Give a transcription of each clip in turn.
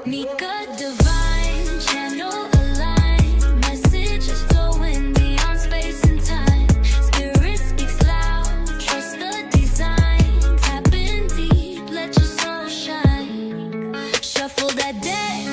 Mika divine, channel aligned, messages flowing beyond space and time. Spirit speaks loud, trust the design. Tap in deep, let your soul shine. Shuffle that deck,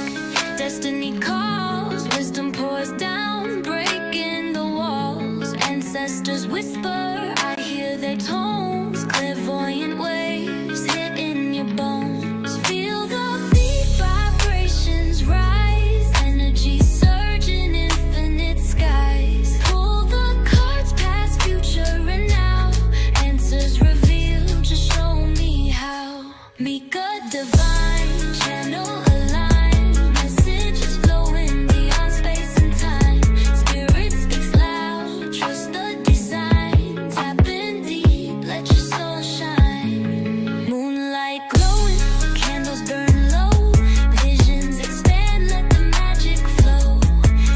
destiny calls, wisdom pours down, breaking the walls. Ancestors whisper, I hear their tones, clairvoyant waves hitting your bones. Feel the beat vibrations rise, energy surge in infinite skies. Pull the cards past future and now, answers revealed, just show me how. Mika divine, channel aligned, messages flowing beyond space and time. Spirit speaks loud, trust the design. Tap in deep, let your soul shine. Moonlight glowing, candles burn low, visions expand, let the magic flow.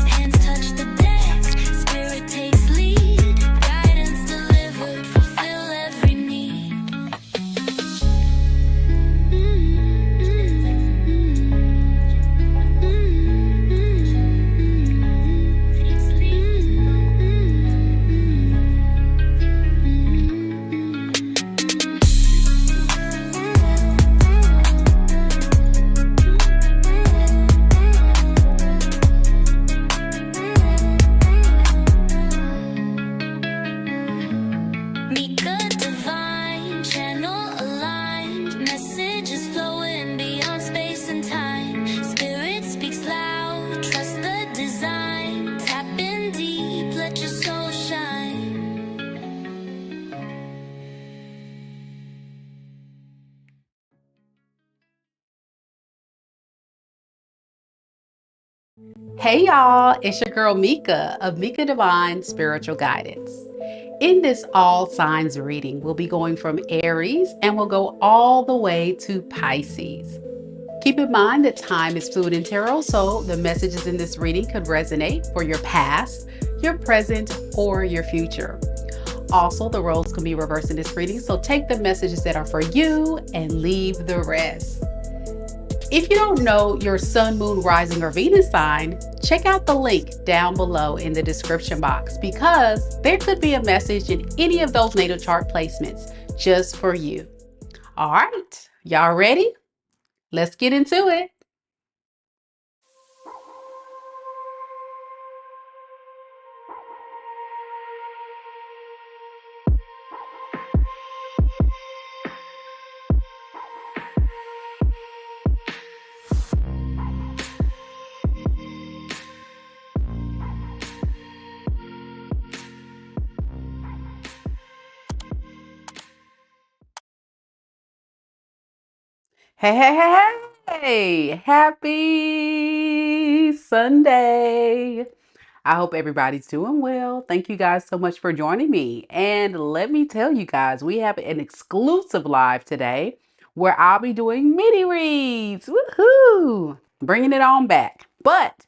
Hands touch the deck, spirit takes lead, guidance delivered, fulfill every need. Mika divine, channel aligned, messages flowing beyond space and time. Spirit speaks loud, trust the design. Tap in deep, let your soul shine. Hey y'all, it's your girl Mika of Mika Divine Spiritual Guidance. In this all signs reading, we'll be going from Aries and we'll go all the way to Pisces. Keep in mind that time is fluid in tarot, so the messages in this reading could resonate for your past, your present, or your future. Also, the roles can be reversed in this reading, so take the messages that are for you and leave the rest. If you don't know your sun, moon, rising, or Venus sign, check out the link down below in the description box because there could be a message in any of those natal chart placements just for you. All right, y'all ready? Let's get into it. Hey, happy Sunday. I hope everybody's doing well. Thank you guys so much for joining me. And let me tell you guys, we have an exclusive live today where I'll be doing mini reads. Woohoo! Bringing it on back. But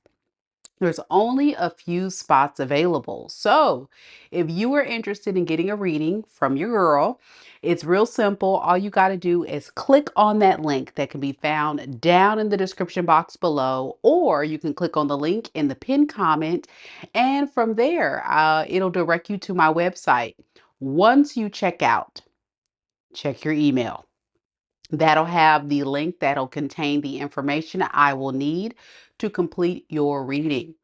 there's only a few spots available. So if you are interested in getting a reading from your girl, it's real simple. All you got to do is click on that link that can be found down in the description box below, or you can click on the link in the pinned comment. And from there, it'll direct you to my website. Once you check out, check your email. That'll have the link that'll contain the information I will need to complete your reading.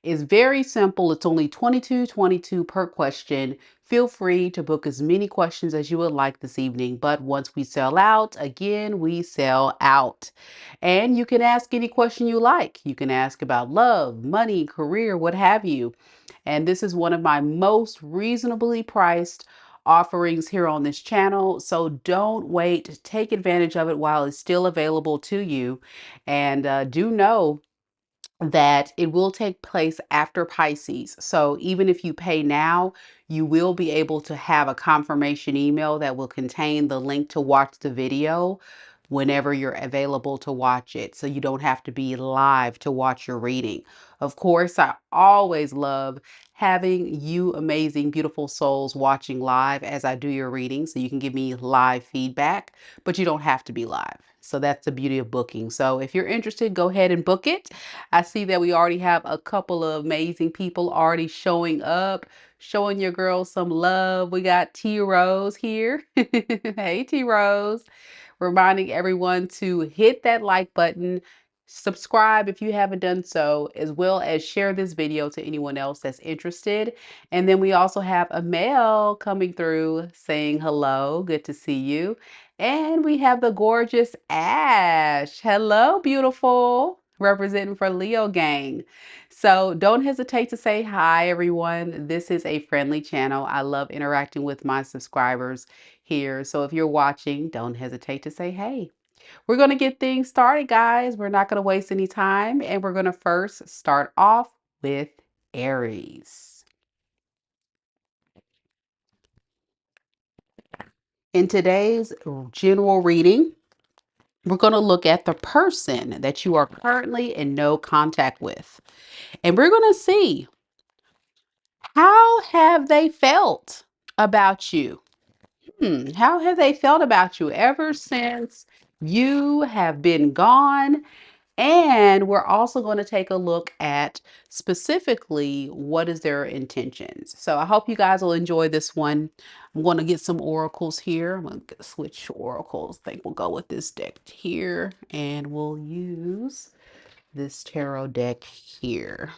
It's very simple. It's only $22.22 per question. Feel free to book as many questions as you would like this evening. But once we sell out, again, we sell out. And you can ask any question you like. You can ask about love, money, career, what have you. And this is one of my most reasonably priced offerings here on this channel. So don't wait. Take advantage of it while it's still available to you. And do know that it will take place after Pisces. So even if you pay now, you will be able to have a confirmation email that will contain the link to watch the video whenever you're available to watch it, so you don't have to be live to watch your reading. Of course, I always love having you amazing, beautiful souls watching live as I do your reading, so you can give me live feedback, but you don't have to be live. So that's the beauty of booking. So if you're interested, go ahead and book it. I see that we already have a couple of amazing people already showing up, showing your girls some love. We got T Rose here. Hey, T Rose. Reminding everyone to hit that like button, subscribe if you haven't done so, as well as share this video to anyone else that's interested. And then we also have a male coming through saying hello. Good to see you. And we have the gorgeous Ash. Hello, beautiful. Representing for Leo Gang. So don't hesitate to say hi, everyone. This is a friendly channel. I love interacting with my subscribers here. So if you're watching, don't hesitate to say hey. We're going to get things started, guys. We're not going to waste any time. And we're going to first start off with Aries. In today's general reading, we're going to look at the person that you are currently in no contact with. And we're going to see, how have they felt about you? How have they felt about you ever since you have been gone? And we're also going to take a look at specifically what is their intentions. So I hope you guys will enjoy this one. I'm going to get some oracles here. I'm going to switch oracles. I think we'll go with this deck here, and we'll use this tarot deck here.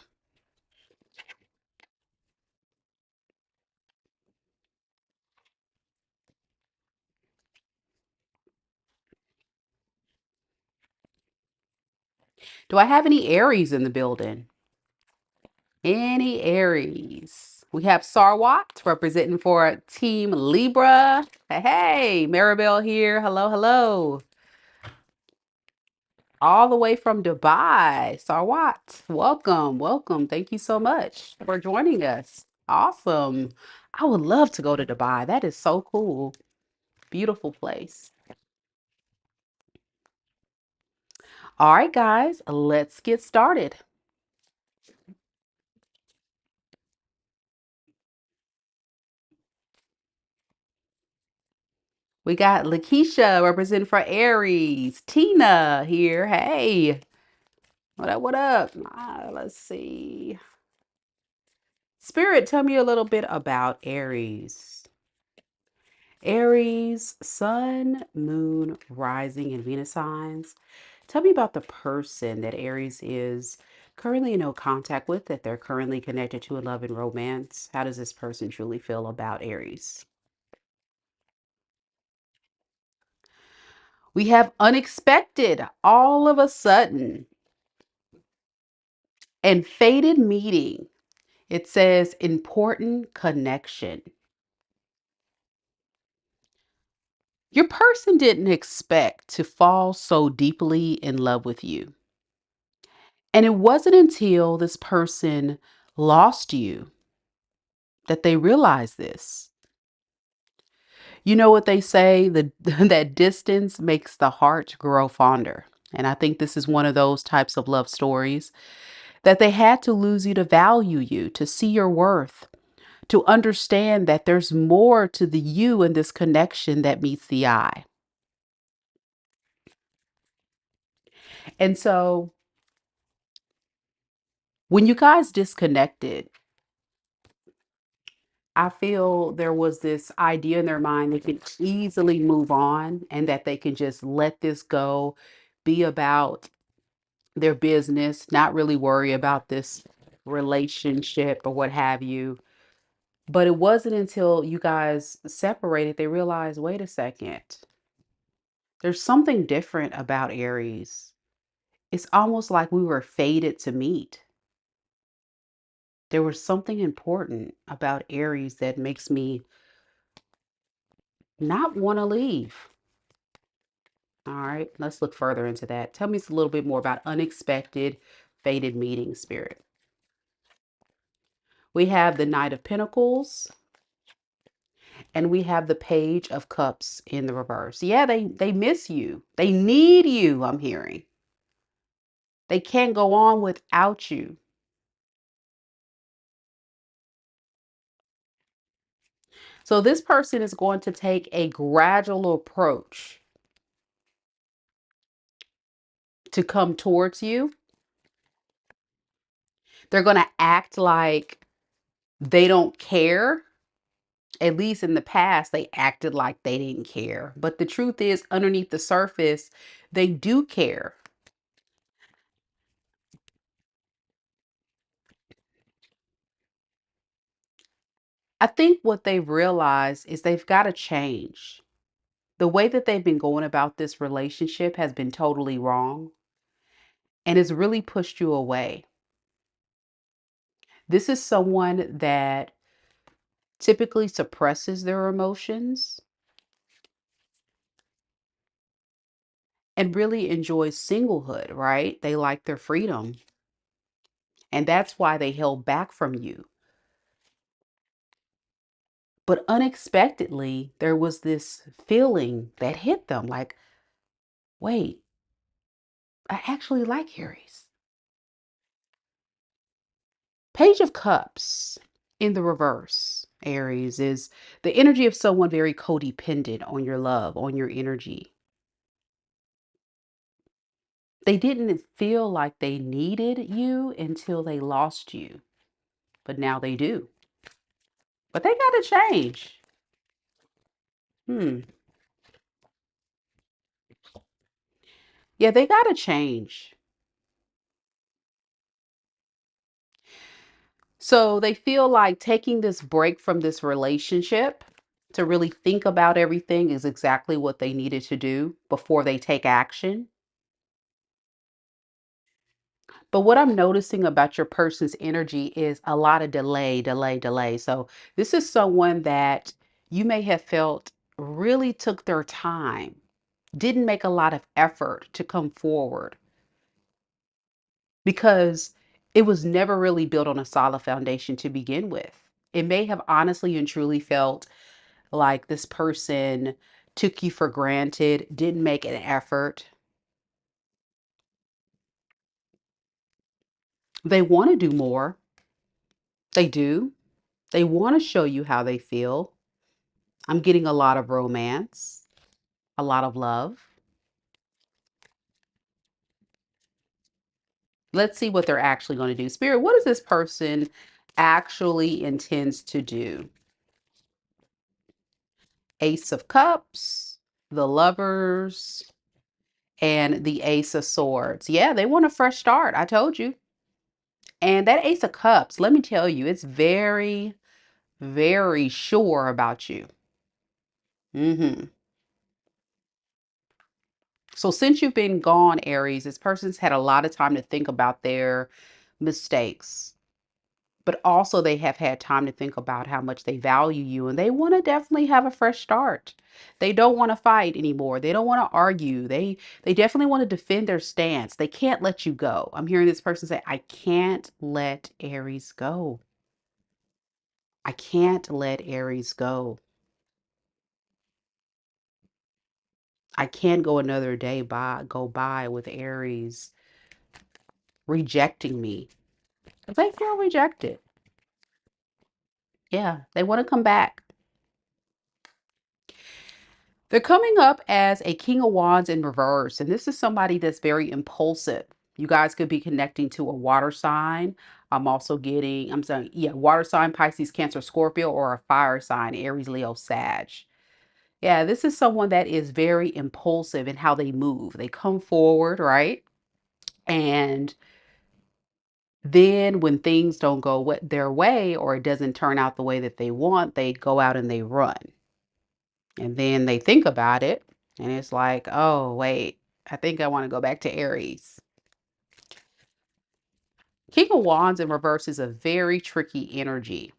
Do I have any Aries in the building? Any Aries? We have Sarwat representing for Team Libra. Hey, Maribel here. Hello, hello. All the way from Dubai. Sarwat, welcome, welcome. Thank you so much for joining us. Awesome. I would love to go to Dubai. That is so cool. Beautiful place. All right, guys, let's get started. We got Lakeisha representing for Aries. Tina here. Hey. What up? What up? Let's see. Spirit, tell me a little bit about Aries. Aries, Sun, Moon, Rising, and Venus signs. Tell me about the person that Aries is currently in no contact with, that they're currently connected to in love and romance. How does this person truly feel about Aries? We have unexpected, all of a sudden, and fated meeting. It says important connection. Your person didn't expect to fall so deeply in love with you. And it wasn't until this person lost you that they realized this. You know what they say, that distance makes the heart grow fonder. And I think this is one of those types of love stories, that they had to lose you to value you, to see your worth, to understand that there's more to the you in this connection that meets the eye. And so when you guys disconnected, I feel there was this idea in their mind they could easily move on and that they can just let this go, be about their business, not really worry about this relationship or what have you. But it wasn't until you guys separated they realized, wait a second, there's something different about Aries. It's almost like we were fated to meet. There was something important about Aries that makes me not want to leave. All right, let's look further into that. Tell me a little bit more about unexpected, fated meeting, Spirit. We have the Knight of Pentacles And we have the Page of Cups in the reverse. Yeah, they miss you. They need you, I'm hearing. They can't go on without you. So this person is going to take a gradual approach to come towards you. They're going to act like they don't care. At least in the past, they acted like they didn't care. But the truth is, underneath the surface, they do care. I think what they've realized is they've got to change. The way that they've been going about this relationship has been totally wrong and has really pushed you away. This is someone that typically suppresses their emotions and really enjoys singlehood, right? They like their freedom. And that's why they held back from you. But unexpectedly, there was this feeling that hit them like, wait, I actually like Aries. Page of Cups in the reverse, Aries, is the energy of someone very codependent on your love, on your energy. They didn't feel like they needed you until they lost you, but now they do. But they got to change. Hmm. Yeah, they got to change. So they feel like taking this break from this relationship to really think about everything is exactly what they needed to do before they take action. But what I'm noticing about your person's energy is a lot of delay, delay, delay. So this is someone that you may have felt really took their time, didn't make a lot of effort to come forward because it was never really built on a solid foundation to begin with. It may have honestly and truly felt like this person took you for granted, didn't make an effort. They want to do more. They do. They want to show you how they feel. I'm getting a lot of romance, a lot of love. Let's see what they're actually going to do. Spirit, what does this person actually intends to do? Ace of Cups, the Lovers, and the Ace of Swords. Yeah, they want a fresh start. I told you. And that Ace of Cups, let me tell you, it's very, very sure about you. Hmm. So since you've been gone, Aries, this person's had a lot of time to think about their mistakes, but also they have had time to think about how much they value you and they want to definitely have a fresh start. They don't want to fight anymore. They don't want to argue. They definitely want to defend their stance. They can't let you go. I'm hearing this person say, I can't let Aries go. I can't let Aries go. I can't go another day go by with Aries rejecting me. They feel rejected. Yeah, they want to come back. They're coming up as a King of Wands in reverse, and this is somebody that's very impulsive. You guys could be connecting to a water sign. I'm sorry, yeah, water sign, Pisces, Cancer, Scorpio, or a fire sign, Aries, Leo, Sag. Yeah, this is someone that is very impulsive in how they move. They come forward, right? And then when things don't go their way or it doesn't turn out the way that they want, they go out and they run. And then they think about it and it's like, oh, wait, I think I want to go back to Aries. King of Wands in reverse is a very tricky energy.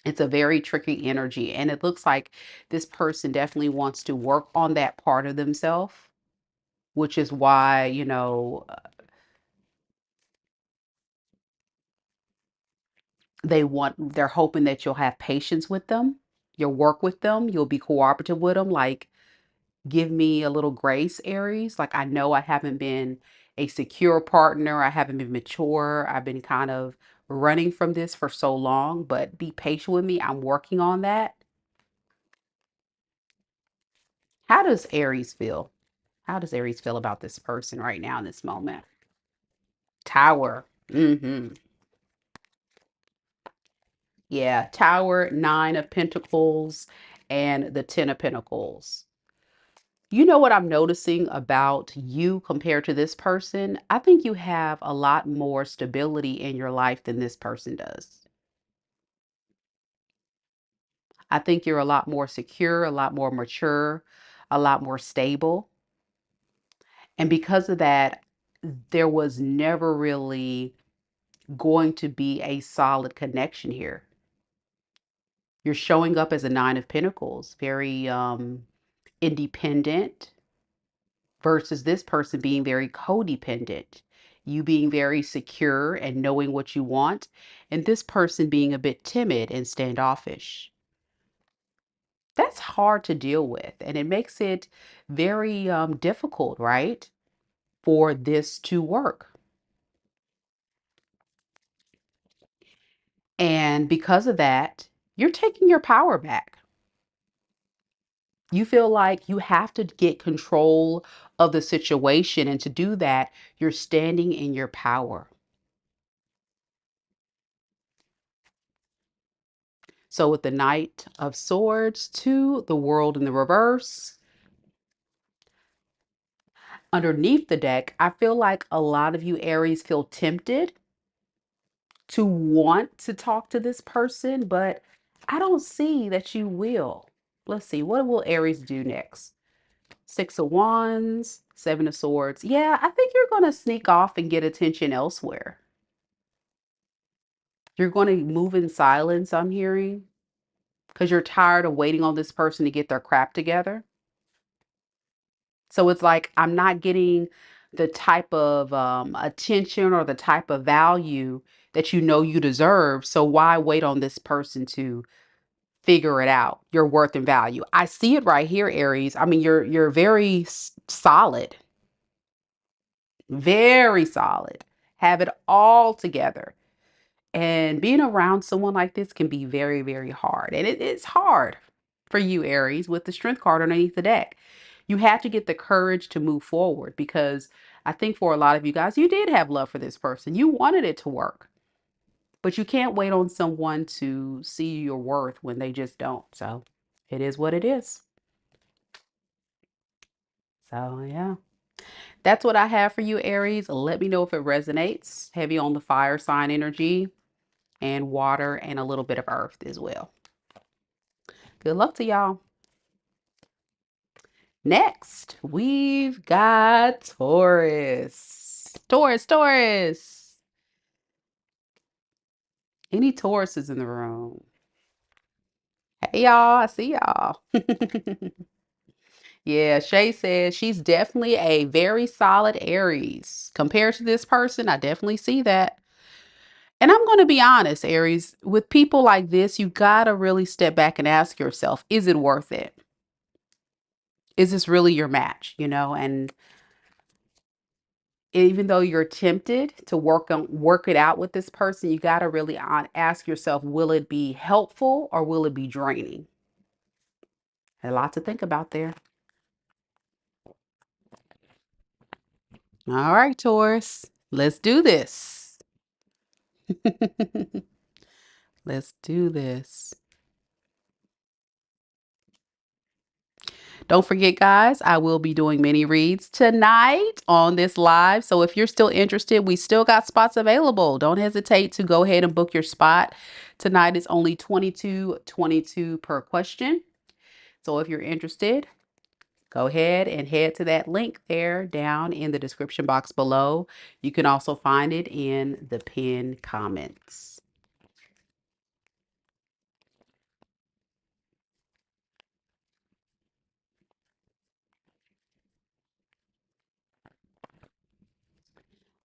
It's a very tricky energy. And it looks like this person definitely wants to work on that part of themselves, which is why, they're hoping that you'll have patience with them. You'll work with them. You'll be cooperative with them. Like, give me a little grace, Aries. Like, I know I haven't been a secure partner. I haven't been mature. I've been kind of running from this for so long, but be patient with me. I'm working on that. How does Aries feel? How does Aries feel about this person right now in this moment? Tower. Yeah, Tower, Nine of Pentacles, and the Ten of Pentacles. You know what I'm noticing about you compared to this person? I think you have a lot more stability in your life than this person does. I think you're a lot more secure, a lot more mature, a lot more stable. And because of that, there was never really going to be a solid connection here. You're showing up as a Nine of Pentacles, very independent, versus this person being very codependent. You being very secure and knowing what you want, and this person being a bit timid and standoffish. That's hard to deal with, and it makes it very difficult, right, for this to work. And because of that, you're taking your power back. You feel like you have to get control of the situation. And to do that, you're standing in your power. So with the Knight of Swords to the World in the reverse, underneath the deck, I feel like a lot of you Aries feel tempted to want to talk to this person, but I don't see that you will. Let's see, what will Aries do next? Six of Wands, Seven of Swords. Yeah, I think you're going to sneak off and get attention elsewhere. You're going to move in silence, I'm hearing, because you're tired of waiting on this person to get their crap together. So it's like, I'm not getting the type of attention or the type of value that you know you deserve. So why wait on this person to figure it out, your worth and value? I see it right here, Aries. I mean, you're very solid, very solid, have it all together. And being around someone like this can be very, very hard. And it's hard for you, Aries, with the Strength card underneath the deck. You have to get the courage to move forward, because I think for a lot of you guys, you did have love for this person. You wanted it to work, but you can't wait on someone to see your worth when they just don't. So it is what it is. So, yeah. That's what I have for you, Aries. Let me know if it resonates. Heavy on the fire sign energy, and water, and a little bit of earth as well. Good luck to y'all. Next, we've got Taurus. Taurus. Any Tauruses in the room? Hey, y'all. I see y'all. Yeah, Shay says she's definitely a very solid Aries. Compared to this person, I definitely see that. And I'm going to be honest, Aries, with people like this, you got to really step back and ask yourself, is it worth it? Is this really your match? And even though you're tempted to work it out with this person, you got to really ask yourself, will it be helpful or will it be draining? A lot to think about there. All right, Taurus, let's do this. Let's do this. Don't forget, guys, I will be doing mini reads tonight on this live. So if you're still interested, we still got spots available. Don't hesitate to go ahead and book your spot. Tonight is only $22.22 per question. So if you're interested, go ahead and head to that link there down in the description box below. You can also find it in the pinned comments.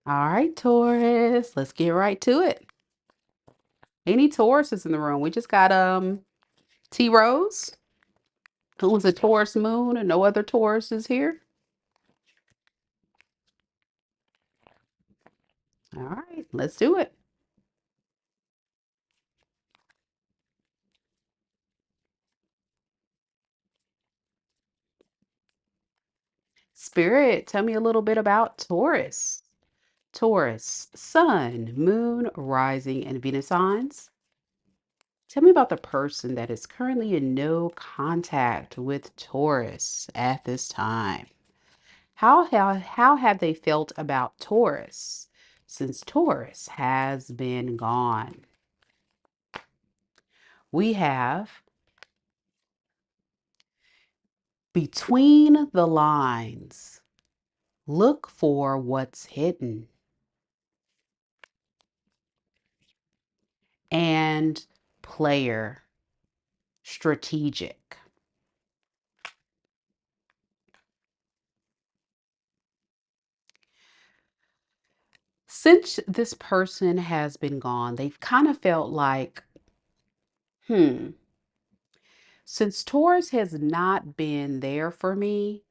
All right, Taurus, let's get right to it. Any Tauruses in the room? We just got T Rose, who was a Taurus moon and no other Taurus is here. All right, let's do it. Spirit, tell me a little bit about Taurus. Taurus, Sun, Moon, Rising, and Venus signs. Tell me about the person that is currently in no contact with Taurus at this time. How have they felt about Taurus since Taurus has been gone? We have between the lines. Look for what's hidden. And player, strategic. Since this person has been gone, they've kind of felt like, since Taurus has not been there for me,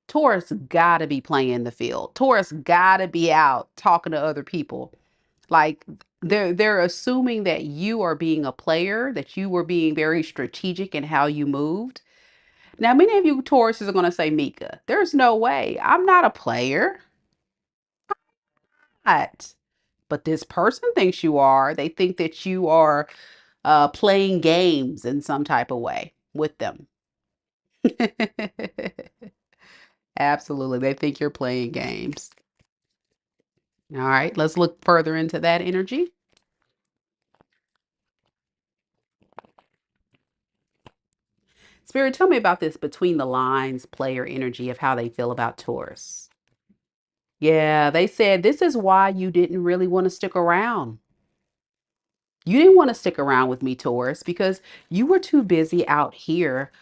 Taurus gotta be playing the field. Taurus gotta be out talking to other people. Like they're assuming that you are being a player, that you were being very strategic in how you moved. Now, many of you Tauruses are gonna say, Mika, there's no way. I'm not a player. Not. But this person thinks you are. They think that you are playing games in some type of way with them. Absolutely. They think you're playing games. All right, let's look further into that energy. Spirit, tell me about this between the lines player energy of how they feel about Taurus. Yeah, they said this is why you didn't really want to stick around. You didn't want to stick around with me, Taurus, because you were too busy out here.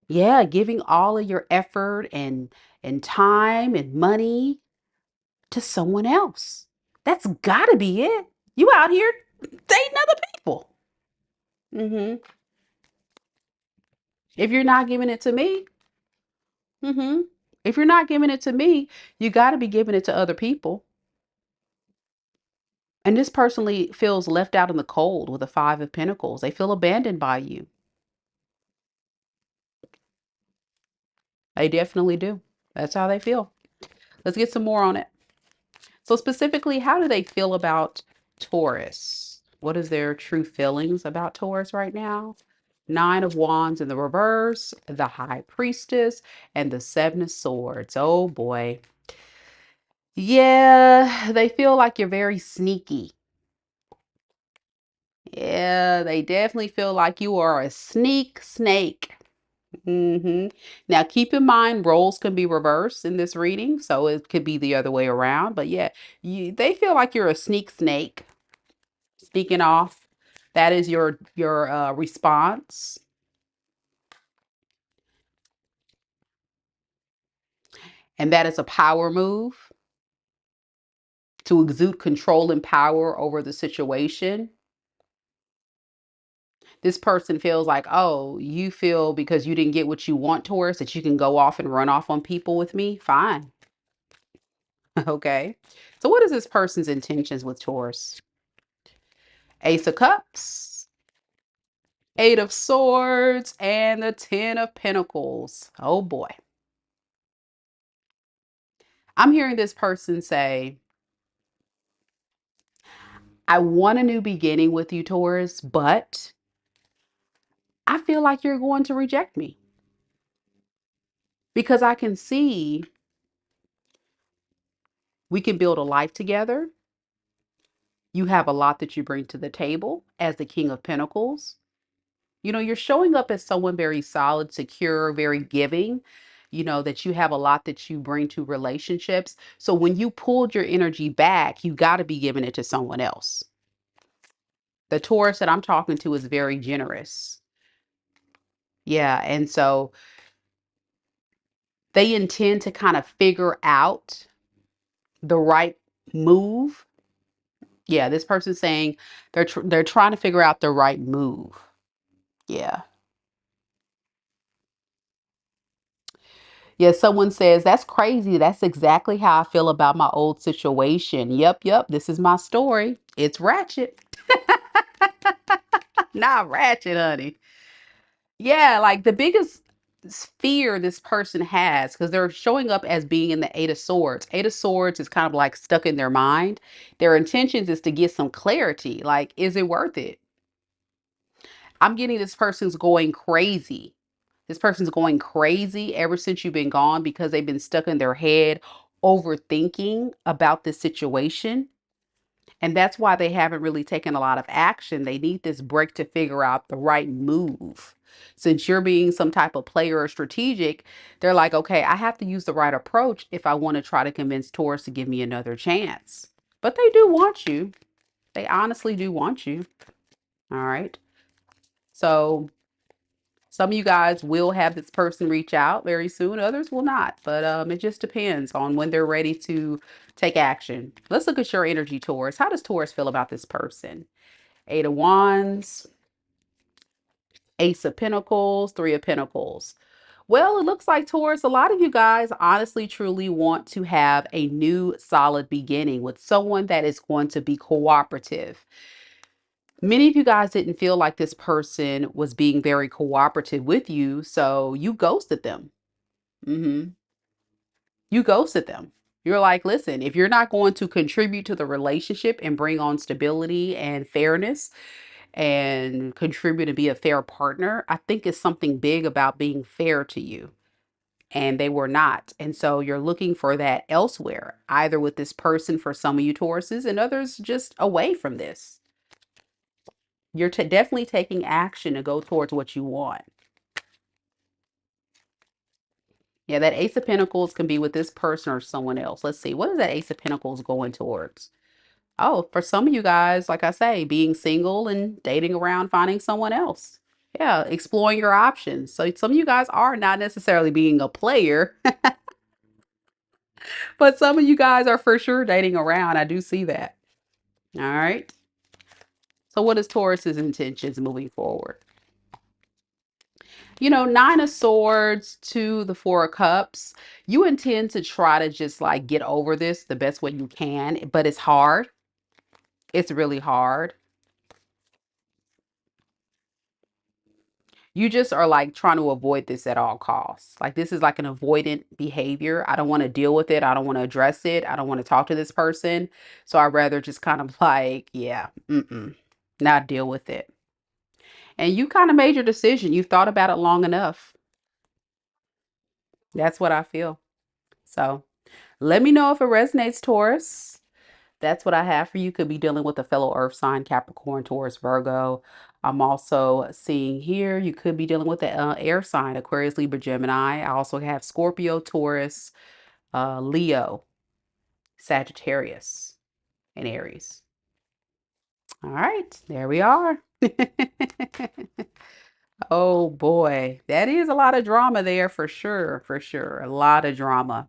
Yeah, giving all of your effort and time and money to someone else. That's gotta be it. You out here dating other people. hmm If you're not giving it to me, hmm if you're not giving it to me, you gotta be giving it to other people. And this personally feels left out in the cold with a Five of Pentacles. They feel abandoned by you. They definitely do. That's how they feel. Let's get some more on it. So specifically, how do they feel about Taurus? What is their true feelings about Taurus right now? Nine of Wands in the reverse, the High Priestess, and the Seven of Swords. Oh boy. Yeah, they feel like you're very sneaky. Yeah, they definitely feel like you are a sneak snake. Now, keep in mind, roles can be reversed in this reading, so it could be the other way around. But yeah, they feel like you're a sneak snake, sneaking off. That is your response, and that is a power move to exude control and power over the situation. This person feels like, oh, you feel because you didn't get what you want, Taurus, that you can go off and run off on people with me. Fine, okay. So, what is this person's intentions with Taurus? Ace of Cups, Eight of Swords, and the Ten of Pentacles. Oh boy. I'm hearing this person say, I want a new beginning with you, Taurus, but I feel like you're going to reject me because I can see we can build a life together. You have a lot that you bring to the table as the King of Pentacles. You know, you're showing up as someone very solid, secure, very giving, that you have a lot that you bring to relationships. So when you pulled your energy back, you got to be giving it to someone else. The Taurus that I'm talking to is very generous. Yeah. And so they intend to kind of figure out the right move. Yeah. This person's saying they're trying to figure out the right move. Yeah. Yeah, someone says, that's crazy. That's exactly how I feel about my old situation. Yep. This is my story. It's ratchet. Not ratchet, honey. Yeah, like the biggest fear this person has, because they're showing up as being in the Eight of Swords. Eight of Swords is kind of like stuck in their mind. Their intentions is to get some clarity. Like, is it worth it? I'm getting this person's going crazy. This person's going crazy ever since you've been gone because they've been stuck in their head overthinking about this situation. And that's why they haven't really taken a lot of action. They need this break to figure out the right move. Since you're being some type of player or strategic, they're like, okay, I have to use the right approach if I want to try to convince Taurus to give me another chance. But they do want you. They honestly do want you. All right. So some of you guys will have this person reach out very soon. Others will not. But it just depends on when they're ready to take action. Let's look at your energy, Taurus. How does Taurus feel about this person? Eight of Wands, Ace of Pentacles, Three of Pentacles. Well, it looks like Taurus, a lot of you guys honestly, truly want to have a new solid beginning with someone that is going to be cooperative. Many of you guys didn't feel like this person was being very cooperative with you, so you ghosted them. You ghosted them. You're like, listen, if you're not going to contribute to the relationship and bring on stability and fairness, and contribute and be a fair partner, I think it's something big about being fair to you. And they were not. And so you're looking for that elsewhere, either with this person for some of you Tauruses and others just away from this. You're definitely taking action to go towards what you want. Yeah, that Ace of Pentacles can be with this person or someone else. Let's see. What is that Ace of Pentacles going towards? Oh, for some of you guys, like I say, being single and dating around, finding someone else. Yeah, exploring your options. So some of you guys are not necessarily being a player, but some of you guys are for sure dating around. I do see that. All right. So what is Taurus's intentions moving forward? You know, Nine of Swords to the Four of Cups. You intend to try to just like get over this the best way you can, but it's hard. It's really hard. You just are like trying to avoid this at all costs. Like this is like an avoidant behavior. I don't want to deal with it. I don't want to address it. I don't want to talk to this person. So I'd rather just kind of like, yeah, not deal with it. And you kind of made your decision. You've thought about it long enough. That's what I feel. So let me know if it resonates, Taurus. That's what I have for you. Could be dealing with a fellow earth sign, Capricorn, Taurus, Virgo. I'm also seeing here, you could be dealing with the air sign, Aquarius, Libra, Gemini. I also have Scorpio, Taurus, Leo, Sagittarius, and Aries. All right, there we are. Oh boy, that is a lot of drama there for sure, for sure. A lot of drama.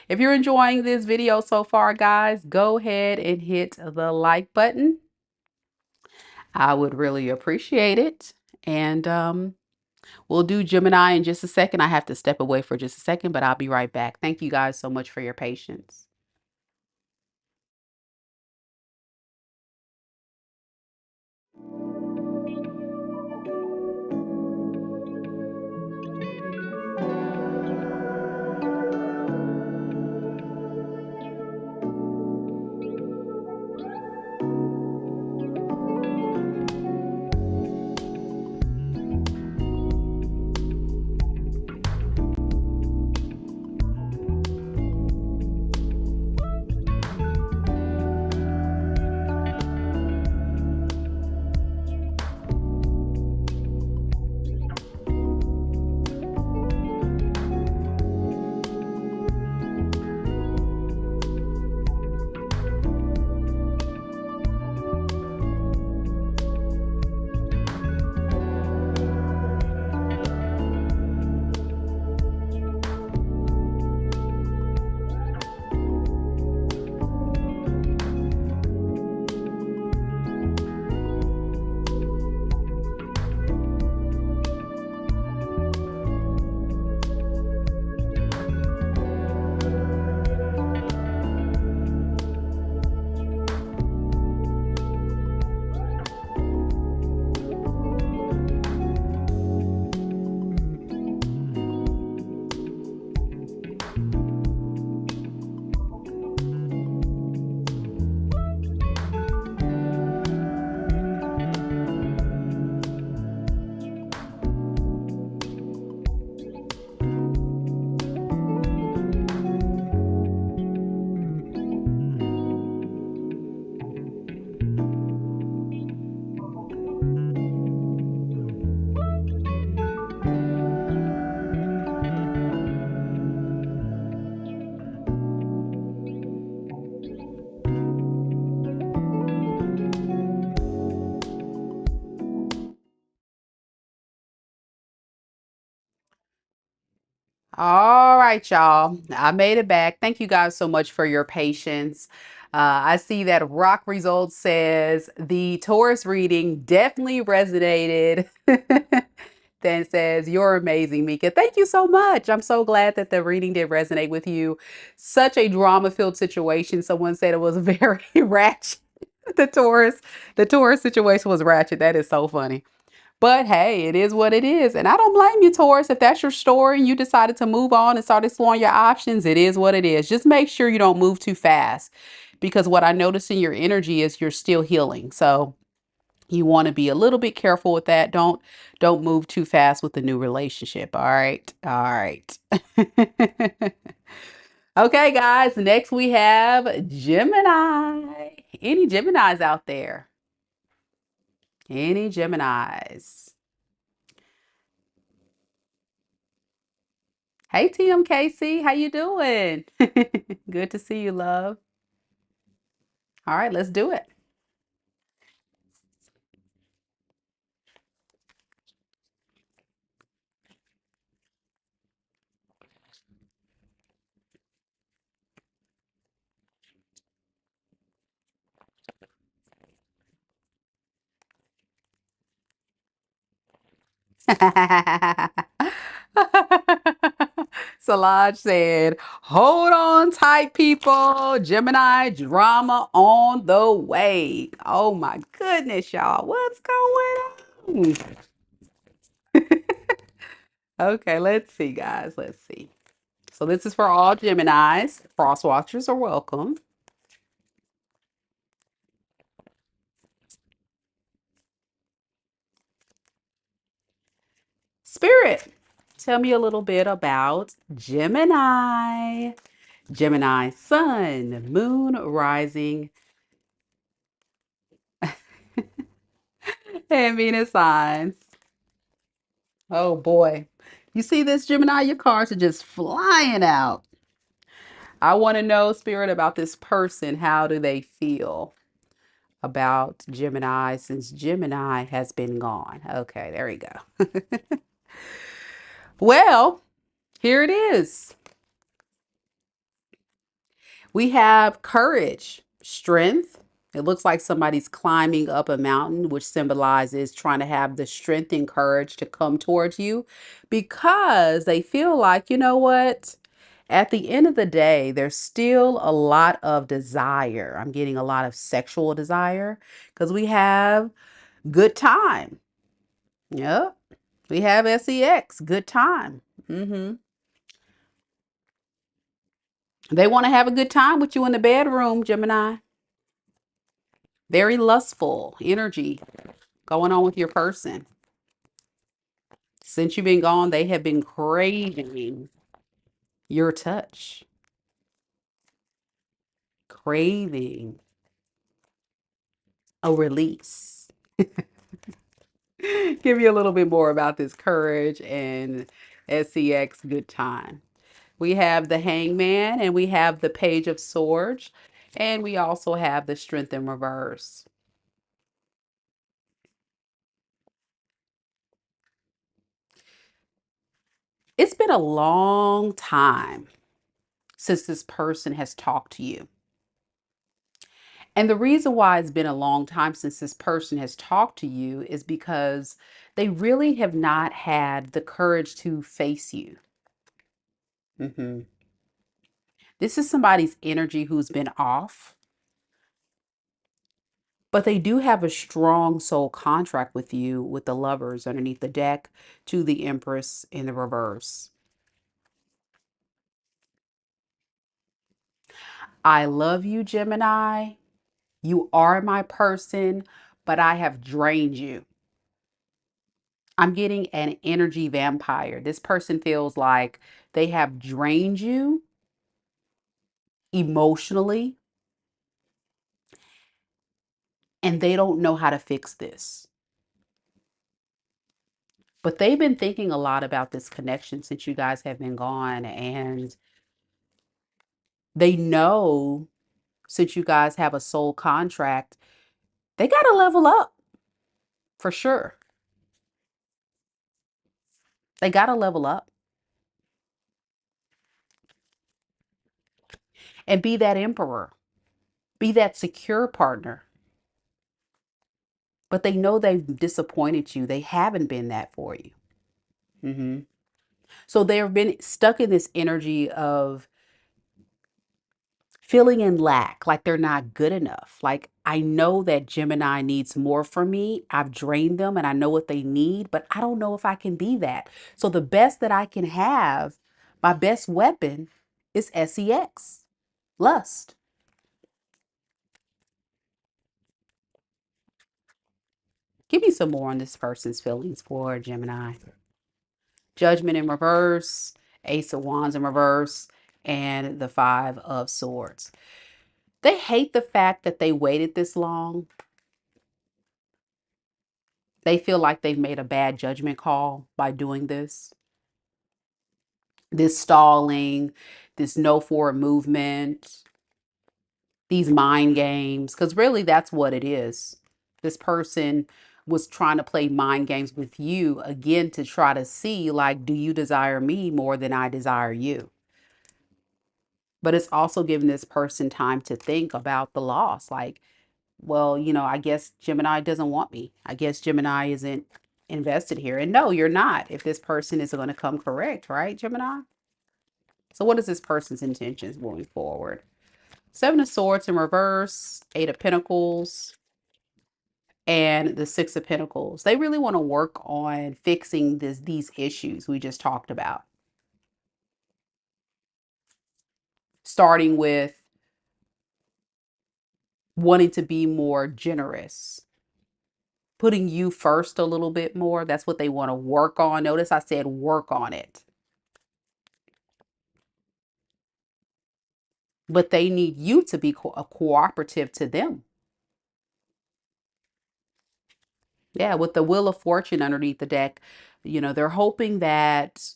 If you're enjoying this video so far, guys, go ahead and hit the like button. I would really appreciate it. And we'll do Gemini in just a second. I have to step away for just a second, but I'll be right back. Thank you guys so much for your patience. right, y'all. I made it back. Thank you guys so much for your patience. I see that Rock Results says the Taurus reading definitely resonated. Then says, "You're amazing, Mika." Thank you so much. I'm so glad that the reading did resonate with you. Such a drama-filled situation. Someone said it was very ratchet. The Taurus, the Taurus situation was ratchet. That is so funny. But hey, it is what it is. And I don't blame you, Taurus. If that's your story and you decided to move on and start exploring your options, it is what it is. Just make sure you don't move too fast. Because what I notice in your energy is you're still healing. So you want to be a little bit careful with that. Don't move too fast with the new relationship. All right. All right. Okay, guys. Next we have Gemini. Any Geminis out there? Any Geminis? Hey TMKC, how you doing? Good to see you, love. All right, let's do it. Solange said, "Hold on tight, people. Gemini drama on the way." Oh my goodness, y'all. What's going on? Okay, let's see, guys. Let's see. So this is for all Geminis. Cross watchers are welcome. Spirit, tell me a little bit about Gemini. Gemini sun, moon, rising, and Venus signs. Oh boy. You see this, Gemini? Your cards are just flying out. I want to know, Spirit, about this person. How do they feel about Gemini since Gemini has been gone? Okay, there we go. Well, here it is. We have courage, strength. It looks like somebody's climbing up a mountain, which symbolizes trying to have the strength and courage to come towards you because they feel like, you know what? At the end of the day, there's still a lot of desire. I'm getting a lot of sexual desire because we have good time. Yep. We have sex, good time. They want to have a good time with you in the bedroom, Gemini. Very lustful energy going on with your person. Since you've been gone, they have been craving your touch, craving a release. Give you a little bit more about this courage and sex good time. We have the hangman and we have the page of swords and we also have the strength in reverse. It's been a long time since this person has talked to you. And the reason why it's been a long time since this person has talked to you is because they really have not had the courage to face you. Mhm. This is somebody's energy who's been off, but they do have a strong soul contract with you with the lovers underneath the deck to the Empress in the reverse. I love you, Gemini. You are my person, but I have drained you. I'm getting an energy vampire. This person feels like they have drained you emotionally and they don't know how to fix this. But they've been thinking a lot about this connection since you guys have been gone. And they know since you guys have a soul contract, they got to level up for sure. They got to level up. and be that emperor, be that secure partner. But they know they've disappointed you. They haven't been that for you. Hmm. So they've been stuck in this energy of feeling in lack, like they're not good enough. Like, I know that Gemini needs more from me. I've drained them and I know what they need, but I don't know if I can be that. So the best that I can have, my best weapon is sex, lust. Give me some more on this person's feelings for Gemini. Judgment in reverse, Ace of Wands in reverse, and the Five of Swords. They hate the fact that they waited this long. They feel like they've made a bad judgment call by doing this. This stalling, this no forward movement, these mind games, because really that's what it is. This person was trying to play mind games with you again to try to see, like, do you desire me more than I desire you? But it's also giving this person time to think about the loss. Like, well, I guess Gemini doesn't want me. I guess Gemini isn't invested here. And no, you're not if this person is going to come correct, right, Gemini? So what is this person's intentions moving forward? Seven of Swords in reverse, Eight of Pentacles, and the Six of Pentacles. They really want to work on fixing these issues we just talked about. Starting with wanting to be more generous, putting you first a little bit more. That's what they want to work on. Notice I said work on it. But they need you to be a cooperative to them. Yeah, with the Wheel of Fortune underneath the deck, they're hoping that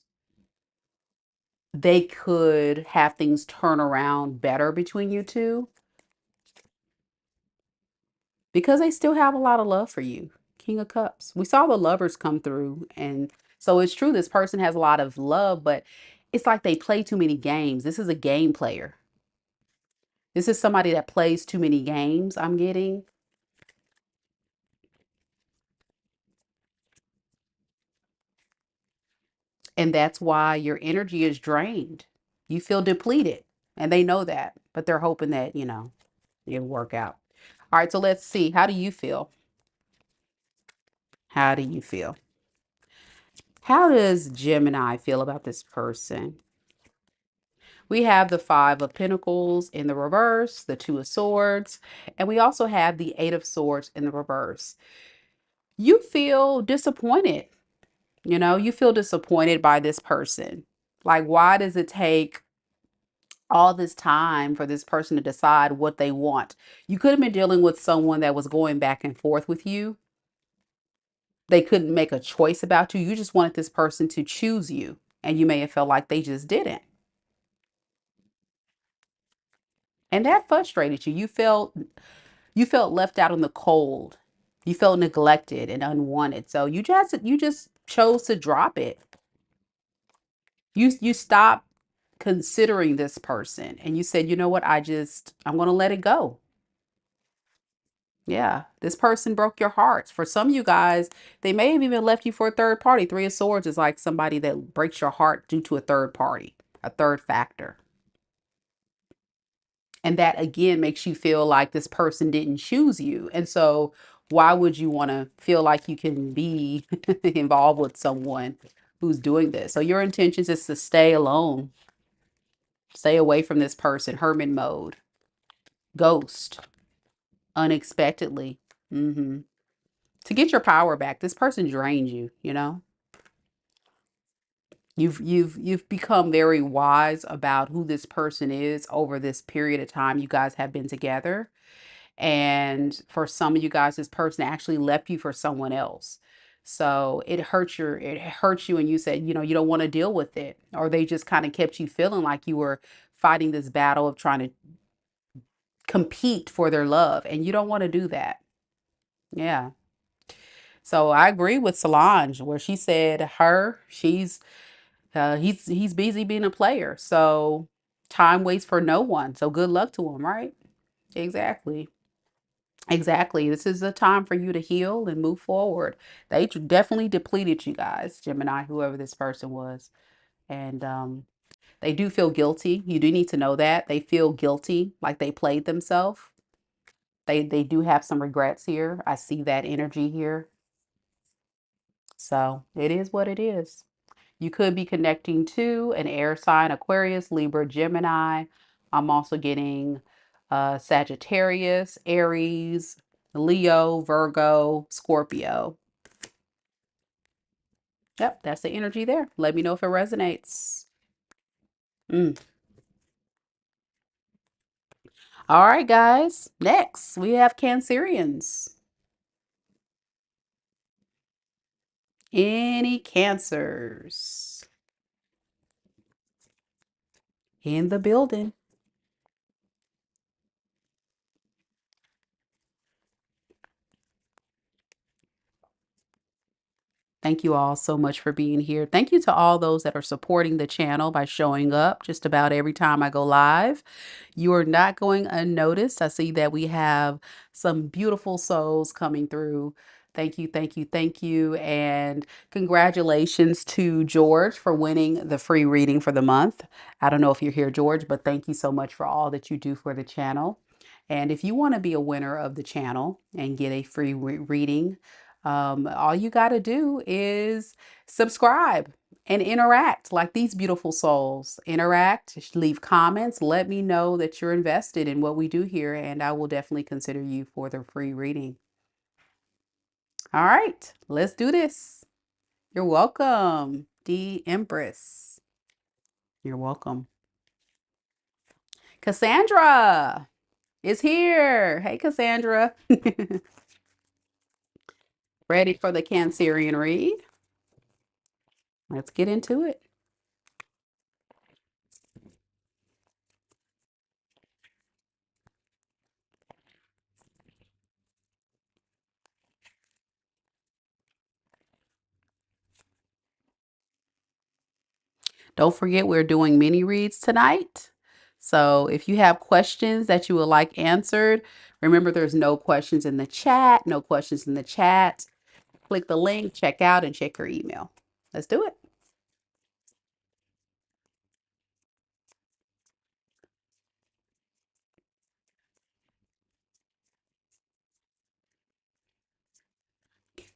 they could have things turn around better between you two because they still have a lot of love for you. King of Cups. We saw the lovers come through. And so it's true, this person has a lot of love, but it's like they play too many games. This is a game player. This is somebody that plays too many games, I'm getting. And that's why your energy is drained. You feel depleted. And they know that. But they're hoping that, it'll work out. All right, so let's see. How do you feel? How do you feel? How does Gemini feel about this person? We have the Five of Pentacles in the reverse, the Two of Swords, and we also have the Eight of Swords in the reverse. You feel disappointed. You feel disappointed by this person. Like, why does it take all this time for this person to decide what they want? You could have been dealing with someone that was going back and forth with you. They couldn't make a choice about you. You just wanted this person to choose you, and you may have felt like they just didn't. And that frustrated you. You felt left out in the cold. You felt neglected and unwanted. So you just chose to drop it. You stopped considering this person and you said, "You know what? I'm going to let it go." Yeah, this person broke your hearts. For some of you guys, they may have even left you for a third party. Three of Swords is like somebody that breaks your heart due to a third party, a third factor. And that again makes you feel like this person didn't choose you. And so why would you want to feel like you can be involved with someone who's doing this? So your intentions is to stay alone, stay away from this person, hermit mode, ghost, unexpectedly. Hmm. To get your power back, this person drained you. You've become very wise about who this person is over this period of time you guys have been together. And for some of you guys, this person actually left you for someone else. So it hurts you and you said, you don't want to deal with it. Or they just kind of kept you feeling like you were fighting this battle of trying to compete for their love. And you don't want to do that. Yeah. So I agree with Solange where she said he's busy being a player. So Time waits for no one. So good luck to them, right? Exactly. Exactly. This is a time for you to heal and move forward. They definitely depleted you guys, Gemini, whoever this person was. And they do feel guilty. You do need to know that. They feel guilty, like they played themselves. They do have some regrets here. I see that energy here. So it is what it is. You could be connecting to an air sign, Aquarius, Libra, Gemini. I'm also getting Sagittarius, Aries, Leo, Virgo, Scorpio. Yep, that's the energy there. Let me know if it resonates. Mm. All right, guys. Next, we have Cancerians. Any Cancers in the building? Thank you all so much for being here. Thank you to all those that are supporting the channel by showing up just about every time I go live. You are not going unnoticed. I see that we have some beautiful souls coming through. Thank you, thank you, thank you. And congratulations to George for winning the free reading for the month. I don't know if you're here, George, but thank you so much for all that you do for the channel. And if you want to be a winner of the channel and get a free reading, all you got to do is subscribe and interact like these beautiful souls. Interact, leave comments, let me know that you're invested in what we do here, and I will definitely consider you for the free reading. All right, let's do this. You're welcome, the Empress. You're welcome. Cassandra is here. Hey, Cassandra. Ready for the Cancerian read? Let's get into it. Don't forget, we're doing mini reads tonight. So if you have questions that you would like answered, remember there's no questions in the chat, no questions in the chat. Click the link, check out, and check your email. Let's do it.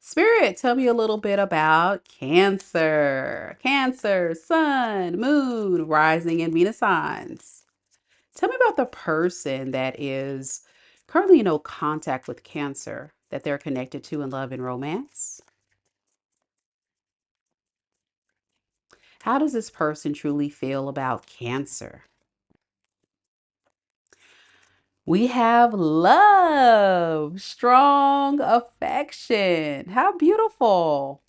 Spirit, tell me a little bit about Cancer. Cancer, Sun, Moon, Rising, and Venus signs. Tell me about the person that is currently in no contact with Cancer that they're connected to in love and romance. How does this person truly feel about Cancer? We have love, strong affection. How beautiful.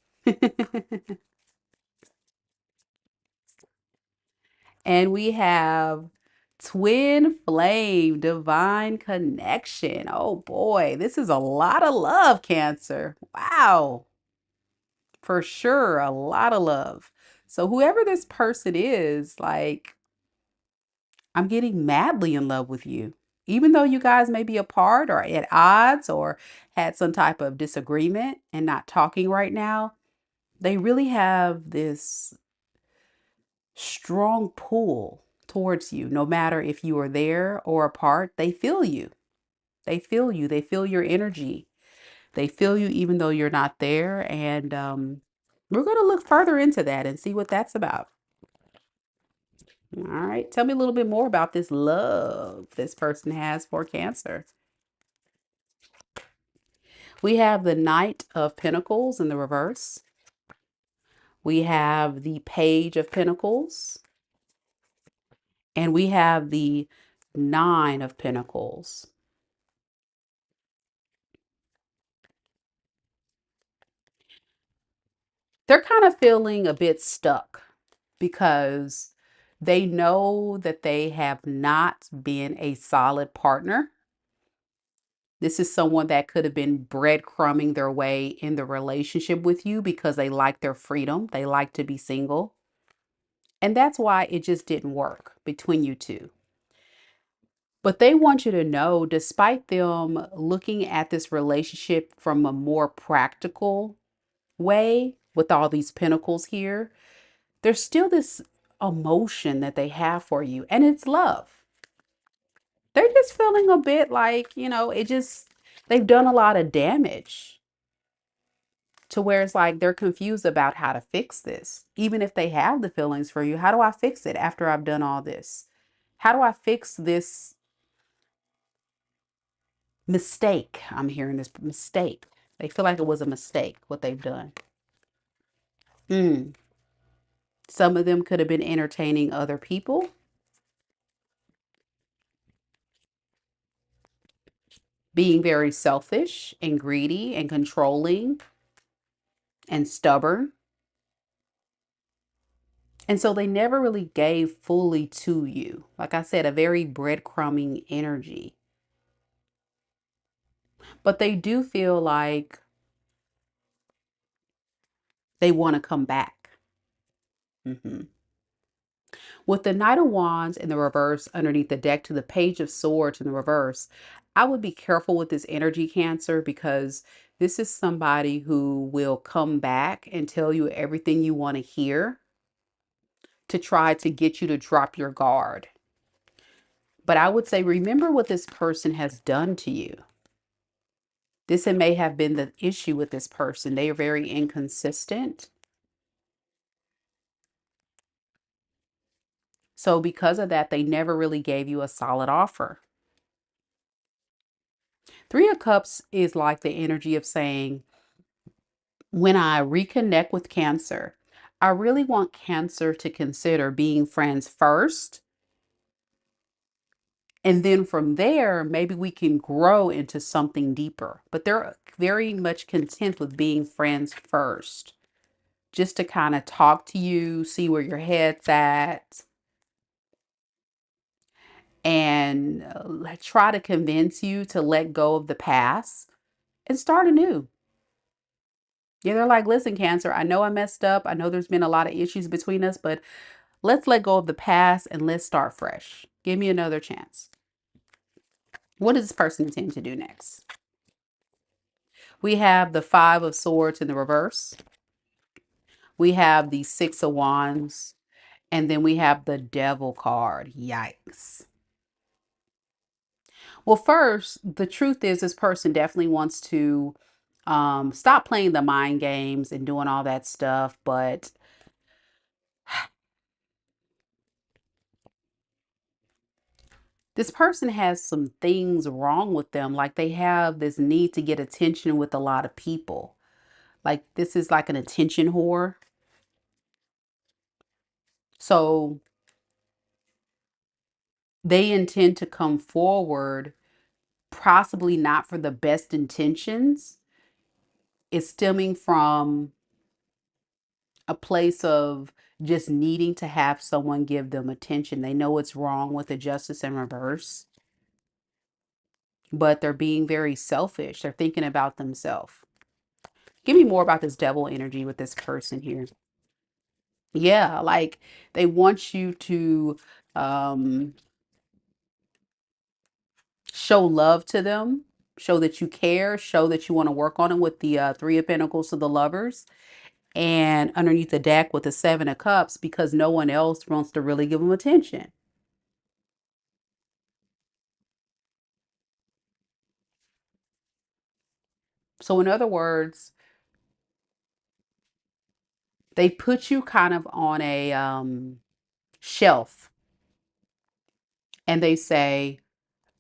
And we have twin flame, divine connection. Oh boy, this is a lot of love, Cancer. Wow, for sure, a lot of love. So, whoever this person is, like, I'm getting madly in love with you. Even though you guys may be apart or at odds or had some type of disagreement and not talking right now, they really have this strong pull towards you. No matter if you are there or apart, they feel you. They feel you. They feel your energy. They feel you even though you're not there. And we're going to look further into that and see what that's about. All right. Tell me a little bit more about this love this person has for Cancer. We have the Knight of Pentacles in the reverse. We have the Page of Pentacles. And we have the Nine of Pentacles. They're kind of feeling a bit stuck because they know that they have not been a solid partner. This is someone that could have been breadcrumbing their way in the relationship with you because they like their freedom. They like to be single. And that's why it just didn't work between you two. But they want you to know, despite them looking at this relationship from a more practical way with all these pentacles here, there's still this emotion that they have for you, and it's love. They're just feeling a bit like, they've done a lot of damage to where it's like they're confused about how to fix this. Even if they have the feelings for you, how do I fix it after I've done all this? How do I fix this mistake? I'm hearing this mistake. They feel like it was a mistake, what they've done. Some of them could have been entertaining other people, being very selfish and greedy and controlling and stubborn. And so they never really gave fully to you. Like I said, a very breadcrumbing energy. But they do feel like they want to come back. With the Knight of Wands in the reverse underneath the deck to the Page of Swords in the reverse, I would be careful with this energy, Cancer, because this is somebody who will come back and tell you everything you want to hear to try to get you to drop your guard. But I would say, remember what this person has done to you. This may have been the issue with this person. They are very inconsistent. So because of that, they never really gave you a solid offer. Three of Cups is like the energy of saying, when I reconnect with Cancer, I really want Cancer to consider being friends first. And then from there, maybe we can grow into something deeper. But they're very much content with being friends first, just to kind of talk to you, see where your head's at, and try to convince you to let go of the past and start anew. Yeah, they're like, listen, Cancer, I know I messed up. I know there's been a lot of issues between us, but let's let go of the past and let's start fresh. Give me another chance. What does this person intend to do next? We have the Five of Swords in the reverse. We have the Six of Wands. And then we have the Devil card. Yikes. Well, first, the truth is this person definitely wants to stop playing the mind games and doing all that stuff. But this person has some things wrong with them. Like they have this need to get attention with a lot of people. Like this is like an attention whore. So they intend to come forward, possibly not for the best intentions. It's stemming from a place of just needing to have someone give them attention. They know it's wrong with the Justice in reverse, but they're being very selfish. They're thinking about themselves. Give me more about this devil energy with this person here. Yeah, like they want you to um show love to them, show that you care, show that you want to work on it with the Three of Pentacles to the Lovers. And underneath the deck with the Seven of Cups, because no one else wants to really give them attention. So in other words, they put you kind of on a shelf and they say,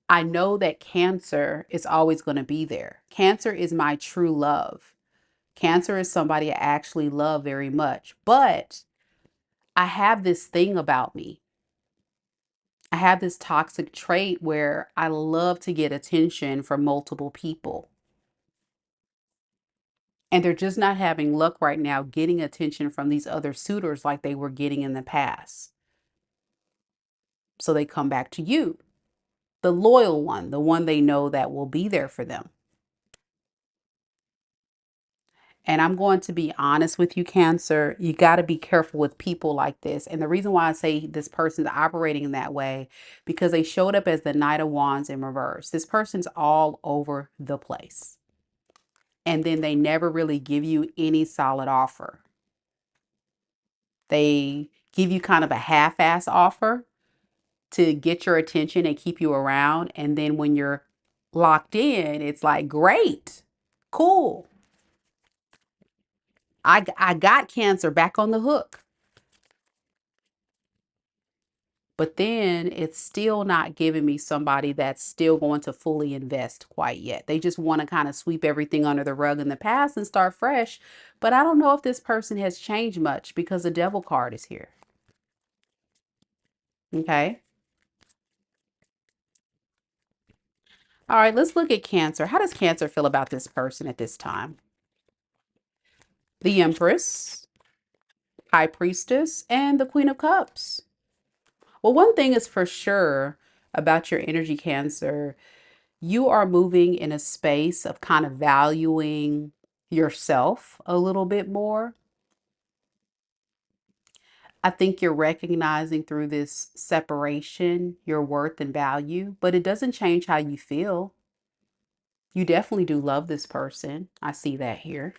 I know that Cancer is always going to be there. Cancer is my true love. Cancer is somebody I actually love very much, but I have this thing about me. I have this toxic trait where I love to get attention from multiple people. And they're just not having luck right now getting attention from these other suitors like they were getting in the past. So they come back to you, the loyal one, the one they know that will be there for them. And I'm going to be honest with you, Cancer. You got to be careful with people like this. And the reason why I say this person's operating in that way, because they showed up as the Knight of Wands in reverse. This person's all over the place. And then they never really give you any solid offer. They give you kind of a half-ass offer to get your attention and keep you around. And then when you're locked in, it's like, great, cool. I got Cancer back on the hook. But then it's still not giving me somebody that's still going to fully invest quite yet. They just want to kind of sweep everything under the rug in the past and start fresh. But I don't know if this person has changed much because the Devil card is here. Okay. All right, let's look at Cancer. How does Cancer feel about this person at this time? The Empress, High Priestess, and the Queen of Cups. Well, one thing is for sure about your energy, Cancer. You are moving in a space of kind of valuing yourself a little bit more. I think you're recognizing through this separation your worth and value, but it doesn't change how you feel. You definitely do love this person. I see that here.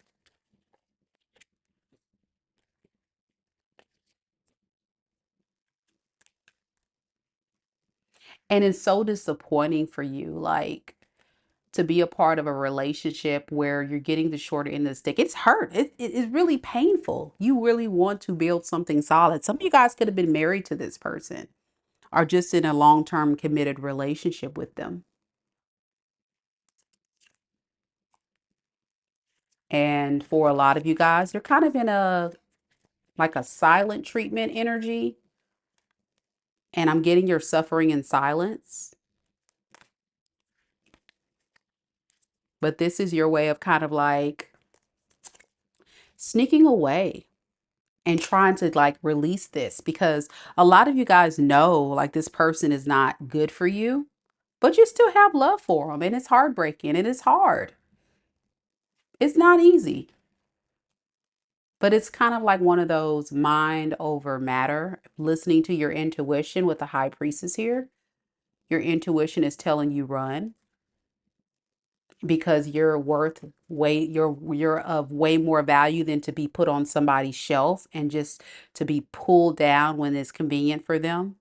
And it's so disappointing for you, like to be a part of a relationship where you're getting the short end of the stick. It's hurt. It's really painful. You really want to build something solid. Some of you guys could have been married to this person or just in a long-term committed relationship with them. And for a lot of you guys, you're kind of in a like a silent treatment energy. And I'm getting your suffering in silence. But this is your way of kind of like sneaking away and trying to like release this because a lot of you guys know like this person is not good for you, but you still have love for them and it's heartbreaking and it's hard. It's not easy, but it's kind of like one of those mind over matter, listening to your intuition with the High Priestess here. Your intuition is telling you run because you're worth way you're of way more value than to be put on somebody's shelf and just to be pulled down when it's convenient for them.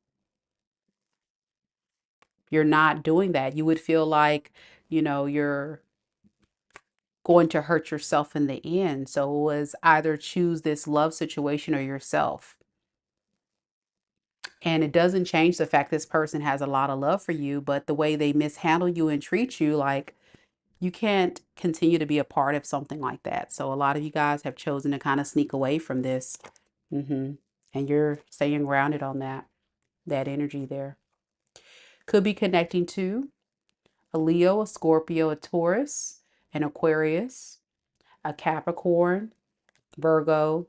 You're not doing that. You would feel like, you're going to hurt yourself in the end. So it was either choose this love situation or yourself. And it doesn't change the fact this person has a lot of love for you, but the way they mishandle you and treat you, like you can't continue to be a part of something like that. So a lot of you guys have chosen to kind of sneak away from this. And you're staying grounded on that energy there. Could be connecting to a Leo, a Scorpio, a Taurus, an Aquarius, a Capricorn, Virgo,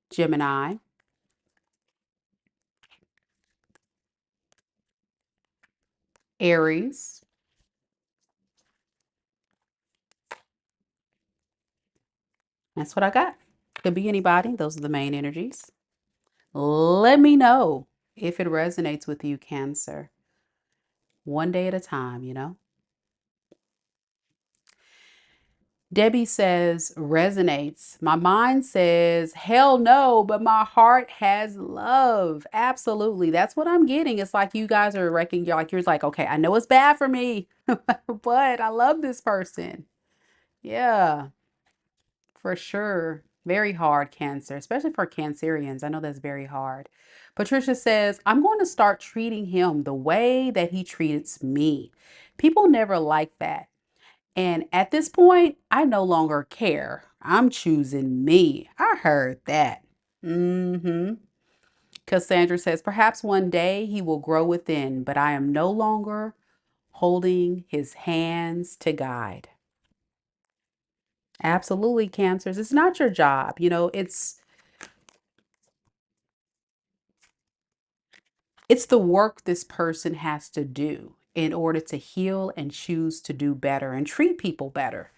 Gemini, Aries. That's what I got. Could be anybody. Those are the main energies. Let me know if it resonates with you, Cancer. One day at a time. Debbie says, resonates. My mind says, hell no, but my heart has love. Absolutely. That's what I'm getting. It's like you guys are wrecking. You're like, okay, I know it's bad for me, but I love this person. Yeah, for sure. Very hard, Cancer, especially for Cancerians. I know that's very hard. Patricia says, I'm going to start treating him the way that he treats me. People never like that. And at this point, I no longer care. I'm choosing me. I heard that. Cassandra says, perhaps one day he will grow within, but I am no longer holding his hands to guide. Absolutely, Cancers. It's not your job. It's the work this person has to do. in order to heal and choose to do better and treat people better.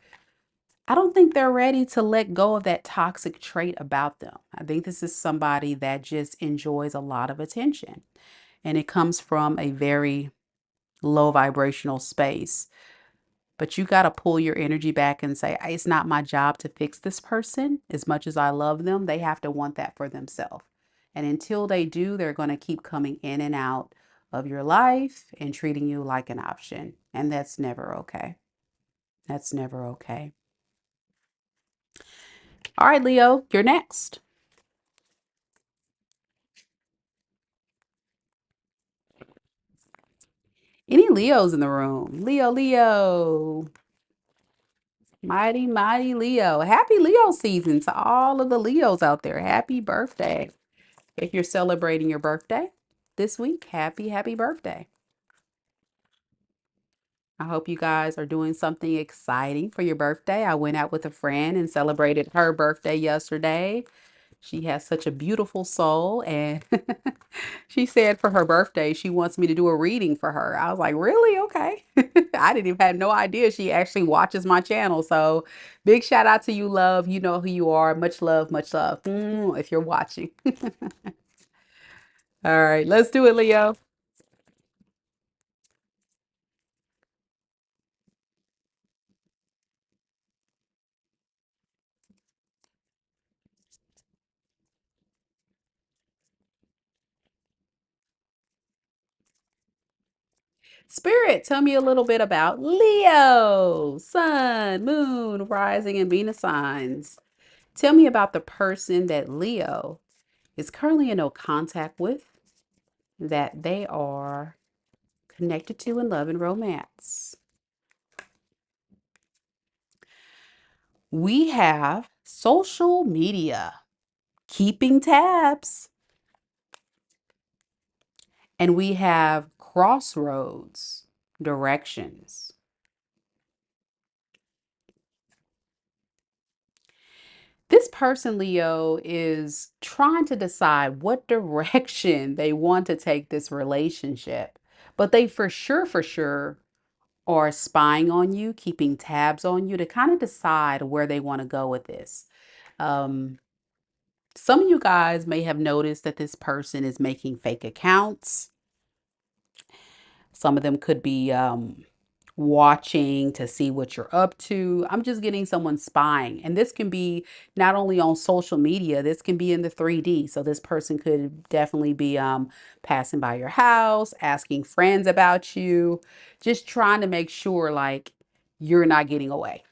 I don't think they're ready to let go of that toxic trait about them. I think this is somebody that just enjoys a lot of attention, and it comes from a very low vibrational space. But you got to pull your energy back and say, it's not my job to fix this person. As much as I love them, they have to want that for themselves. And until they do, they're going to keep coming in and out of your life and treating you like an option. And that's never okay. That's never okay. All right, Leo, you're next. Any Leos in the room? Leo, Leo. Mighty, mighty Leo. Happy Leo season to all of the Leos out there. Happy birthday. If you're celebrating your birthday this week, happy, happy birthday. I hope you guys are doing something exciting for your birthday. I went out with a friend and celebrated her birthday yesterday. She has such a beautiful soul, and she said for her birthday, she wants me to do a reading for her. I was like, really? Okay. I didn't even have no idea she actually watches my channel. So big shout out to you, love. You know who you are. Much love, if you're watching. All right, let's do it, Leo. Spirit, tell me a little bit about Leo, Sun, Moon, Rising, and Venus signs. Tell me about the person that Leo is currently in no contact with, that they are connected to in love and romance. We have social media, keeping tabs, and we have crossroads, directions. This person, Leo, is trying to decide what direction they want to take this relationship, but they for sure are spying on you, keeping tabs on you to kind of decide where they want to go with this. Um, some of you guys may have noticed that this person is making fake accounts. Some of them could be watching to see what you're up to. I'm just getting someone spying. And this can be not only on social media, this can be in the 3D. So this person could definitely be passing by your house, asking friends about you, just trying to make sure like you're not getting away.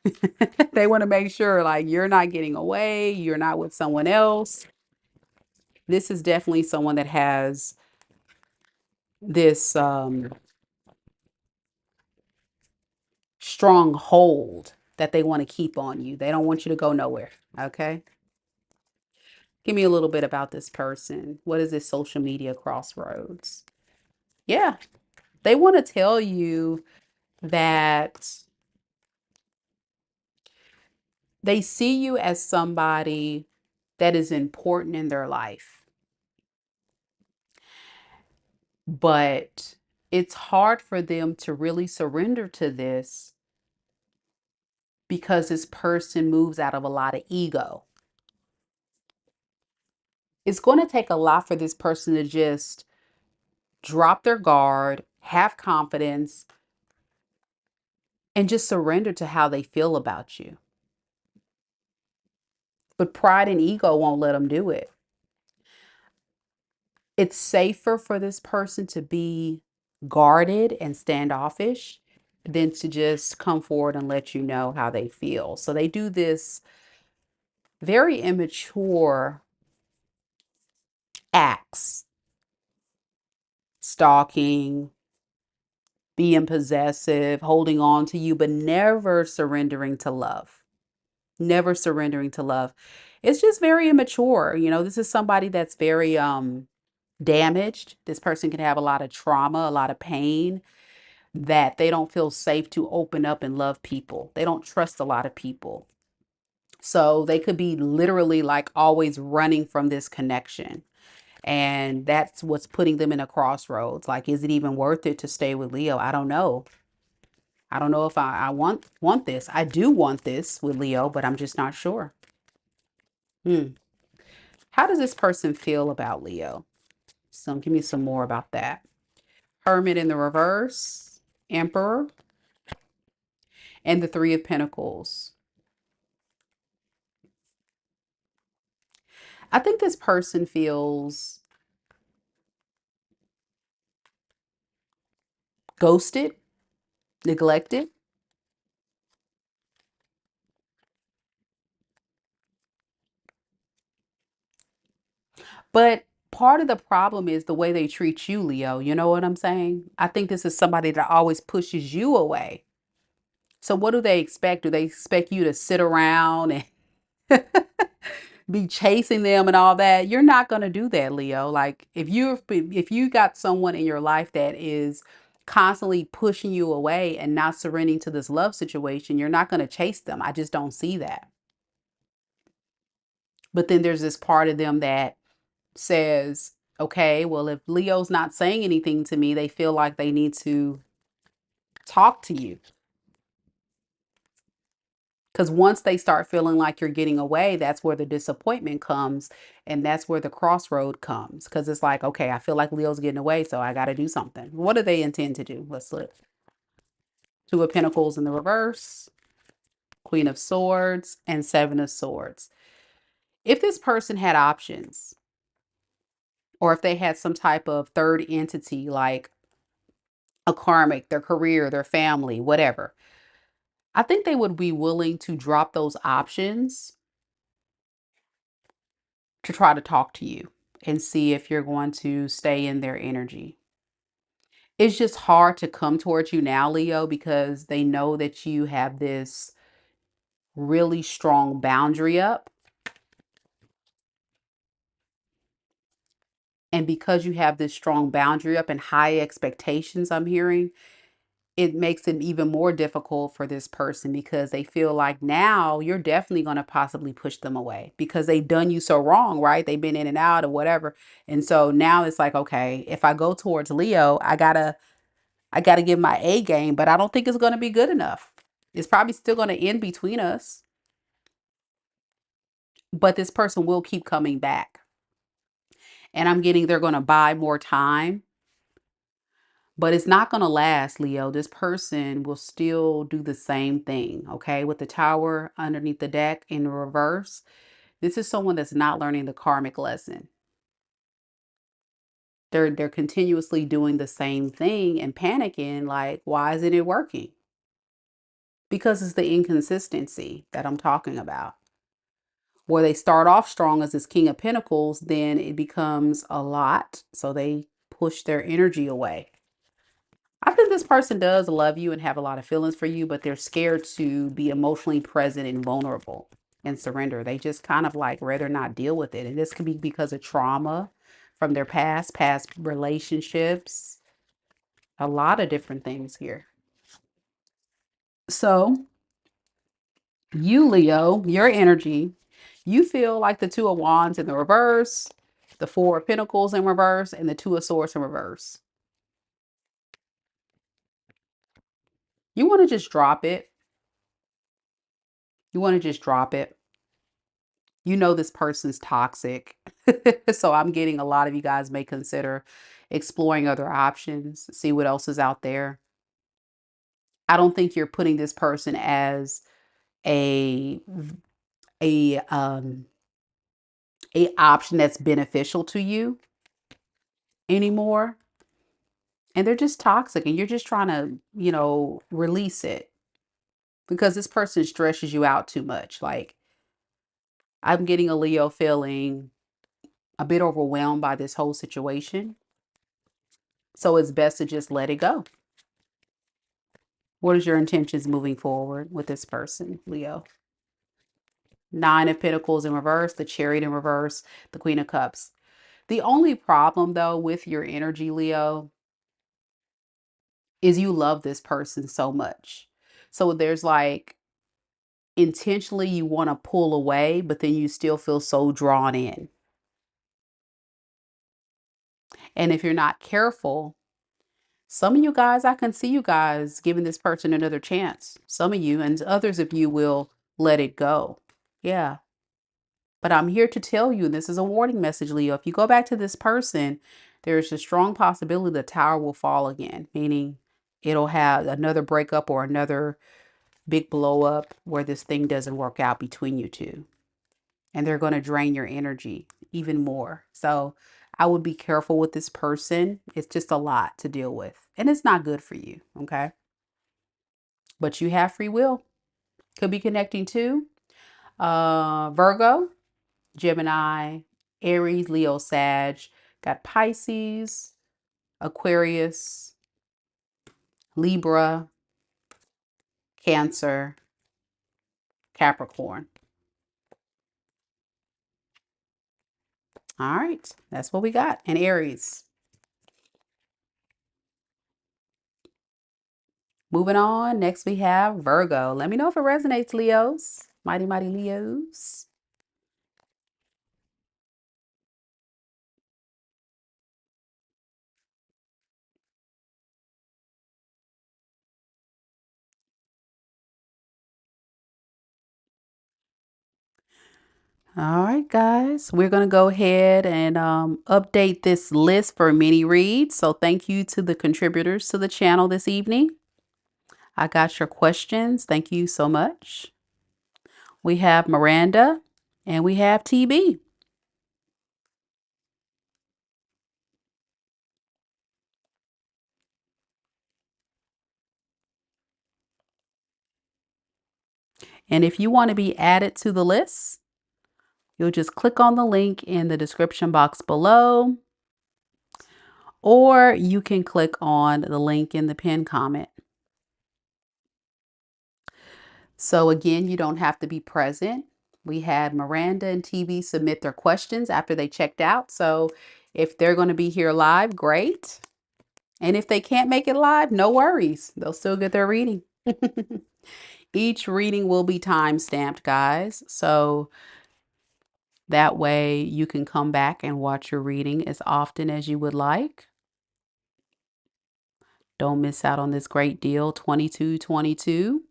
They want to make sure like you're not getting away, you're not with someone else. This is definitely someone that has this strong hold that they want to keep on you. They don't want you to go nowhere. Okay. Give me a little bit about this person. What is this social media crossroads? Yeah. They want to tell you that they see you as somebody that is important in their life. But it's hard for them to really surrender to this because this person moves out of a lot of ego. It's going to take a lot for this person to just drop their guard, have confidence, and just surrender to how they feel about you. But pride and ego won't let them do it. It's safer for this person to be guarded and standoffish than to just come forward and let you know how they feel. So they do this very immature acts, stalking, being possessive, holding on to you, but never surrendering to love. Never surrendering to love. It's just very immature. You know, this is somebody that's very damaged. This person can have a lot of trauma, a lot of pain, that they don't feel safe to open up and love people. They don't trust a lot of people. So they could be literally like always running from this connection. And that's what's putting them in a crossroads. Like, is it even worth it to stay with Leo? I don't know. I don't know if I want this. I do want this with Leo, but I'm just not sure. Hmm. How does this person feel about Leo? So give me some more about that. Hermit in the reverse, Emperor, and the Three of Pentacles. I think this person feels ghosted, neglected. But part of the problem is the way they treat you, Leo. You know what I'm saying? I think this is somebody that always pushes you away. So what do they expect? Do they expect you to sit around and be chasing them and all that? You're not going to do that, Leo. Like if you got someone in your life that is constantly pushing you away and not surrendering to this love situation, you're not going to chase them. I just don't see that. But then there's this part of them that says, okay, well, if Leo's not saying anything to me, they feel like they need to talk to you. Because once they start feeling like you're getting away, that's where the disappointment comes. And that's where the crossroad comes. Because it's like, okay, I feel like Leo's getting away, so I got to do something. What do they intend to do? Let's look. Two of Pentacles in the reverse, Queen of Swords, and Seven of Swords. If this person had options, or if they had some type of third entity like a karmic, their career, their family, whatever, I think they would be willing to drop those options to try to talk to you and see if you're going to stay in their energy. It's just hard to come towards you now, Leo, because they know that you have this really strong boundary up. And because you have this strong boundary up and high expectations, I'm hearing, it makes it even more difficult for this person because they feel like now you're definitely going to possibly push them away because they've done you so wrong, right? They've been in and out or whatever. And so now it's like, okay, if I go towards Leo, I gotta give my A game, but I don't think it's going to be good enough. It's probably still going to end between us, but this person will keep coming back. And I'm getting they're going to buy more time. But it's not going to last, Leo. This person will still do the same thing, okay? With the tower underneath the deck in reverse, this is someone that's not learning the karmic lesson. They're continuously doing the same thing and panicking like, why isn't it working? Because it's the inconsistency that I'm talking about. Where they start off strong as this King of Pentacles, then it becomes a lot. So they push their energy away. I think this person does love you and have a lot of feelings for you, but they're scared to be emotionally present and vulnerable and surrender. They just kind of like rather not deal with it. And this could be because of trauma from their past relationships, a lot of different things here. So, you, Leo, your energy, you feel like the Two of Wands in the reverse, the Four of Pentacles in reverse, and the Two of Swords in reverse. You want to just drop it. You want to just drop it. You know this person's toxic. So I'm getting a lot of you guys may consider exploring other options, see what else is out there. I don't think you're putting this person as a a um a option that's beneficial to you anymore. And they're just toxic and you're just trying to, release it because this person stresses you out too much. Like I'm getting a Leo feeling a bit overwhelmed by this whole situation. So it's best to just let it go. What is your intentions moving forward with this person, Leo? Nine of Pentacles in reverse, the Chariot in reverse, the Queen of Cups. The only problem, though, with your energy, Leo, is you love this person so much. So there's like intentionally you want to pull away, but then you still feel so drawn in. And if you're not careful, some of you guys, I can see you guys giving this person another chance. Some of you and others of you will let it go. Yeah. But I'm here to tell you, and this is a warning message, Leo. If you go back to this person, there's a strong possibility the tower will fall again, meaning it'll have another breakup or another big blow up where this thing doesn't work out between you two. And they're going to drain your energy even more. So I would be careful with this person. It's just a lot to deal with. And it's not good for you. Okay. But you have free will. Could be connecting to Virgo, Gemini, Aries, Leo, Sag. Got Pisces, Aquarius, Libra, Cancer, Capricorn. All right. That's what we got. And Aries. Moving on, next we have Virgo. Let me know if it resonates, Leos. Mighty, mighty Leos. All right, guys. We're going to go ahead and update this list for mini reads. So thank you to the contributors to the channel this evening. I got your questions. Thank you so much. We have Miranda and we have TB. And if you want to be added to the list, you'll just click on the link in the description box below, or you can click on the link in the pinned comment. So again, you don't have to be present. We had Miranda and TV submit their questions after they checked out. So if they're going to be here live, great. And if they can't make it live, no worries. They'll still get their reading. Each reading will be time stamped, guys. So that way you can come back and watch your reading as often as you would like. Don't miss out on this great deal, 2222.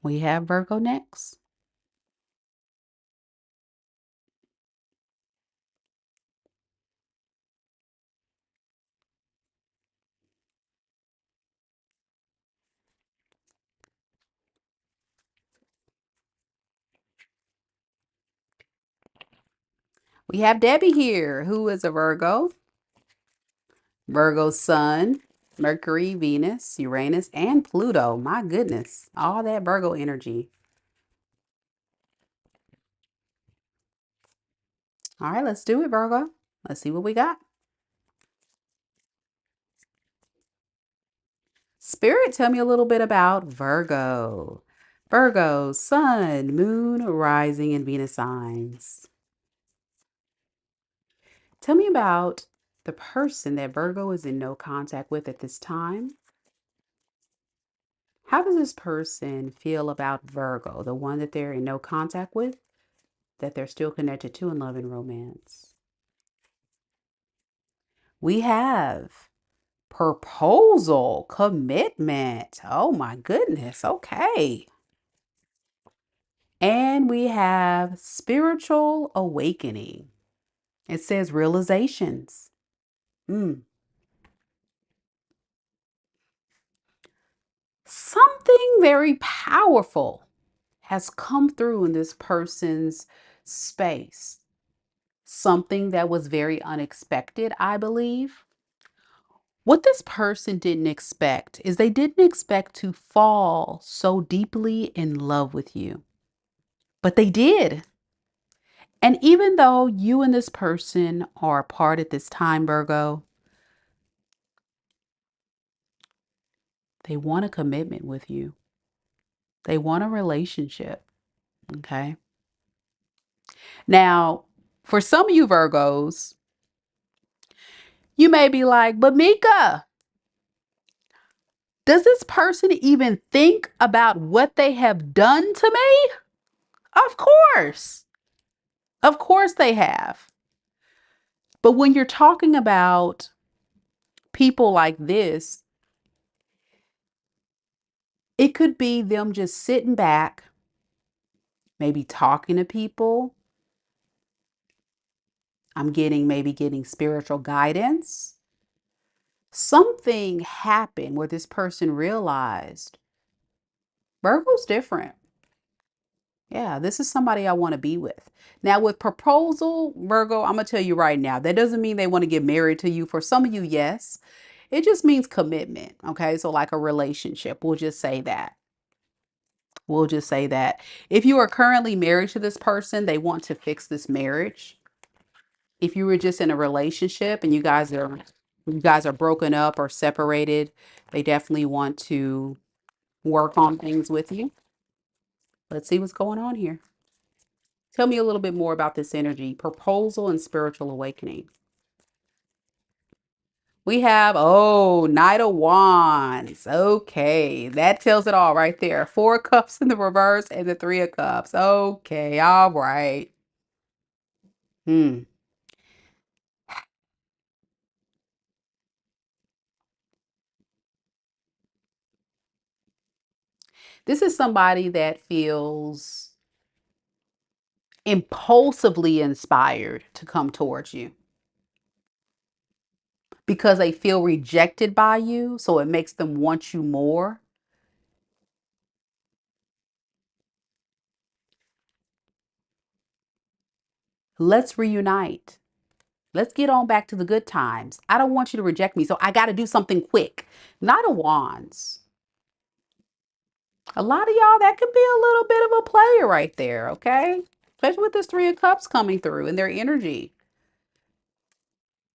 We have Virgo next. We have Debbie here, who is a Virgo. Virgo Sun, Mercury, Venus, Uranus, and Pluto. My goodness, all that Virgo energy. All right, let's do it, Virgo. Let's see what we got. Spirit, tell me a little bit about Virgo. Virgo, Sun, Moon, Rising, and Venus signs. Tell me about the person that Virgo is in no contact with at this time. How does this person feel about Virgo, the one that they're in no contact with, that they're still connected to in love and romance? We have proposal, commitment. Oh my goodness. Okay. And we have spiritual awakening. It says realizations. Something very powerful has come through in this person's space. Something that was very unexpected, I believe. What this person didn't expect is they didn't expect to fall so deeply in love with you, but they did. And even though you and this person are apart at this time, Virgo, they want a commitment with you. They want a relationship. Okay. Now, for some of you Virgos, you may be like, but Mika, does this person even think about what they have done to me? Of course. Of course they have. But when you're talking about people like this, it could be them just sitting back, maybe talking to people. I'm maybe getting spiritual guidance. Something happened where this person realized Virgo's different. Yeah, this is somebody I want to be with. Now, with proposal, Virgo, I'm going to tell you right now, that doesn't mean they want to get married to you. For some of you, yes. It just means commitment. Okay. So, like a relationship, we'll just say that. We'll just say that. If you are currently married to this person, they want to fix this marriage. If you were just in a relationship and you guys are broken up or separated, they definitely want to work on things with you. Let's see what's going on here. Tell me a little bit more about this energy, proposal and spiritual awakening. We have, oh, Knight of Wands. Okay, that tells it all right there. Four of Cups in the reverse and the Three of Cups. Okay, all right. Hmm. This is somebody that feels impulsively inspired to come towards you because they feel rejected by you. So it makes them want you more. Let's reunite. Let's get on back to the good times. I don't want you to reject me. So I got to do something quick. Knight of Wands. A lot of y'all, that could be a little bit of a player right there. Okay. Especially with this Three of Cups coming through and their energy.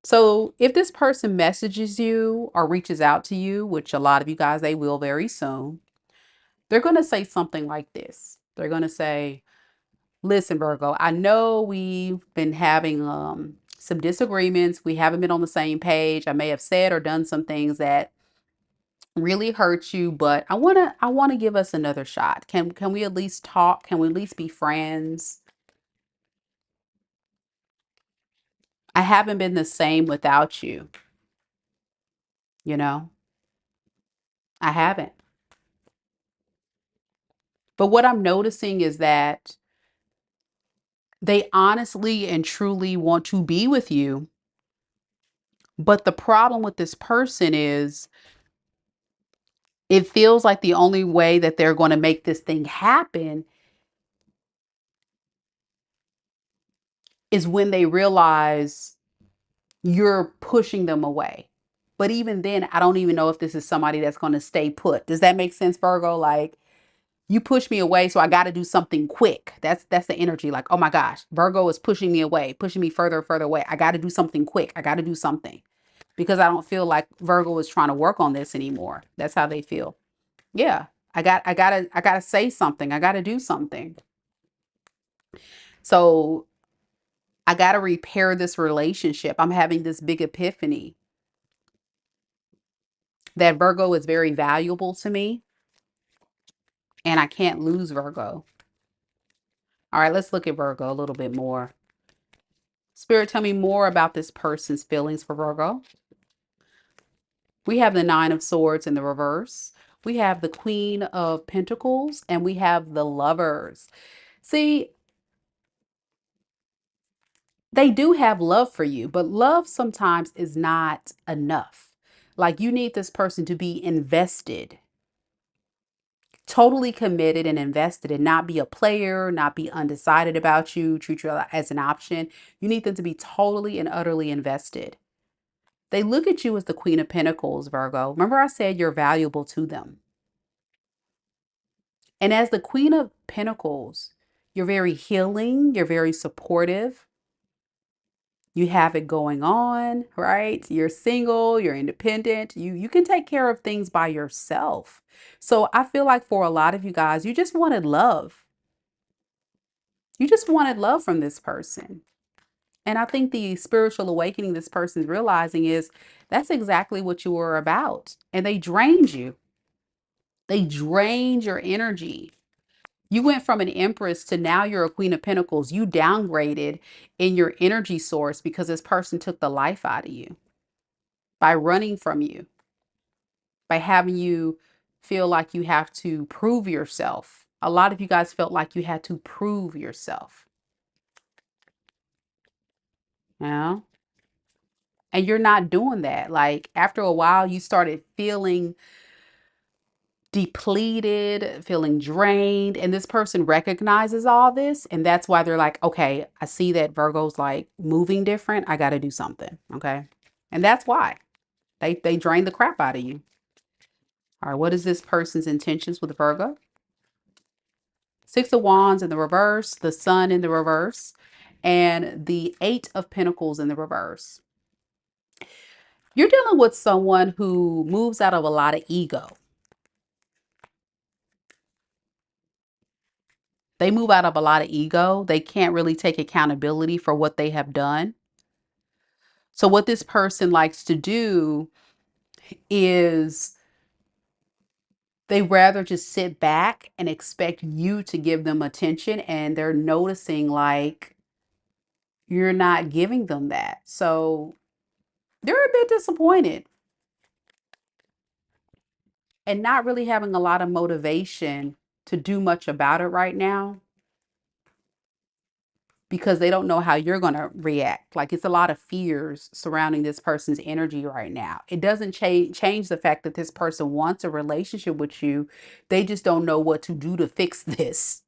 So if this person messages you or reaches out to you, which a lot of you guys, they will very soon, they're going to say something like this. They're going to say, listen, Virgo, I know we've been having some disagreements. We haven't been on the same page. I may have said or done some things that really hurt you, but I want to give us another shot. Can we at least talk? Can we at least be friends? I haven't been the same without you, you know? I haven't. But what I'm noticing is that they honestly and truly want to be with you. But the problem with this person is it feels like the only way that they're going to make this thing happen is when they realize you're pushing them away. But even then, I don't even know if this is somebody that's going to stay put. Does that make sense, Virgo? Like, you push me away, so I got to do something quick. That's the energy. Like, oh my gosh, Virgo is pushing me away, pushing me further and further away. I got to do something quick. I got to do something because I don't feel like Virgo is trying to work on this anymore. That's how they feel. Yeah, I gotta say something. I gotta do something. So I gotta repair this relationship. I'm having this big epiphany that Virgo is very valuable to me and I can't lose Virgo. All right, let's look at Virgo a little bit more. Spirit, tell me more about this person's feelings for Virgo. We have the Nine of Swords in the reverse. We have the Queen of Pentacles and we have the Lovers. See, they do have love for you, but love sometimes is not enough. Like you need this person to be invested, totally committed and invested, and not be a player, not be undecided about you, treat you as an option. You need them to be totally and utterly invested. They look at you as the Queen of Pentacles, Virgo. Remember, I said you're valuable to them. And as the Queen of Pentacles, you're very healing, you're very supportive. You have it going on, right? You're single, you're independent. You can take care of things by yourself. So I feel like for a lot of you guys, you just wanted love. You just wanted love from this person. And I think the spiritual awakening this person's realizing is that's exactly what you were about. And they drained you. They drained your energy. You went from an Empress to now you're a Queen of Pentacles. You downgraded in your energy source because this person took the life out of you by running from you, by having you feel like you have to prove yourself. A lot of you guys felt like you had to prove yourself. Yeah. And you're not doing that. Like after a while, you started feeling depleted, feeling drained. And this person recognizes all this. And that's why they're like, okay, I see that Virgo's like moving different. I got to do something. Okay. And that's why they drain the crap out of you. All right. What is this person's intentions with Virgo? Six of Wands in the reverse, the Sun in the reverse, and the Eight of Pentacles in the reverse. You're dealing with someone who moves out of a lot of ego. They move out of a lot of ego. They can't really take accountability for what they have done. So what this person likes to do is they rather just sit back and expect you to give them attention, and they're noticing like you're not giving them that. So they're a bit disappointed and not really having a lot of motivation to do much about it right now because they don't know how you're going to react. Like it's a lot of fears surrounding this person's energy right now. It doesn't change the fact that this person wants a relationship with you. They just don't know what to do to fix this.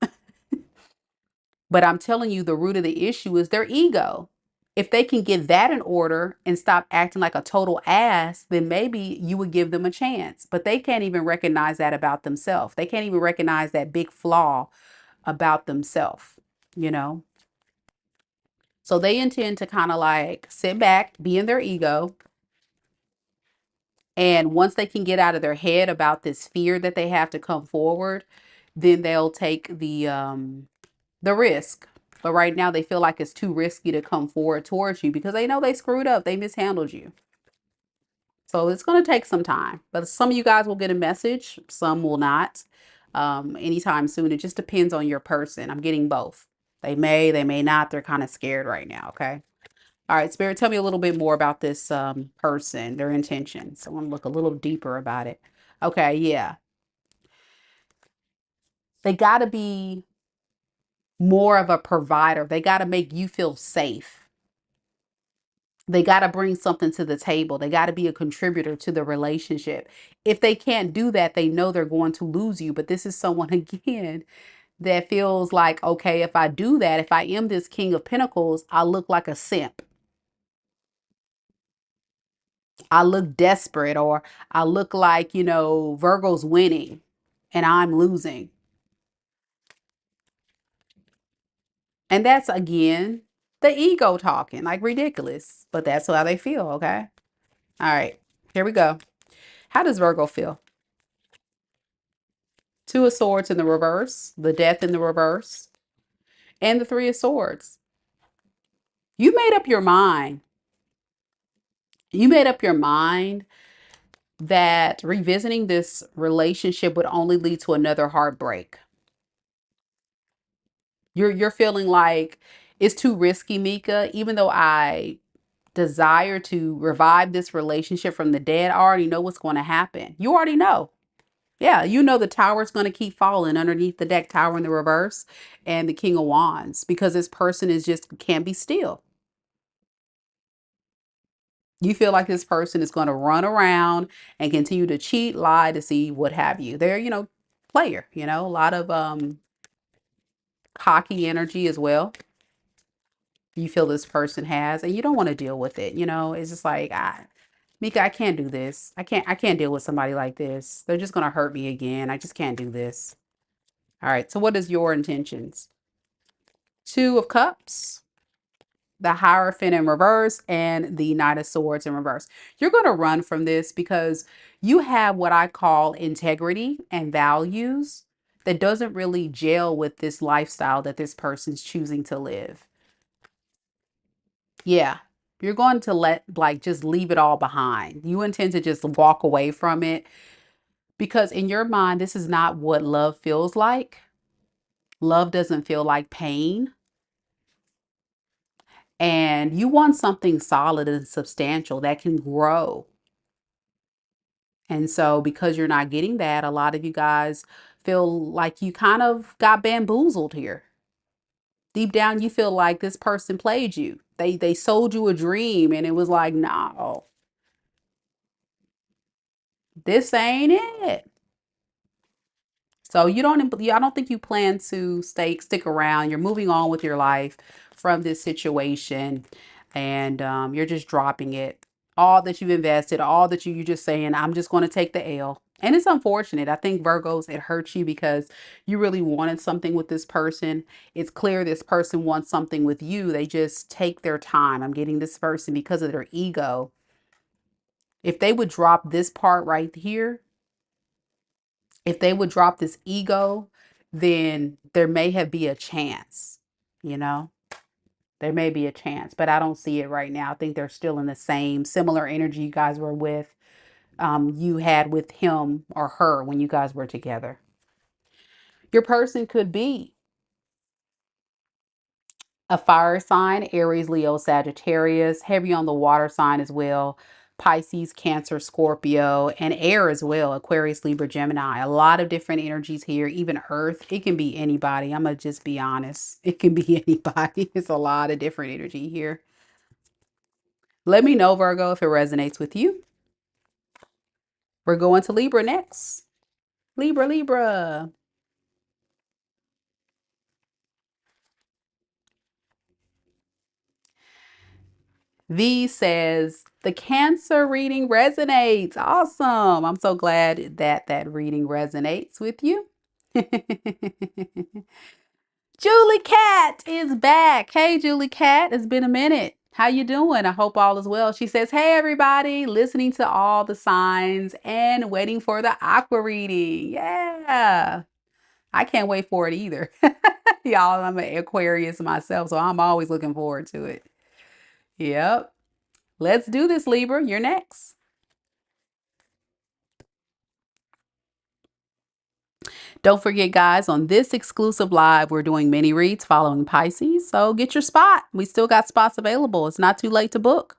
But I'm telling you, the root of the issue is their ego. If they can get that in order and stop acting like a total ass, then maybe you would give them a chance. But they can't even recognize that about themselves. They can't even recognize that big flaw about themselves, you know? So they intend to kind of like sit back, be in their ego. And once they can get out of their head about this fear that they have to come forward, then they'll take the risk. But right now they feel like it's too risky to come forward towards you because they know they screwed up. They mishandled you. So it's going to take some time. But some of you guys will get a message. Some will not anytime soon. It just depends on your person. I'm getting both. They may not. They're kind of scared right now. Okay. All right, Spirit, tell me a little bit more about this person, their intentions. I want to look a little deeper about it. Okay, yeah. They got to be more of a provider. They got to make you feel safe. They got to bring something to the table. They got to be a contributor to the relationship. If they can't do that, they know they're going to lose you. But this is someone, again, that feels like, okay, if I do that, if I am this King of Pentacles, I look like a simp. I look desperate, or I look like, Virgo's winning and I'm losing. And that's again the ego talking, like ridiculous, but that's how they feel. Okay. All right, here we go. How does Virgo feel? Two of Swords in the reverse, the Death in the reverse, and the Three of Swords. You made up your mind. You made up your mind that revisiting this relationship would only lead to another heartbreak. You're feeling like it's too risky, Mika. Even though I desire to revive this relationship from the dead, I already know what's going to happen. You already know. Yeah, you know the tower's going to keep falling underneath the deck, Tower in the reverse and the King of Wands, because this person is just can't be still. You feel like this person is going to run around and continue to cheat, lie, deceive, what have you. They're, player, a lot of cocky energy as well. You feel this person has, and you don't want to deal with it. It's just like, Mika, I can't do this. I can't deal with somebody like this. They're just going to hurt me again. I just can't do this. All right. So what is your intentions? Two of Cups, the Hierophant in reverse, and the Knight of Swords in reverse. You're going to run from this because you have what I call integrity and values that doesn't really gel with this lifestyle that this person's choosing to live. Yeah. You're going to just leave it all behind. You intend to just walk away from it because in your mind, this is not what love feels like. Love doesn't feel like pain. And you want something solid and substantial that can grow. And so, because you're not getting that, a lot of you guys feel like you kind of got bamboozled here. Deep down, you feel like this person played you. They sold you a dream, and it was like, no, this ain't it. So I don't think you plan to stick around. You're moving on with your life from this situation, and you're just dropping it. All that you've invested, all that you're just saying, I'm just going to take the L. And it's unfortunate. I think Virgos, it hurts you because you really wanted something with this person. It's clear this person wants something with you. They just take their time. I'm getting this person because of their ego. If they would drop this part right here, if they would drop this ego, then there may have be a chance, you know, there may be a chance, but I don't see it right now. I think they're still in the same similar energy you guys were with, you had with him or her when you guys were together. Your person could be a fire sign, Aries, Leo, Sagittarius, heavy on the water sign as well. Pisces, Cancer, Scorpio, and air as well. Aquarius, Libra, Gemini. A lot of different energies here. Even Earth. It can be anybody. I'm going to just be honest. It can be anybody. It's a lot of different energy here. Let me know, Virgo, if it resonates with you. We're going to Libra next. Libra, Libra. V says the Cancer reading resonates. Awesome. I'm so glad that that reading resonates with you. Julie Cat is back. Hey, Julie Cat, it's been a minute. How you doing? I hope all is well. She says, hey, everybody, listening to all the signs and waiting for the aqua reading. Yeah. I can't wait for it either. Y'all, I'm an Aquarius myself, so I'm always looking forward to it. Yep. Let's do this, Libra. You're next. Don't forget, guys, on this exclusive live, we're doing mini reads following Pisces. So get your spot. We still got spots available. It's not too late to book.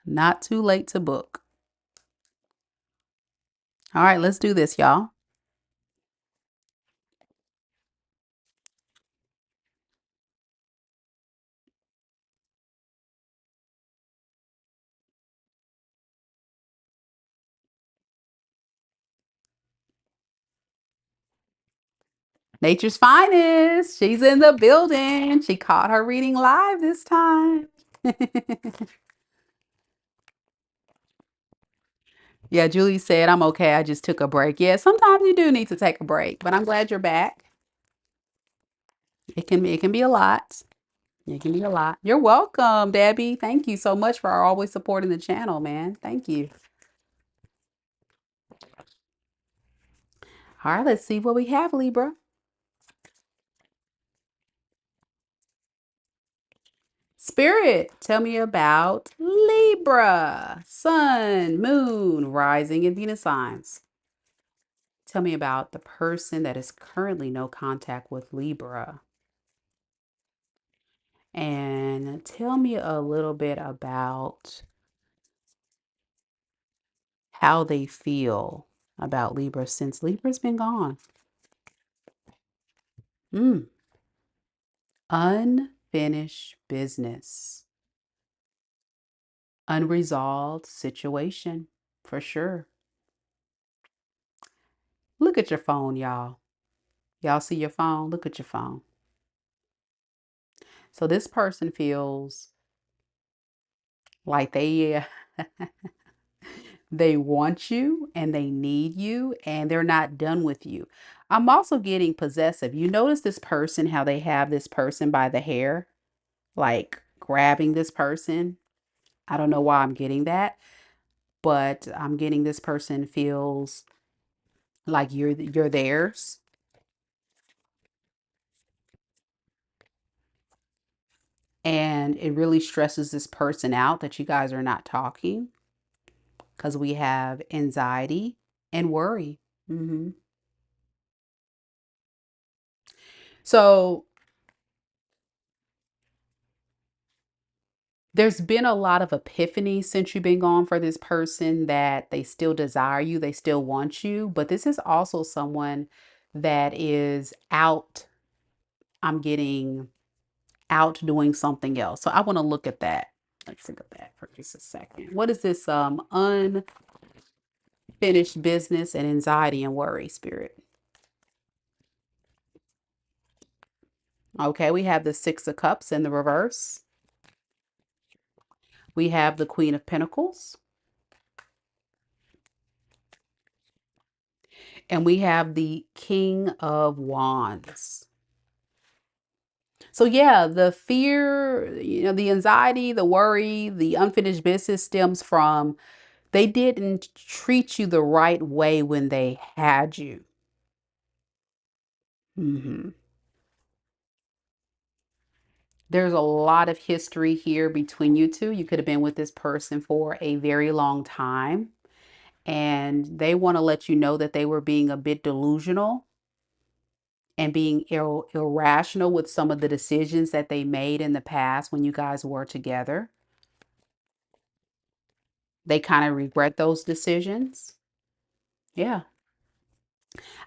Not too late to book. All right, let's do this, y'all. Nature's finest. She's in the building. She caught her reading live this time. Yeah, Julie said, I'm okay. I just took a break. Yeah, sometimes you do need to take a break, but I'm glad you're back. It can be a lot. It can be a lot. You're welcome, Debbie. Thank you so much for always supporting the channel, man. Thank you. All right, let's see what we have, Libra. Spirit, tell me about Libra, Sun, Moon, Rising, and Venus signs. Tell me about the person that is currently no contact with Libra. And tell me a little bit about how they feel about Libra since Libra's been gone. Unfinished business. Unresolved situation, for sure. Look at your phone, y'all. Y'all see your phone? Look at your phone. So this person feels like they want you and they need you and they're not done with you. I'm also getting possessive. You notice this person, how they have this person by the hair, like grabbing this person. I don't know why I'm getting that, but I'm getting this person feels like you're theirs. And it really stresses this person out that you guys are not talking. because we have anxiety and worry. hmm So there's been a lot of epiphany since you've been gone for this person that they still desire you, they still want you, but this is also someone that is out. I'm getting out doing something else. So I want to look at that. Let's look at that for just a second. What is this unfinished business and anxiety and worry spirit? Okay, we have the 6 of Cups in the reverse. We have the Queen of Pentacles. And we have the King of Wands. So yeah, the fear, the anxiety, the worry, the unfinished business stems from they didn't treat you the right way when they had you. hmm There's a lot of history here between you two. You could have been with this person for a very long time, and they want to let you know that they were being a bit delusional and being irrational with some of the decisions that they made in the past when you guys were together. They kind of regret those decisions. Yeah.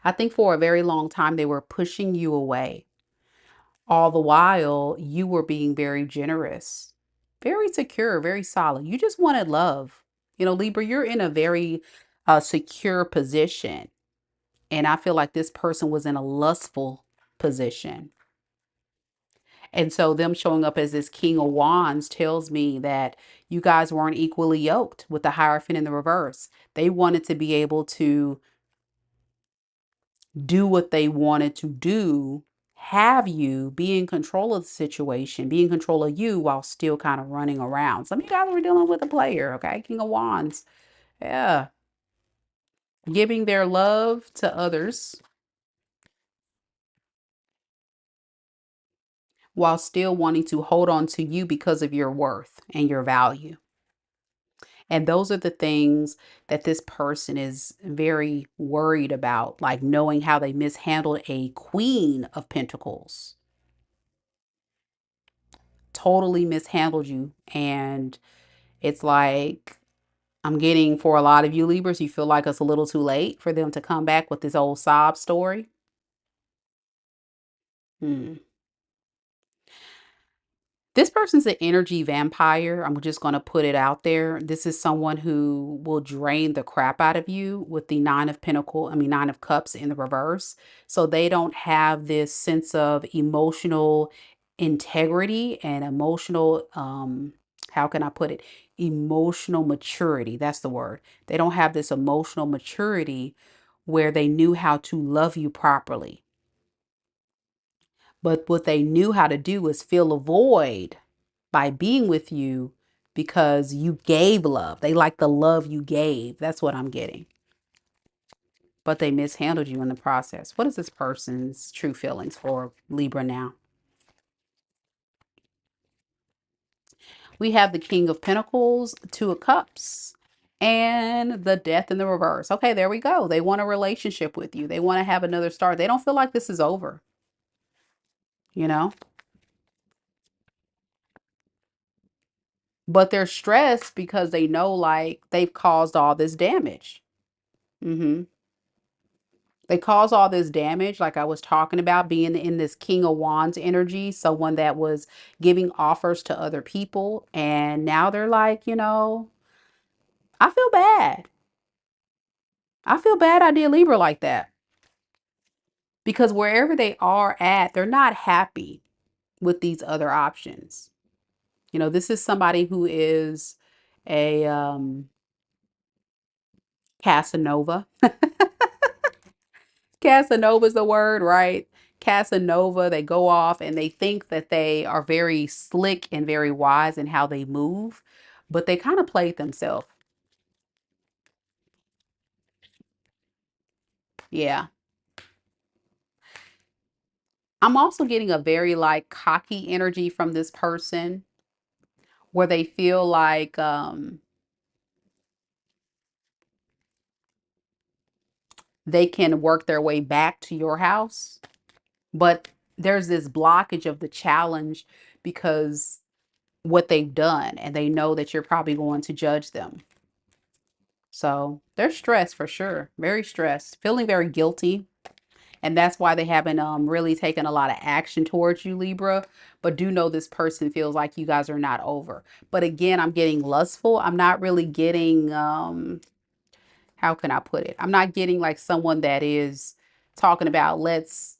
I think for a very long time, they were pushing you away. All the while, you were being very generous, very secure, very solid. You just wanted love. Libra, you're in a very secure position. And I feel like this person was in a lustful position. And so them showing up as this King of Wands tells me that you guys weren't equally yoked with the Hierophant in the reverse. They wanted to be able to do what they wanted to do, have you be in control of the situation, be in control of you while still kind of running around. Some of you guys were dealing with a player, okay? King of Wands. Yeah. Giving their love to others while still wanting to hold on to you because of your worth and your value. And those are the things that this person is very worried about, like knowing how they mishandled a Queen of Pentacles. Totally mishandled you. And it's like, I'm getting for a lot of you Libras, you feel like it's a little too late for them to come back with this old sob story. Hmm. This person's an energy vampire. I'm just going to put it out there. This is someone who will drain the crap out of you with the Nine of Cups in the reverse. So they don't have this sense of emotional integrity and emotional, how can I put it? Emotional maturity. That's the word. They don't have this emotional maturity where they knew how to love you properly. But what they knew how to do was fill a void by being with you because you gave love. They like the love you gave. That's what I'm getting. But they mishandled you in the process. What is this person's true feelings for Libra now? We have the King of Pentacles, Two of Cups, and the Death in the reverse. Okay, there we go. They want a relationship with you. They want to have another start. They don't feel like this is over, you know? But they're stressed because they know like they've caused all this damage. Mm-hmm. They cause all this damage, like I was talking about, being in this King of Wands energy, someone that was giving offers to other people. And now they're like, I feel bad. I feel bad I did Libra like that. Because wherever they are at, they're not happy with these other options. This is somebody who is a Casanova. Casanova is the word, right? Casanova, they go off and they think that they are very slick and very wise in how they move, but they kind of played themselves. Yeah. I'm also getting a very like cocky energy from this person where they feel like they can work their way back to your house. But there's this blockage of the challenge because what they've done, and they know that you're probably going to judge them. So they're stressed for sure, very stressed, feeling very guilty. And that's why they haven't really taken a lot of action towards you, Libra. But do know this person feels like you guys are not over. But again, I'm getting lustful. I'm not really getting, how can I put it? I'm not getting like someone that is talking about let's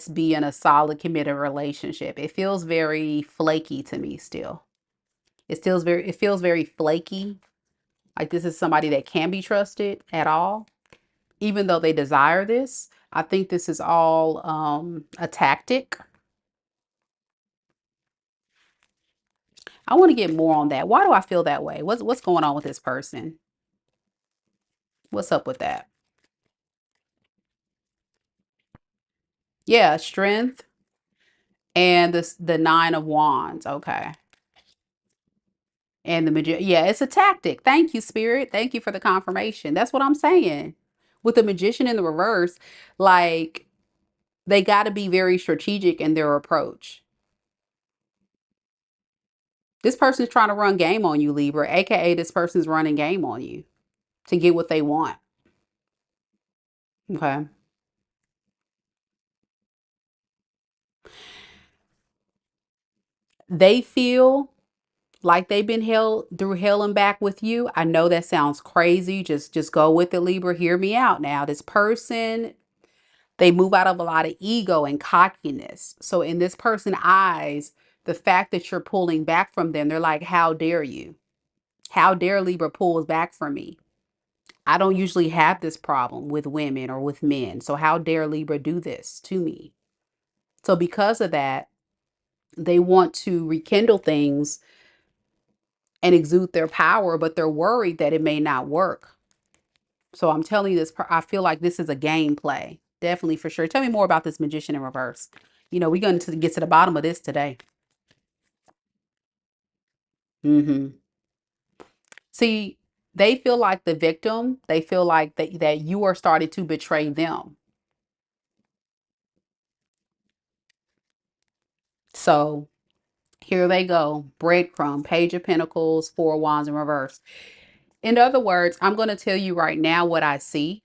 be in a solid committed relationship. It feels very flaky to me still. It feels very flaky. Like this is somebody that can be trusted at all, even though they desire this. I think this is all a tactic. I want to get more on that. Why do I feel that way? What's going on with this person? What's up with that? Yeah, strength and the nine of wands. Okay. And the magician. Yeah, it's a tactic. Thank you, spirit. Thank you for the confirmation. That's what I'm saying. With the magician in the reverse, like they got to be very strategic in their approach. This person's trying to run game on you, Libra, aka this person's running game on you to get what they want. Okay. They feel like they've been held through hell and back with you. I know that sounds crazy. Just go with it, Libra. Hear me out now. This person, they move out of a lot of ego and cockiness. So in this person's eyes, the fact that you're pulling back from them, they're like, how dare you? How dare Libra pulls back from me? I don't usually have this problem with women or with men. So how dare Libra do this to me? So because of that, they want to rekindle things and exude their power, but they're worried that it may not work. So I'm telling you this, I feel like this is a game play. Definitely for sure. Tell me more about this magician in reverse. We're going to get to the bottom of this today. See, they feel like the victim. They feel like that you are starting to betray them. So here they go. Breadcrumb, Page of Pentacles, Four of Wands in reverse. In other words, I'm going to tell you right now what I see.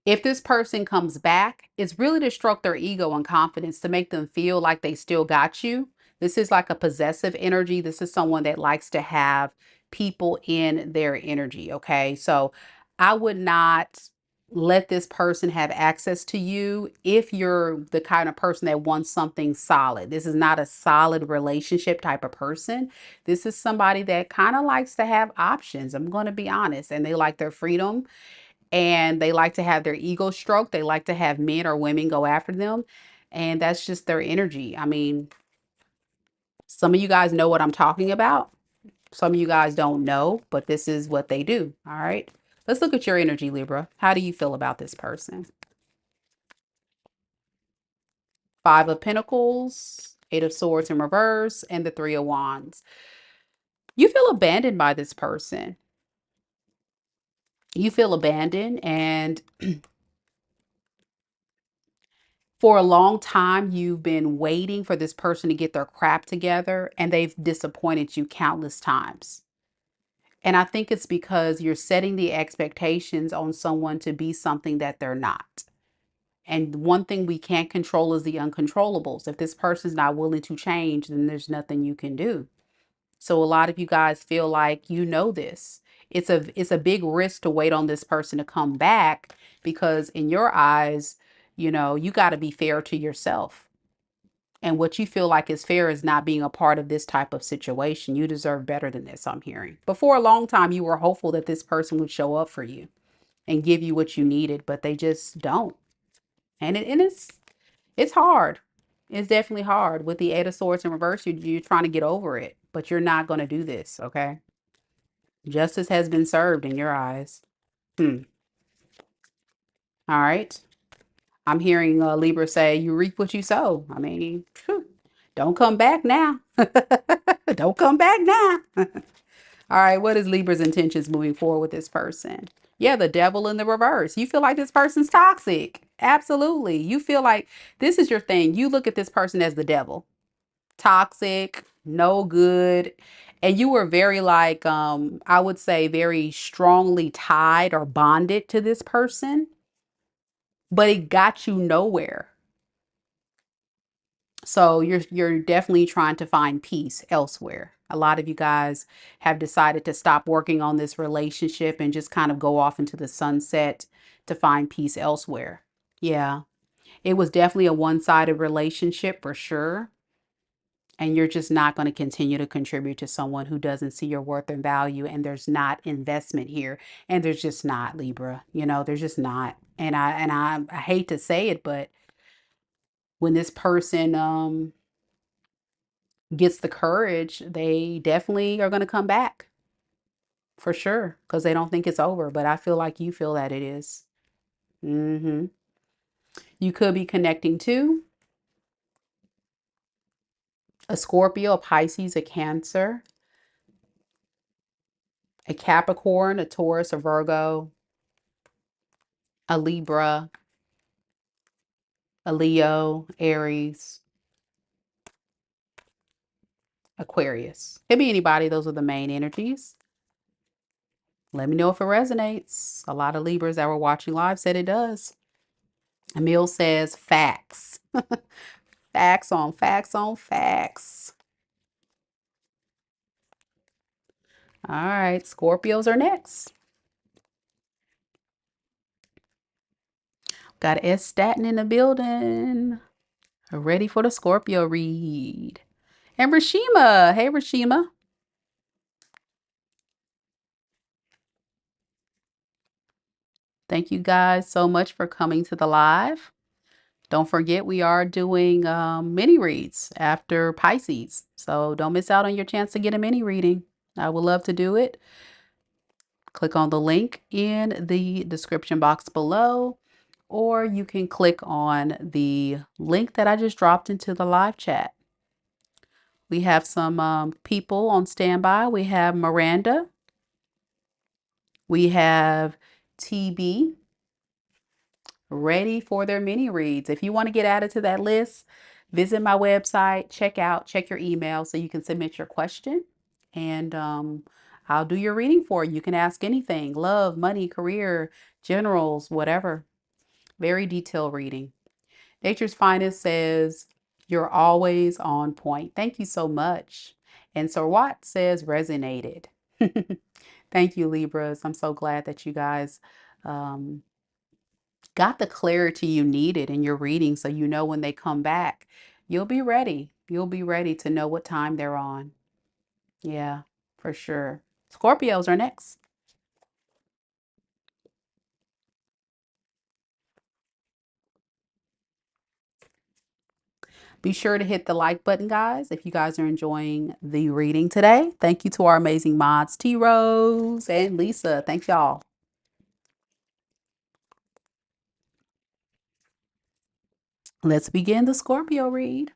If this person comes back, it's really to stroke their ego and confidence to make them feel like they still got you. This is like a possessive energy. This is someone that likes to have people in their energy. Okay. So I would not let this person have access to you if you're the kind of person that wants something solid. This is not a solid relationship type of person. This is somebody that kind of likes to have options. I'm going to be honest. And they like their freedom and they like to have their ego stroked. They like to have men or women go after them. And that's just their energy. I mean, some of you guys know what I'm talking about. Some of you guys don't know, but this is what they do. All right. Let's look at your energy, Libra. How do you feel about this person? Five of Pentacles, Eight of Swords in reverse, and the Three of Wands. You feel abandoned by this person. You feel abandoned, and for a long time, you've been waiting for this person to get their crap together, and they've disappointed you countless times. And I think it's because you're setting the expectations on someone to be something that they're not. And one thing we can't control is the uncontrollables. If this person's not willing to change, then there's nothing you can do. So a lot of you guys feel like you know this. It's a big risk to wait on this person to come back because in your eyes, you got to be fair to yourself. And what you feel like is fair is not being a part of this type of situation. You deserve better than this, I'm hearing. But for a long time, you were hopeful that this person would show up for you and give you what you needed, but they just don't. And it's hard. It's definitely hard. With the Eight of Swords in reverse, you're trying to get over it, but you're not going to do this, okay? Justice has been served in your eyes. All right. I'm hearing Libra say, you reap what you sow. I mean, don't come back now. Don't come back now. All right. What is Libra's intentions moving forward with this person? Yeah, the devil in the reverse. You feel like this person's toxic. Absolutely. You feel like this is your thing. You look at this person as the devil. Toxic, no good. And you were very like I would say very strongly tied or bonded to this person, but it got you nowhere. So you're definitely trying to find peace elsewhere. A lot of you guys have decided to stop working on this relationship and just kind of go off into the sunset to find peace elsewhere. Yeah, it was definitely a one-sided relationship for sure. And you're just not going to continue to contribute to someone who doesn't see your worth and value, and there's not investment here, and there's just not, Libra. There's just not. And I hate to say it, but when this person gets the courage, they definitely are going to come back for sure because they don't think it's over. But I feel like you feel that it is. Mm-hmm. You could be connecting to a Scorpio, a Pisces, a Cancer, a Capricorn, a Taurus, a Virgo, a Libra, a Leo, Aries, Aquarius. Could be anybody. Those are the main energies. Let me know if it resonates. A lot of Libras that were watching live said it does. Emil says facts. Facts on facts on facts. All right, Scorpios are next. Got S Statin in the building. Ready for the Scorpio read. And Rasheema. Hey, Rasheema. Thank you guys so much for coming to the live. Don't forget, we are doing mini reads after Pisces. So don't miss out on your chance to get a mini reading. I would love to do it. Click on the link in the description box below, or you can click on the link that I just dropped into the live chat. We have some people on standby. We have Miranda. We have TB ready for their mini reads. If you want to get added to that list, visit my website, check your email so you can submit your question, and I'll do your reading for you. You can ask anything: love, money, career, generals, whatever. Very detailed reading. Nature's Finest says, you're always on point. Thank you so much. And Sir Watt says, resonated. Thank you, Libras. I'm so glad that you guys um, got the clarity you needed in your reading so you know when they come back, you'll be ready. You'll be ready to know what time they're on. Yeah, for sure. Scorpios are next. Be sure to hit the like button, guys, if you guys are enjoying the reading today. Thank you to our amazing mods, T Rose and Lisa. Thank y'all. Let's begin the Scorpio read.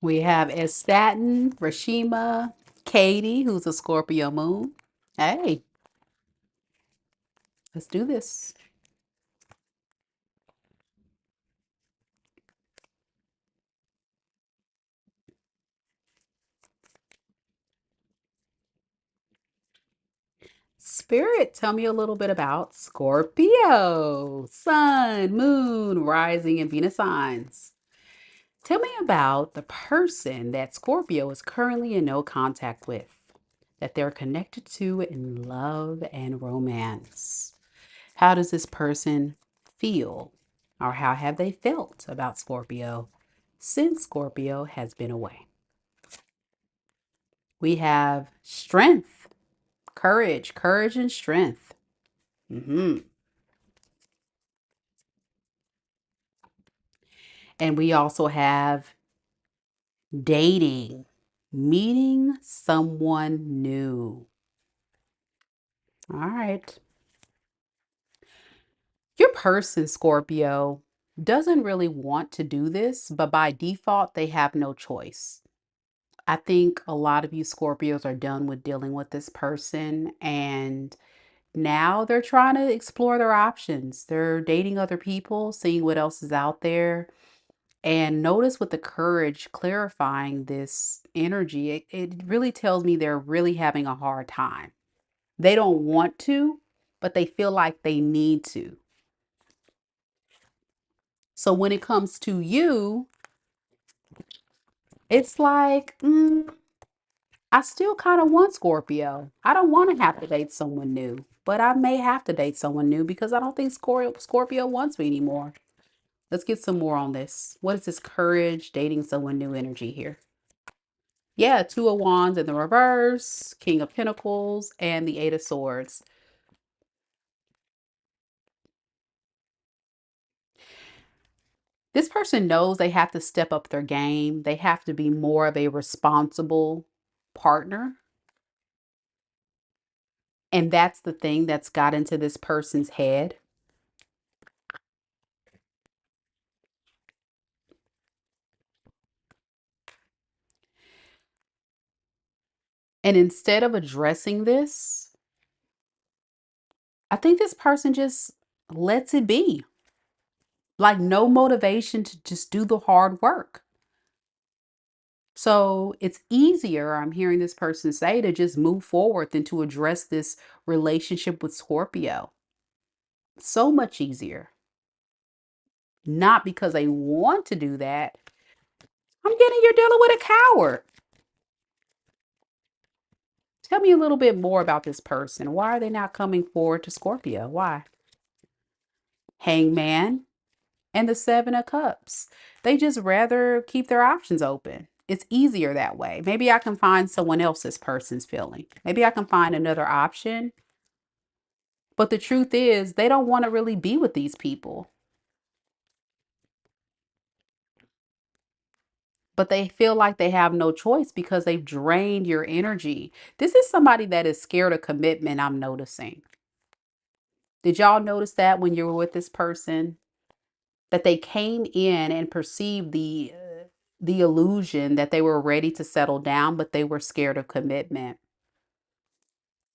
We have Estatin, Rasheema, Katie, who's a Scorpio moon. Hey, let's do this. Spirit, tell me a little bit about Scorpio, Sun, Moon, Rising, and Venus signs. Tell me about the person that Scorpio is currently in no contact with, that they're connected to in love and romance. How does this person feel, or how have they felt about Scorpio since Scorpio has been away? We have strength, courage, and strength. And we also have dating, meeting someone new. All right. Your person, Scorpio. doesn't really want to do this, but by default, they have no choice. I think a lot of you Scorpios are done with dealing with this person, and now they're trying to explore their options. They're dating other people, seeing what else is out there. And notice with the courage clarifying this energy, it really tells me they're really having a hard time. They don't want to, but they feel like they need to. So when it comes to you, it's like, I still kind of want Scorpio. I don't want to have to date someone new, but I may have to date someone new because I don't think Scorpio wants me anymore. Let's get some more on this. What is this courage dating someone new energy here? Yeah, Two of Wands in the reverse, King of Pentacles, and the Eight of Swords. This person knows they have to step up their game. They have to be more of a responsible partner. And that's the thing that's got into this person's head. And instead of addressing this, I think this person just lets it be. Like no motivation to just do the hard work. So it's easier, I'm hearing this person say, to just move forward than to address this relationship with Scorpio. So much easier. Not because they want to do that. I'm getting you're dealing with a coward. Tell me a little bit more about this person. Why are they not coming forward to Scorpio? Why? Hangman and the Seven of Cups. They just rather keep their options open. It's easier that way. Maybe I can find someone else this person's feeling. Maybe I can find another option. But the truth is, they don't want to really be with these people. But they feel like they have no choice because they've drained your energy. This is somebody that is scared of commitment, I'm noticing. Did y'all notice that when you were with this person? That they came in and perceived the illusion that they were ready to settle down, but they were scared of commitment.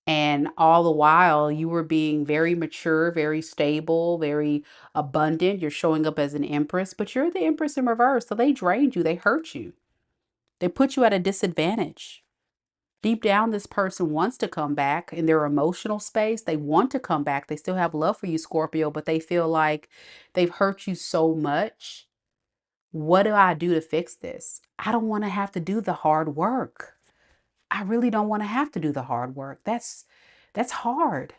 And all the while, you were being very mature, very stable, very abundant. You're showing up as an empress, but you're the empress in reverse. So they drained you, they hurt you, they put you at a disadvantage. Deep down, this person wants to come back in their emotional space. They want to come back. They still have love for you, Scorpio, but they feel like they've hurt you so much. What do I do to fix this? I don't want to have to do the hard work. I really don't want to have to do the hard work. That's hard.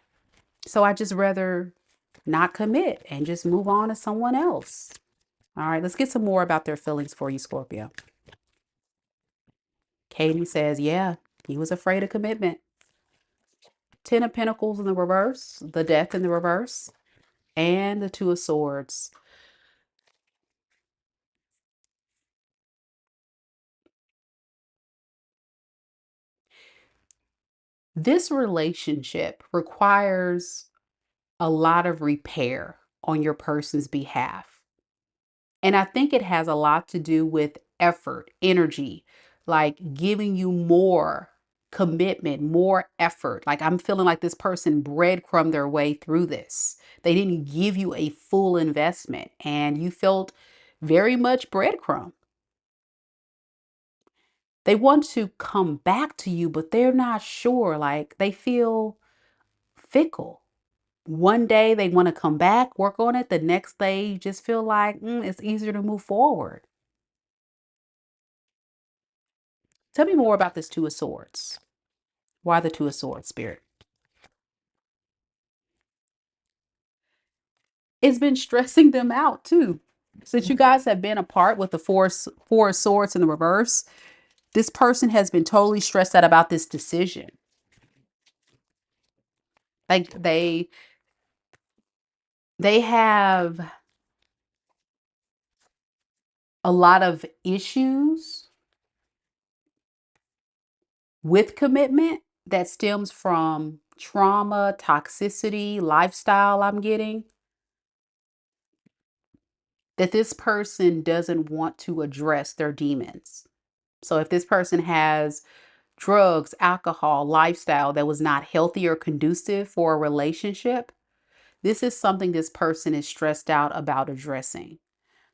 So I just rather not commit and just move on to someone else. All right, let's get some more about their feelings for you, Scorpio. Katie says, yeah, he was afraid of commitment. Ten of Pentacles in the reverse, the Death in the reverse, and the Two of Swords. This relationship requires a lot of repair on your person's behalf. And I think it has a lot to do with effort, energy, like giving you more commitment, more effort. Like I'm feeling like this person breadcrumbed their way through this. They didn't give you a full investment and you felt very much breadcrumb. They want to come back to you, but they're not sure. Like they feel fickle. One day they want to come back, work on it. The next day you just feel like it's easier to move forward. Tell me more about this Two of Swords. Why the Two of Swords, Spirit? It's been stressing them out too. Since you guys have been apart with the Four of Swords in the reverse, this person has been totally stressed out about this decision. Like they have a lot of issues with commitment that stems from trauma, toxicity, lifestyle I'm getting. that this person doesn't want to address their demons. So if this person has drugs, alcohol, lifestyle that was not healthy or conducive for a relationship, this is something this person is stressed out about addressing.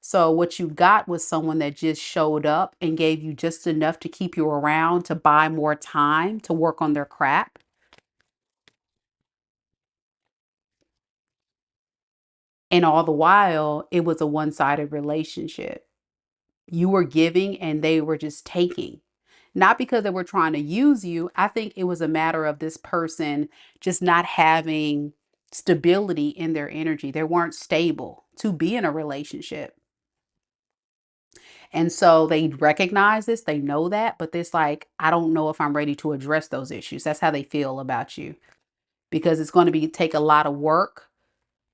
So what you got was someone that just showed up and gave you just enough to keep you around to buy more time to work on their crap. And all the while, it was a one-sided relationship. You were giving and they were just taking. Not because they were trying to use you. I think it was a matter of this person just not having stability in their energy. They weren't stable to be in a relationship. And so they recognize this, they know that, but it's like, I don't know if I'm ready to address those issues. That's how they feel about you because it's going to be take a lot of work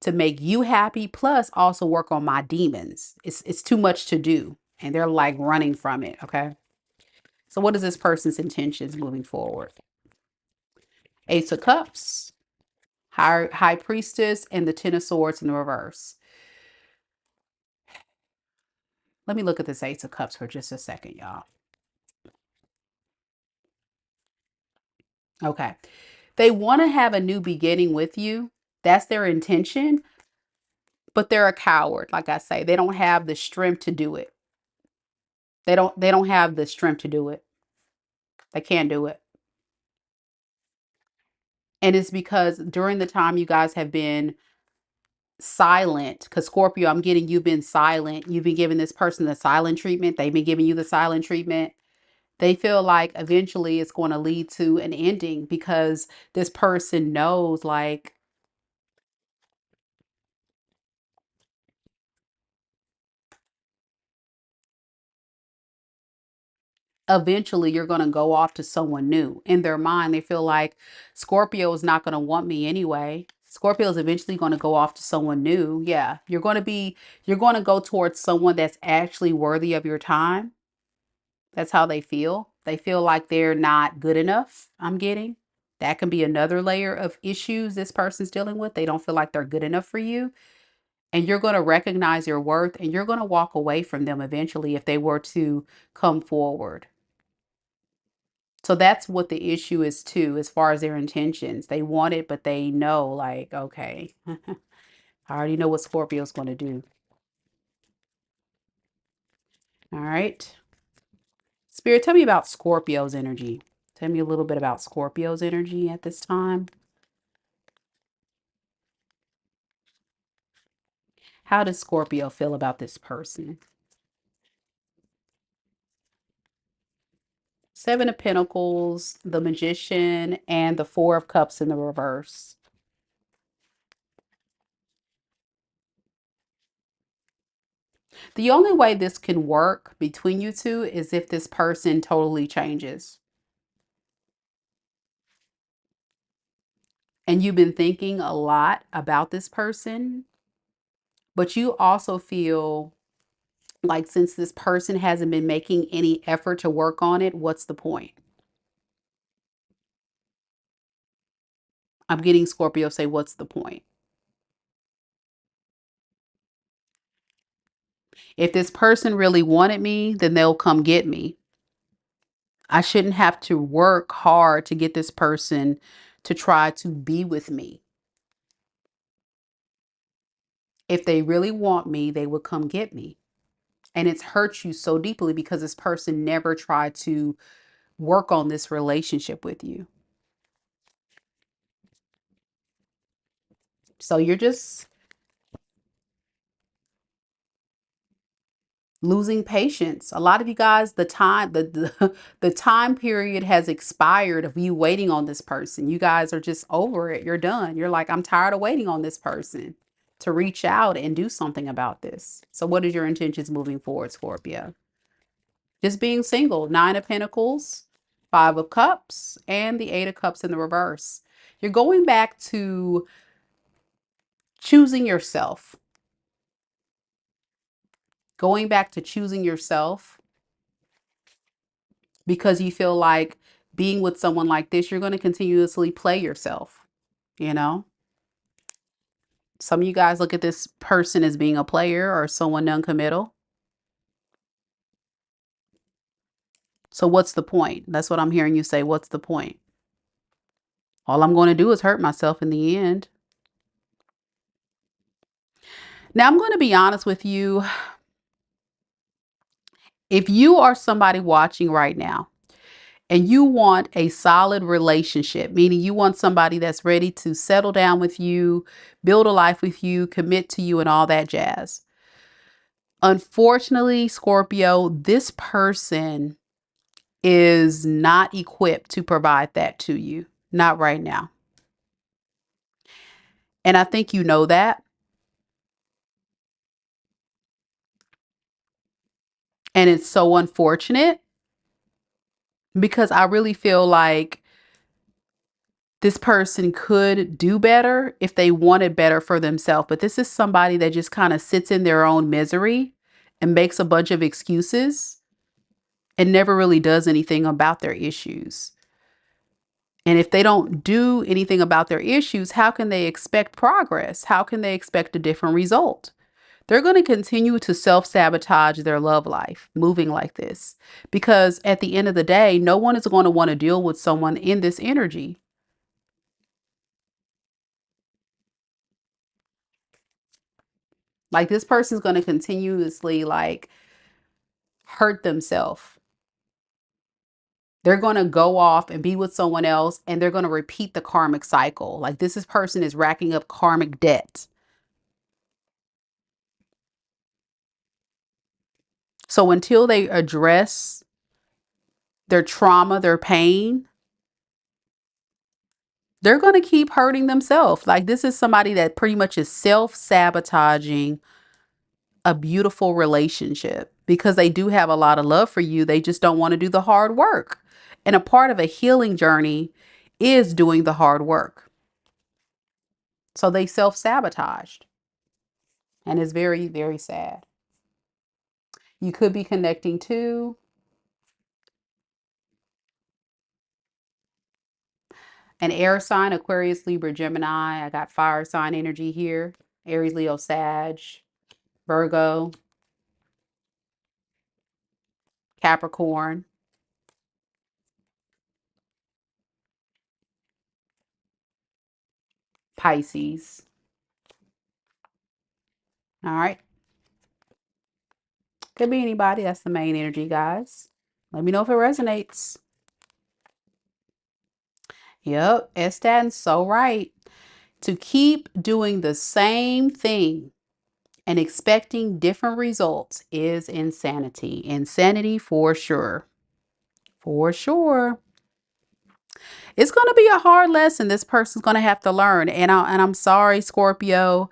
to make you happy, plus also work on my demons. It's too much to do. And they're like running from it. Okay. So what is this person's intentions moving forward? Ace of Cups, High Priestess, and the Ten of Swords in the reverse. Let me look at this Ace of Cups for just a second, y'all. Okay. They want to have a new beginning with you. That's their intention, but they're a coward. Like I say, they don't have the strength to do it. They don't have the strength to do it. They can't do it. And it's because during the time you guys have been silent, because Scorpio, I'm getting you've been silent. You've been giving this person the silent treatment. They've been giving you the silent treatment. They feel like eventually it's going to lead to an ending because this person knows like eventually you're going to go off to someone new. In their mind, they feel like Scorpio is not going to want me anyway. Scorpio is eventually going to go off to someone new. Yeah, you're going to go towards someone that's actually worthy of your time. That's how they feel. They feel like they're not good enough. I'm getting that can be another layer of issues this person's dealing with. They don't feel like they're good enough for you. And you're going to recognize your worth and you're going to walk away from them eventually if they were to come forward. So that's what the issue is too, as far as their intentions. They want it, but they know, like, okay, I already know what Scorpio's going to do. All right. Spirit, tell me about Scorpio's energy. Tell me a little bit about Scorpio's energy at this time. How does Scorpio feel about this person? Seven of Pentacles, the Magician, and the Four of Cups in the reverse. The only way this can work between you two is if this person totally changes. And you've been thinking a lot about this person, but you also feel like since this person hasn't been making any effort to work on it, what's the point? I'm getting Scorpio say, what's the point? If this person really wanted me, then they'll come get me. I shouldn't have to work hard to get this person to try to be with me. If they really want me, they would come get me. And it's hurt you so deeply because this person never tried to work on this relationship with you. So you're just losing patience. A lot of you guys, the time period has expired of you waiting on this person. You guys are just over it. You're done. You're like, I'm tired of waiting on this person to reach out and do something about this. So what is your intentions moving forward, Scorpio? Just being single. Nine of Pentacles, Five of Cups, and the Eight of Cups in the reverse. You're going back to choosing yourself. Going back to choosing yourself because you feel like being with someone like this, you're going to continuously play yourself, you know? Some of you guys look at this person as being a player or someone non-committal. So what's the point? That's what I'm hearing you say. What's the point? All I'm going to do is hurt myself in the end. Now, I'm going to be honest with you. If you are somebody watching right now and you want a solid relationship, meaning you want somebody that's ready to settle down with you, build a life with you, commit to you, and all that jazz. Unfortunately, Scorpio, this person is not equipped to provide that to you. Not right now. And I think you know that. And it's so unfortunate because I really feel like this person could do better if they wanted better for themselves. But this is somebody that just kind of sits in their own misery and makes a bunch of excuses and never really does anything about their issues. And if they don't do anything about their issues, how can they expect progress? How can they expect a different result? They're going to continue to self-sabotage their love life, moving like this. Because at the end of the day, no one is going to want to deal with someone in this energy. Like this person's going to continuously like hurt themselves. They're going to go off and be with someone else and they're going to repeat the karmic cycle. Like person is racking up karmic debt. So until they address their trauma, their pain, they're going to keep hurting themselves. Like this is somebody that pretty much is self-sabotaging a beautiful relationship because they do have a lot of love for you. They just don't want to do the hard work. And a part of a healing journey is doing the hard work. So they self-sabotaged. And it's very, very sad. You could be connecting to an air sign, Aquarius, Libra, Gemini. I got fire sign energy here. Aries, Leo, Sag, Virgo, Capricorn, Pisces. All right. Could be anybody. That's the main energy, guys. Let me know if it resonates. Yep, Estan's so right. To keep doing the same thing and expecting different results is insanity. Insanity for sure. For sure. It's going to be a hard lesson this person's going to have to learn. And I'm sorry, Scorpio.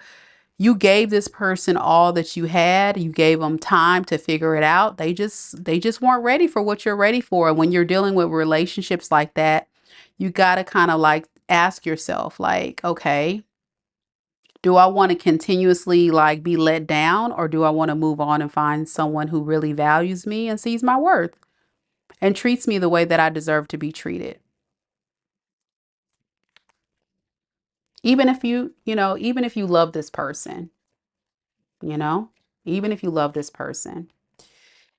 You gave this person all that you had. You gave them time to figure it out. They just weren't ready for what you're ready for. And when you're dealing with relationships like that, you got to kind of like ask yourself like, okay, do I want to continuously like be let down, or do I want to move on and find someone who really values me and sees my worth and treats me the way that I deserve to be treated? Even if even if you love this person, you know, even if you love this person.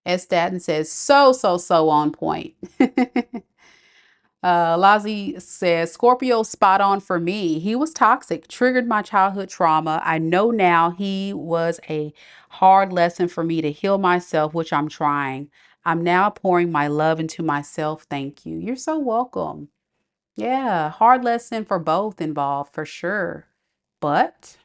As Staten says, so on point. Lazi says, Scorpio spot on for me. He was toxic, triggered my childhood trauma. I know now he was a hard lesson for me to heal myself, which I'm trying. I'm now pouring my love into myself. Thank you. You're so welcome. Yeah, hard lesson for both involved for sure. But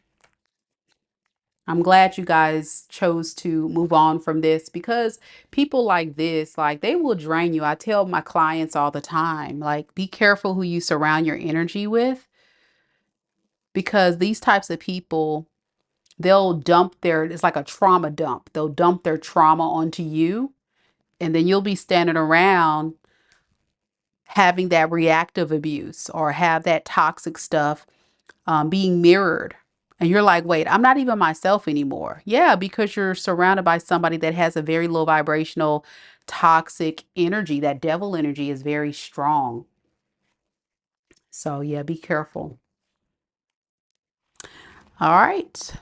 I'm glad you guys chose to move on from this, because people like this, like they will drain you. I tell my clients all the time, like, be careful who you surround your energy with, because these types of people, they'll dump it's like a trauma dump. They'll dump their trauma onto you, and then you'll be standing around having that reactive abuse or have that toxic stuff being mirrored. And you're like, wait, I'm not even myself anymore. Yeah, because you're surrounded by somebody that has a very low vibrational, toxic energy. That devil energy is very strong. So yeah, be careful. All right.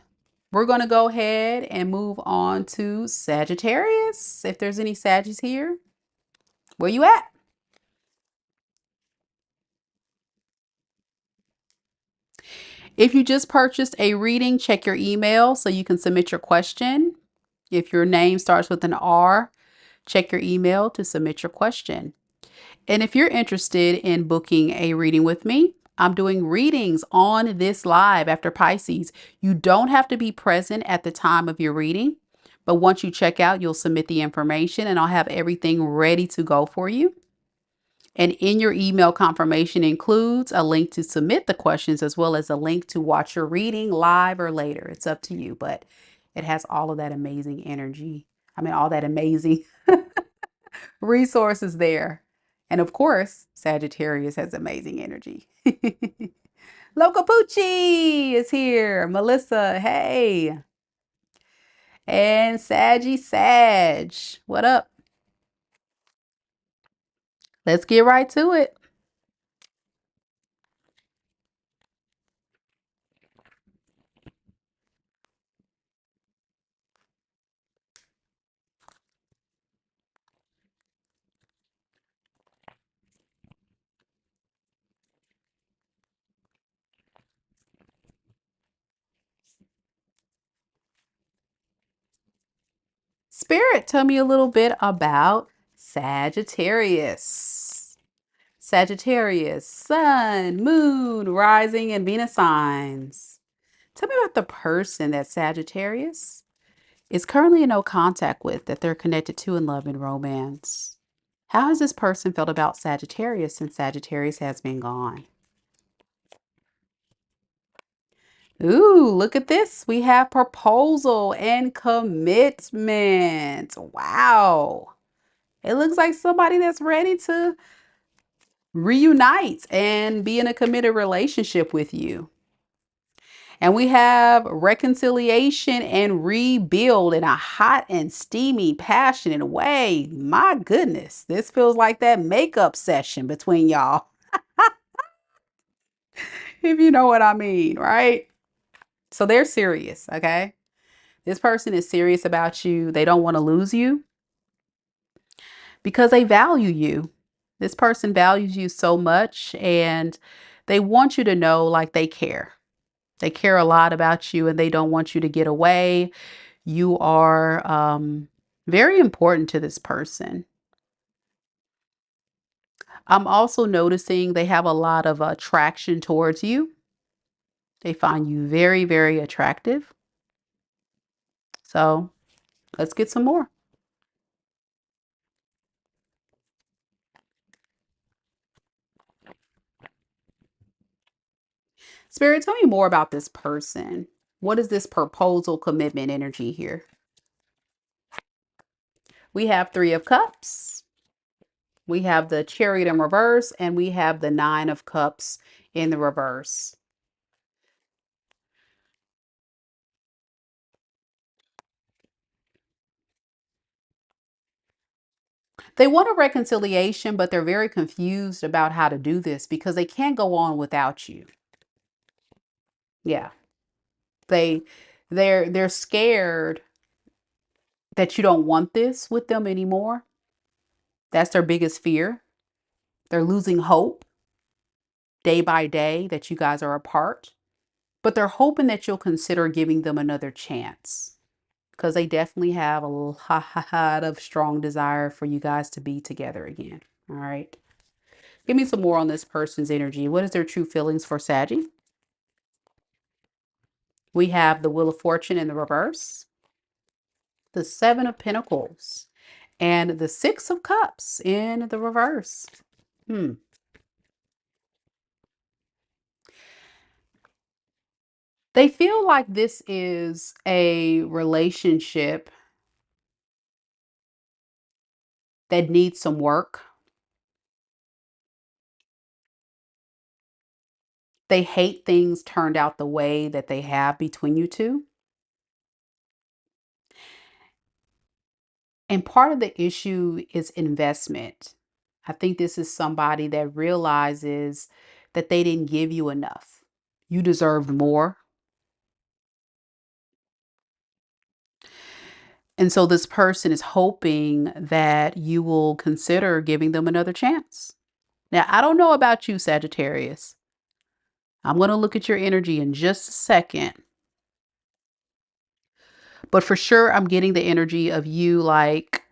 We're going to go ahead and move on to Sagittarius. If there's any Saggies here, where you at? If you just purchased a reading, check your email so you can submit your question. If your name starts with an R, check your email to submit your question. And if you're interested in booking a reading with me, I'm doing readings on this live after Pisces. You don't have to be present at the time of your reading, but once you check out, you'll submit the information and I'll have everything ready to go for you. And in your email confirmation includes a link to submit the questions as well as a link to watch your reading live or later. It's up to you, but it has all of that amazing energy. I mean, all that amazing resources there. And of course, Sagittarius has amazing energy. Loco Poochie is here. Melissa, hey. And Saggy Sag, what up? Let's get right to it. Spirit, tell me a little bit about Sagittarius. Sagittarius, Sun, Moon, Rising, and Venus signs. Tell me about the person that Sagittarius is currently in no contact with, that they're connected to in love and romance. How has this person felt about Sagittarius since Sagittarius has been gone? Ooh, look at this. We have proposal and commitment. Wow. It looks like somebody that's ready to reunite and be in a committed relationship with you. And we have reconciliation and rebuild in a hot and steamy, passionate way. My goodness, this feels like that makeup session between y'all, if you know what I mean, right? So they're serious, okay? This person is serious about you. They don't want to lose you because they value you. This person values you so much and they want you to know like they care. They care a lot about you and they don't want you to get away. You are very important to this person. I'm also noticing they have a lot of attraction towards you. They find you very, very attractive. So let's get some more. Spirit, tell me more about this person. What is this proposal commitment energy here? We have Three of Cups. We have the Chariot in reverse, and we have the Nine of Cups in the reverse. They want a reconciliation, but they're very confused about how to do this because they can't go on without you. Yeah. They they're scared that you don't want this with them anymore. That's their biggest fear. They're losing hope day by day that you guys are apart, but they're hoping that you'll consider giving them another chance because they definitely have a lot of strong desire for you guys to be together again. All right. Give me some more on this person's energy. What is their true feelings for Saggy? We have the Wheel of Fortune in the reverse, the Seven of Pentacles, and the Six of Cups in the reverse. They feel like this is a relationship that needs some work. They hate things turned out the way that they have between you two. And part of the issue is investment. I think this is somebody that realizes that they didn't give you enough. You deserved more. And so this person is hoping that you will consider giving them another chance. Now, I don't know about you, Sagittarius. I'm going to look at your energy in just a second. But for sure, I'm getting the energy of you like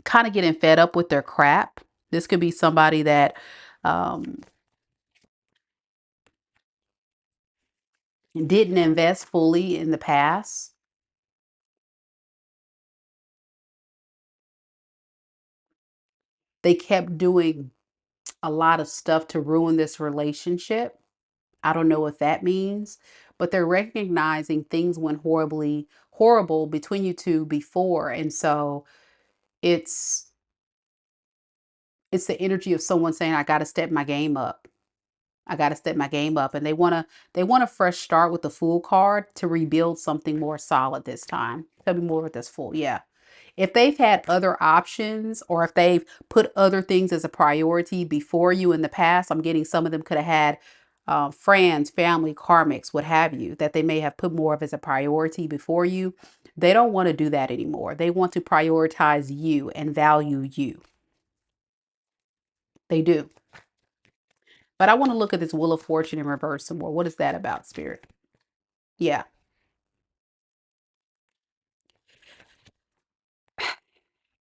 kind of getting fed up with their crap. This could be somebody that um, didn't invest fully in the past. They kept doing a lot of stuff to ruin this relationship. I don't know what that means, but they're recognizing things went horrible between you two before. And so it's it's the energy of someone saying, I gotta step my game up. I gotta step my game up. And they want a fresh start with the Fool card to rebuild something more solid this time. Tell me more with this Fool. Yeah. If they've had other options or if they've put other things as a priority before you in the past, I'm getting some of them could have had friends, family, karmics, what have you, that they may have put more of as a priority before you. They don't want to do that anymore. They want to prioritize you and value you. They do. But I want to look at this Wheel of Fortune in reverse some more. What is that about, Spirit? Yeah.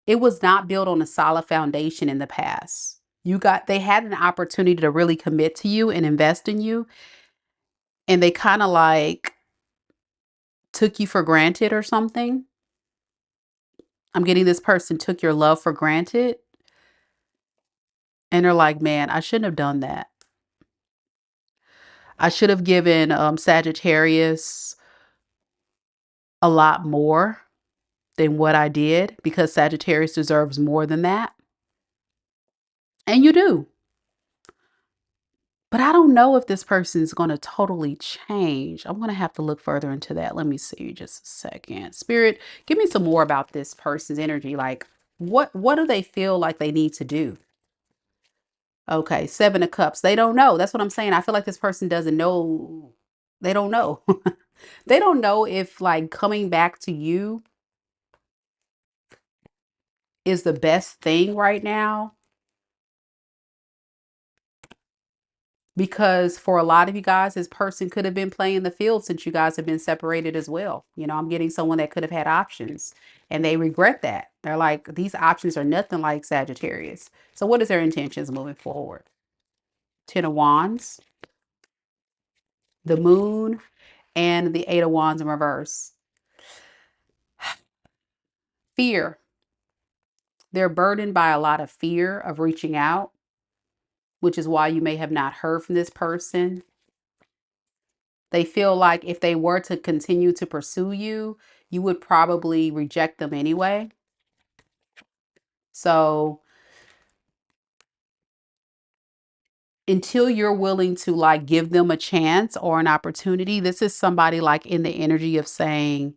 It was not built on a solid foundation in the past. They had an opportunity to really commit to you and invest in you, and they kind of like took you for granted or something. I'm getting this person took your love for granted, and they're like, man, I shouldn't have done that. I should have given Sagittarius a lot more than what I did because Sagittarius deserves more than that. And you do. But I don't know if this person is going to totally change. I'm going to have to look further into that. Let me see just a second. Spirit, give me some more about this person's energy. Like, what do they feel like they need to do? Okay, 7 of Cups. They don't know. That's what I'm saying. I feel like this person doesn't know. They don't know. They don't know if like coming back to you is the best thing right now. Because for a lot of you guys, this person could have been playing the field since you guys have been separated as well. You know, I'm getting someone that could have had options and they regret that. They're like, these options are nothing like Sagittarius. So what is their intentions moving forward? 10 of Wands, the Moon, and the 8 of Wands in reverse. Fear. They're burdened by a lot of fear of reaching out, which is why you may have not heard from this person. They feel like if they were to continue to pursue you, you would probably reject them anyway. So until you're willing to like give them a chance or an opportunity, this is somebody like in the energy of saying,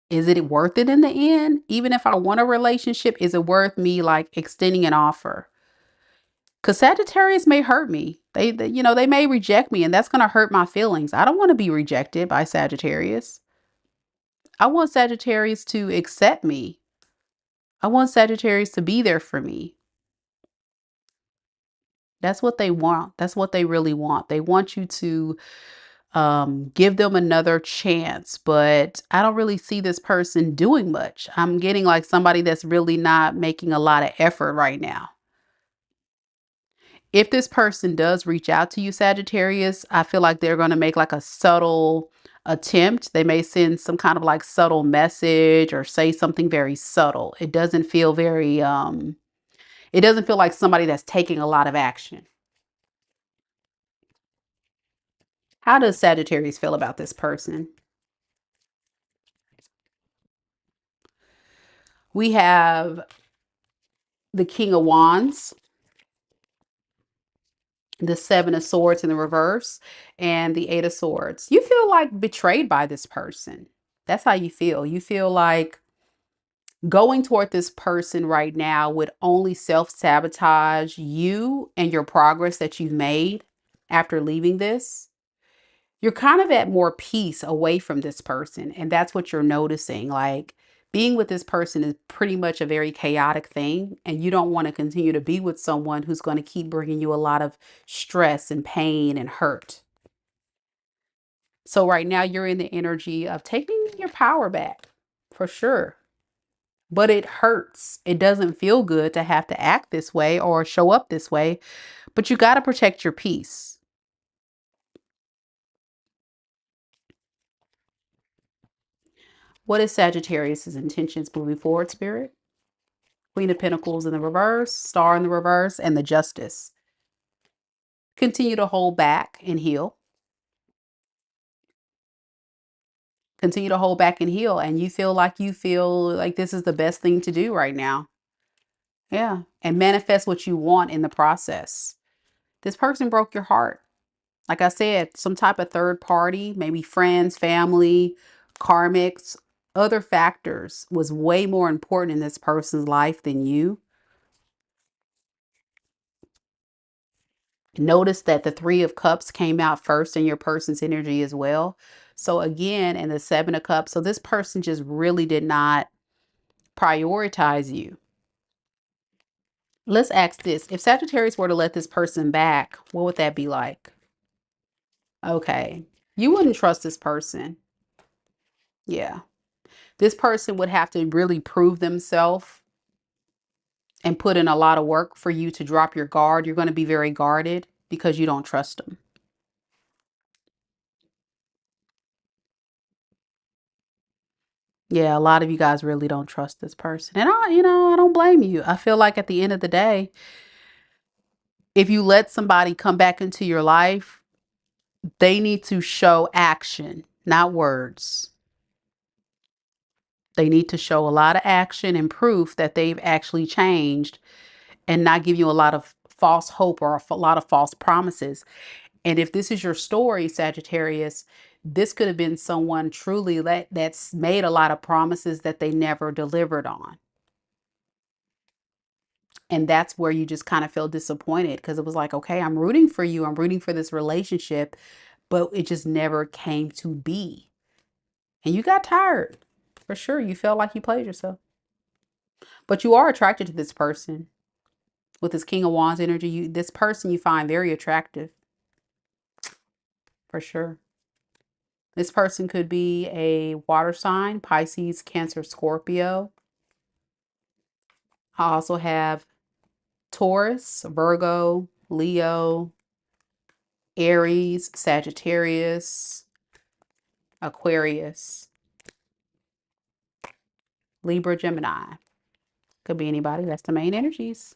is it worth it in the end? Even if I want a relationship, is it worth me like extending an offer? Because Sagittarius may hurt me. They may reject me and that's going to hurt my feelings. I don't want to be rejected by Sagittarius. I want Sagittarius to accept me. I want Sagittarius to be there for me. That's what they want. That's what they really want. They want you to give them another chance, but I don't really see this person doing much. I'm getting like somebody that's really not making a lot of effort right now. If this person does reach out to you, Sagittarius, I feel like they're going to make like a subtle attempt. They may send some kind of like subtle message or say something very subtle. It doesn't feel very it doesn't feel like somebody that's taking a lot of action. How does Sagittarius feel about this person? We have the King of Wands, the 7 of Swords in the reverse, and the 8 of Swords. You feel like betrayed by this person. That's how you feel. You feel like going toward this person right now would only self-sabotage you and your progress that you've made after leaving this. you're kind of at more peace away from this person. And that's what you're noticing. Like being with this person is pretty much a very chaotic thing. And you don't want to continue to be with someone who's going to keep bringing you a lot of stress and pain and hurt. So right now you're in the energy of taking your power back for sure. But it hurts. It doesn't feel good to have to act this way or show up this way, but you got to protect your peace. What is Sagittarius's intentions moving forward, Spirit? Queen of Pentacles in the reverse, Star in the reverse, and the Justice. Continue to hold back and heal. Continue to hold back and heal. And you feel like this is the best thing to do right now. Yeah. And manifest what you want in the process. This person broke your heart. Like I said, some type of third party, maybe friends, family, karmics, other factors was way more important in this person's life than you. Notice that the Three of Cups came out first in your person's energy as well. So again, in the Seven of Cups, so this person just really did not prioritize you. Let's ask this. If Sagittarius were to let this person back, what would that be like? Okay. You wouldn't trust this person. Yeah. This person would have to really prove themselves and put in a lot of work for you to drop your guard. You're going to be very guarded because you don't trust them. Yeah, a lot of you guys really don't trust this person. And I don't blame you. I feel like at the end of the day, if you let somebody come back into your life, they need to show action, not words. They need to show a lot of action and proof that they've actually changed and not give you a lot of false hope or a lot of false promises. And if this is your story, Sagittarius, this could have been someone truly that's made a lot of promises that they never delivered on. And that's where you just kind of feel disappointed because it was like, okay, I'm rooting for you. I'm rooting for this relationship, but it just never came to be. And you got tired for sure. You felt like you played yourself, but you are attracted to this person with this King of Wands energy. This person you find very attractive for sure. This person could be a water sign, Pisces, Cancer, Scorpio. I also have Taurus, Virgo, Leo, Aries, Sagittarius, Aquarius, Libra, Gemini. Could be anybody. That's the main energies.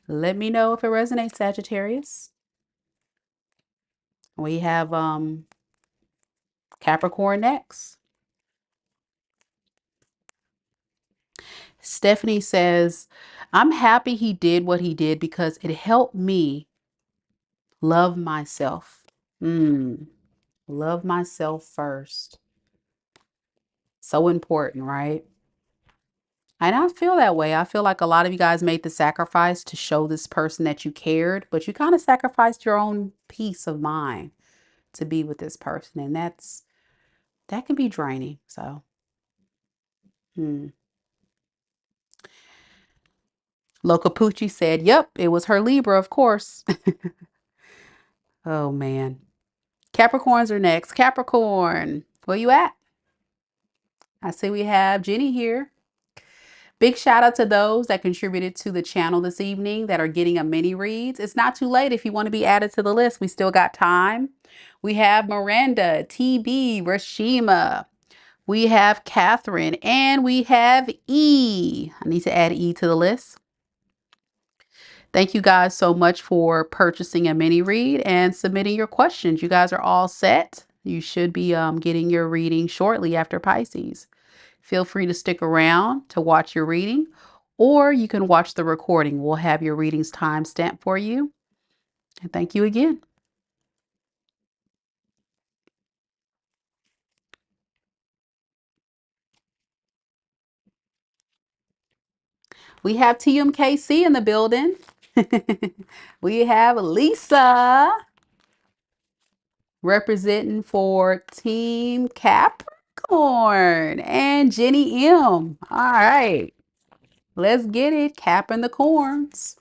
Let me know if it resonates, Sagittarius. We have Capricorn next. Stephanie says, I'm happy he did what he did because it helped me love myself. Love myself first. So important, right? And I feel that way. I feel like a lot of you guys made the sacrifice to show this person that you cared, but you kind of sacrificed your own peace of mind to be with this person. And that can be draining. So, Locapucci said, yep, it was her Libra, of course. Oh, man. Capricorns are next. Capricorn, where you at? I see we have Jenny here. Big shout out to those that contributed to the channel this evening that are getting a mini reads. It's not too late if you want to be added to the list. We still got time. We have Miranda, TB, Rasheema. We have Kathryn, and we have E. I need to add E to the list. Thank you guys so much for purchasing a mini read and submitting your questions. You guys are all set. You should be getting your reading shortly after Pisces. Feel free to stick around to watch your reading, or you can watch the recording. We'll have your readings time stamped for you. And thank you again. We have TMKC in the building. We have Lisa. representing for Team Capricorn and Jenny M. All right, let's get it. Capping the corns.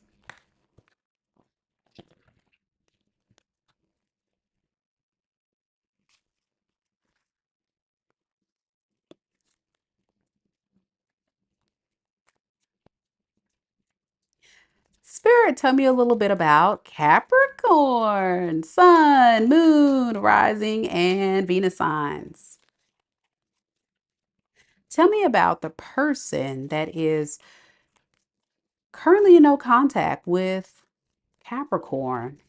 Spirit, tell me a little bit about Capricorn, Sun, Moon, Rising, and Venus signs. Tell me about the person that is currently in no contact with Capricorn,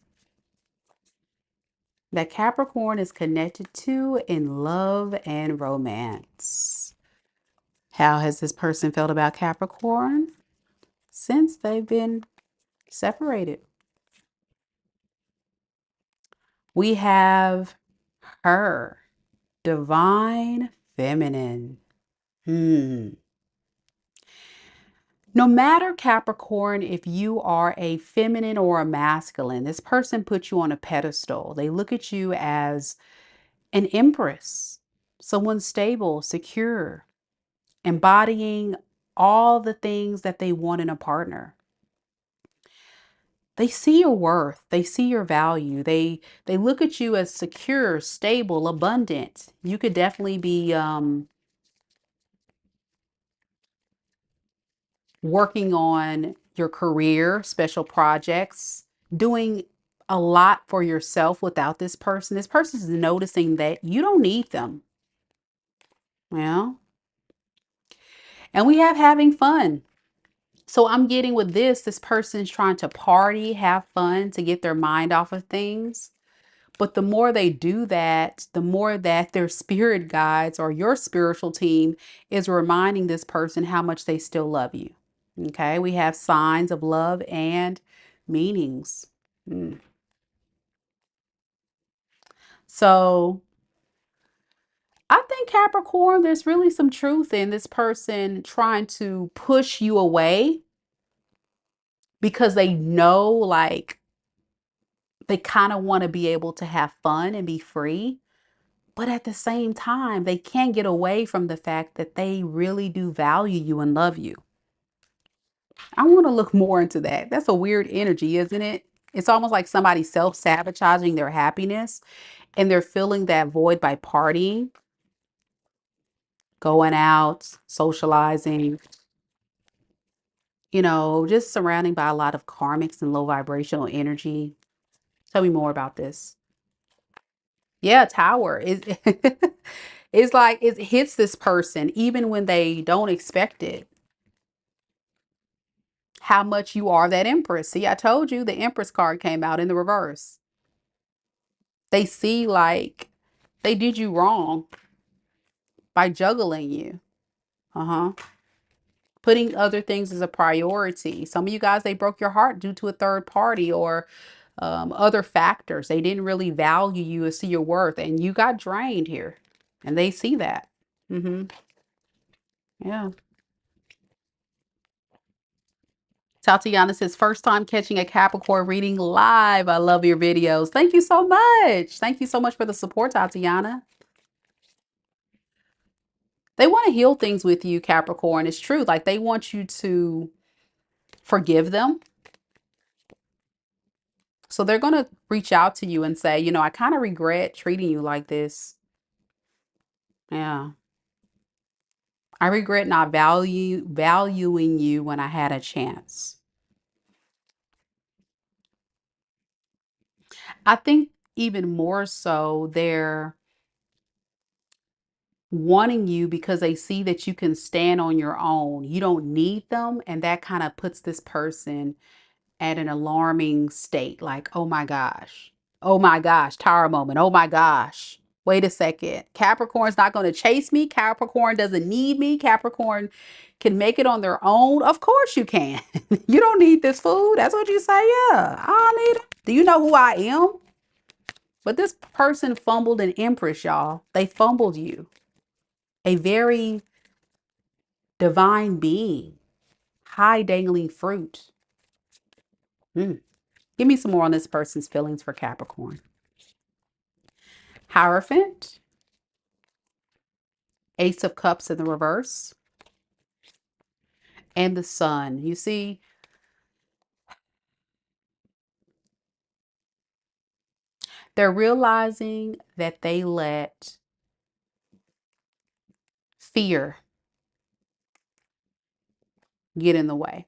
that Capricorn is connected to in love and romance. How has this person felt about Capricorn since they've been separated? We have her, divine feminine. Hmm. No matter Capricorn, if you are a feminine or a masculine, this person puts you on a pedestal. They look at you as an empress, someone stable, secure, embodying all the things that they want in a partner. They see your worth, they see your value. They look at you as secure, stable, abundant. You could definitely be working on your career, special projects, doing a lot for yourself without this person. This person is noticing that you don't need them. Well, and we have having fun. So I'm getting with this person's trying to party, have fun to get their mind off of things. But the more they do that, the more that their spirit guides or your spiritual team is reminding this person how much they still love you. Okay, we have signs of love and meanings. Mm. So I think Capricorn, there's really some truth in this person trying to push you away because they know, like, they kind of want to be able to have fun and be free. But at the same time, they can't get away from the fact that they really do value you and love you. I want to look more into that. That's a weird energy, isn't it? It's almost like somebody self-sabotaging their happiness and they're filling that void by partying, going out, socializing, just surrounding by a lot of karmics and low vibrational energy. Tell me more about this. Yeah, tower is it's like it hits this person even when they don't expect it. How much you are that empress. See, I told you the empress card came out in the reverse. They see like they did you wrong by juggling you. Uh-huh. Putting other things as a priority. Some of you guys, they broke your heart due to a third party or other factors. They didn't really value you or see your worth, and you got drained here, and they see that. Mm-hmm. Yeah. Tatiana says, first time catching a Capricorn reading live. I love your videos. Thank you so much. Thank you so much for the support, Tatiana. They want to heal things with you, Capricorn. It's true. Like they want you to forgive them. So they're going to reach out to you and say, I kind of regret treating you like this. Yeah. I regret not valuing you when I had a chance. I think even more so, they're wanting you because they see that you can stand on your own. You don't need them. And that kind of puts this person at an alarming state. Like, oh my gosh. Oh my gosh. Tower moment. Oh my gosh. Wait a second. Capricorn's not going to chase me. Capricorn doesn't need me. Capricorn can make it on their own. Of course you can. You don't need this food. That's what you say. Yeah, I don't need it. Do you know who I am? But this person fumbled an empress, y'all. They fumbled you. A very divine being, high dangling fruit. Mm. Give me some more on this person's feelings for Capricorn. Hierophant, Ace of Cups in the reverse, and the Sun. You see, they're realizing that they let fear get in the way.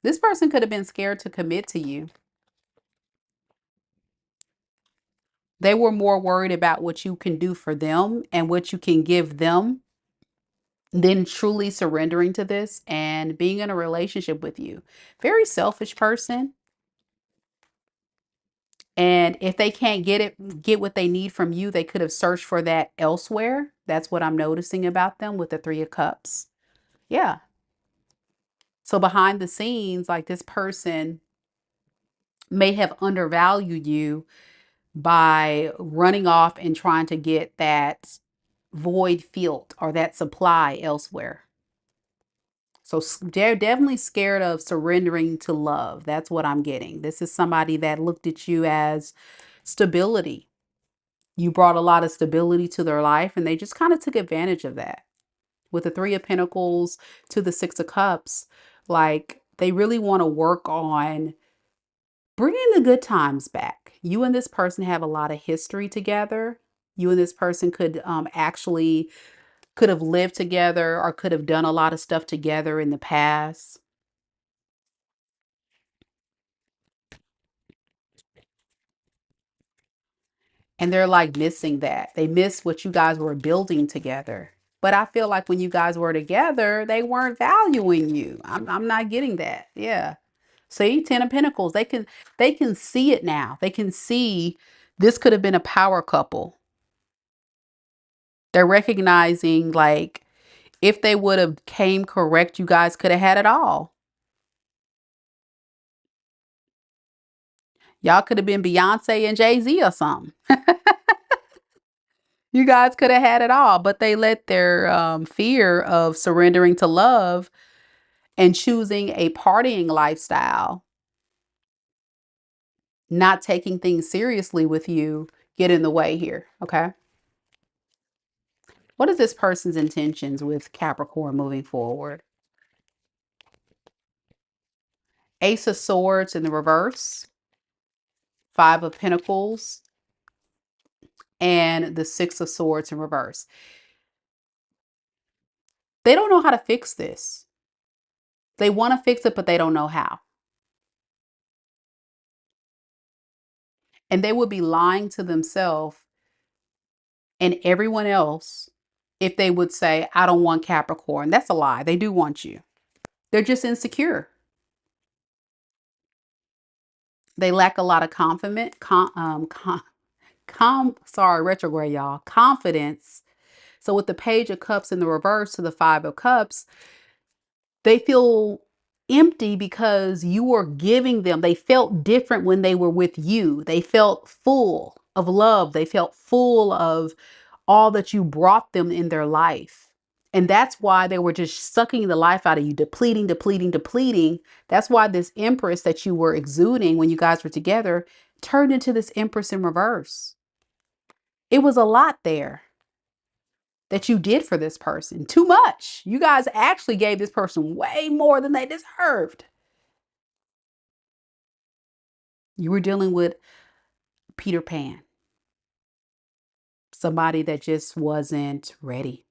This person could have been scared to commit to you. They were more worried about what you can do for them and what you can give them than truly surrendering to this and being in a relationship with you. Very selfish person. And if they can't get what they need from you, they could have searched for that elsewhere. That's what I'm noticing about them with the Three of Cups. Yeah. So behind the scenes, like this person may have undervalued you by running off and trying to get that void filled or that supply elsewhere. So they're definitely scared of surrendering to love. That's what I'm getting. This is somebody that looked at you as stability. You brought a lot of stability to their life and they just kind of took advantage of that. With the Three of Pentacles to the Six of Cups, like they really want to work on bringing the good times back. You and this person have a lot of history together. You and this person could have lived together or could have done a lot of stuff together in the past. And they're like missing that. They miss what you guys were building together. But I feel like when you guys were together, they weren't valuing you. I'm not getting that. Yeah. See, Ten of Pentacles. They can see it now. They can see this could have been a power couple. They're recognizing like if they would have came correct, you guys could have had it all. Y'all could have been Beyonce and Jay-Z or something. You guys could have had it all, but they let their fear of surrendering to love and choosing a partying lifestyle, not taking things seriously with you, get in the way here. Okay. What is this person's intentions with Capricorn moving forward? Ace of Swords in the reverse, Five of Pentacles, and the Six of Swords in reverse. They don't know how to fix this. They want to fix it, but they don't know how. And they would be lying to themselves and everyone else if they would say, I don't want Capricorn. That's a lie. They do want you. They're just insecure. They lack a lot of retrograde, y'all. Confidence. So with the Page of Cups in the reverse to the Five of Cups, they feel empty because you were giving them. They felt different when they were with you. They felt full of love. They felt full of all that you brought them in their life. And that's why they were just sucking the life out of you, depleting, depleting, depleting. That's why this Empress that you were exuding when you guys were together turned into this Empress in reverse. It was a lot there that you did for this person. Too much. You guys actually gave this person way more than they deserved. You were dealing with Peter Pan, somebody that just wasn't ready.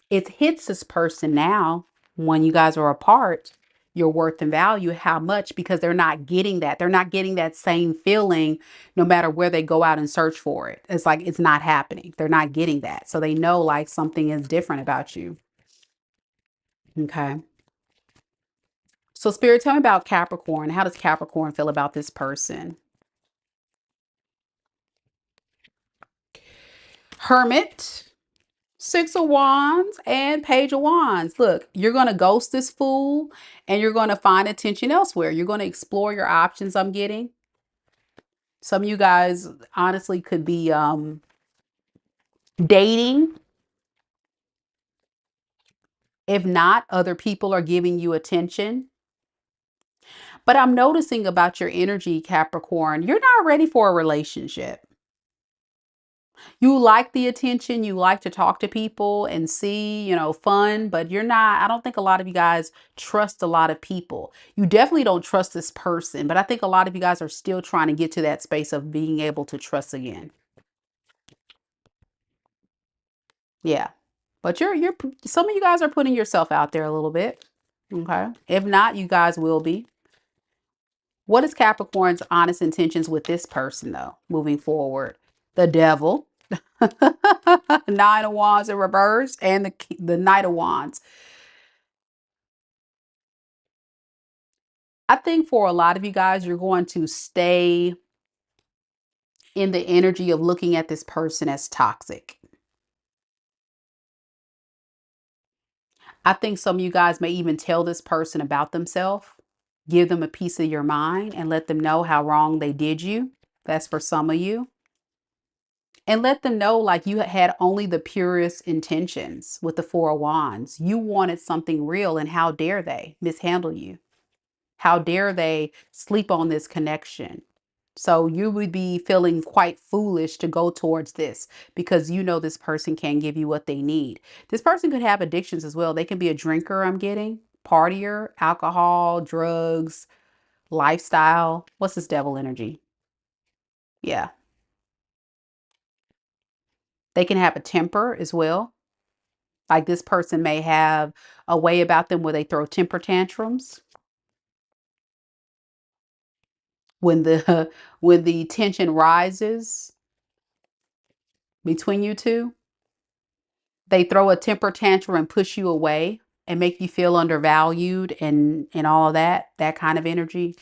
It hits this person now when you guys are apart, your worth and value, how much, because they're not getting that. They're not getting that same feeling no matter where they go out and search for it. It's like it's not happening. They're not getting that. So they know like something is different about you. Okay. So Spirit, tell me about Capricorn. How does Capricorn feel about this person? Hermit, Six of Wands, and Page of Wands. Look, you're going to ghost this fool and you're going to find attention elsewhere. You're going to explore your options, I'm getting. Some of you guys honestly could be dating. If not, other people are giving you attention. But I'm noticing about your energy, Capricorn, you're not ready for a relationship. You like the attention, you like to talk to people and see, fun, but you're not, I don't think a lot of you guys trust a lot of people. You definitely don't trust this person, but I think a lot of you guys are still trying to get to that space of being able to trust again. Yeah. But you're some of you guys are putting yourself out there a little bit. Okay. If not, you guys will be. What is Capricorn's honest intentions with this person though, moving forward? The devil. Nine of Wands in reverse and the Knight of Wands. I think for a lot of you guys, you're going to stay in the energy of looking at this person as toxic. I think some of you guys may even tell this person about themselves, give them a piece of your mind and let them know how wrong they did you. That's for some of you. And let them know like you had only the purest intentions with the Four of Wands. You wanted something real, and how dare they mishandle you? How dare they sleep on this connection? So you would be feeling quite foolish to go towards this because you know this person can give you what they need. This person could have addictions as well. They can be a drinker, I'm getting, partier, alcohol, drugs, lifestyle. What's this devil energy? Yeah. They can have a temper as well. Like this person may have a way about them where they throw temper tantrums. When the when the tension rises between you two, they throw a temper tantrum and push you away and make you feel undervalued and all of that kind of energy.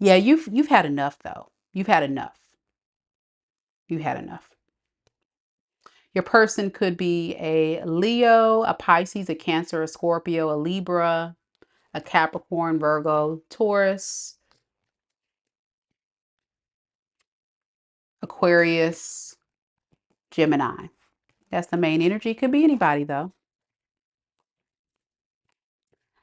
Yeah, you've had enough though. You've had enough. You had enough. Your person could be a Leo, a Pisces, a Cancer, a Scorpio, a Libra, a Capricorn, Virgo, Taurus, Aquarius, Gemini. That's the main energy. Could be anybody though.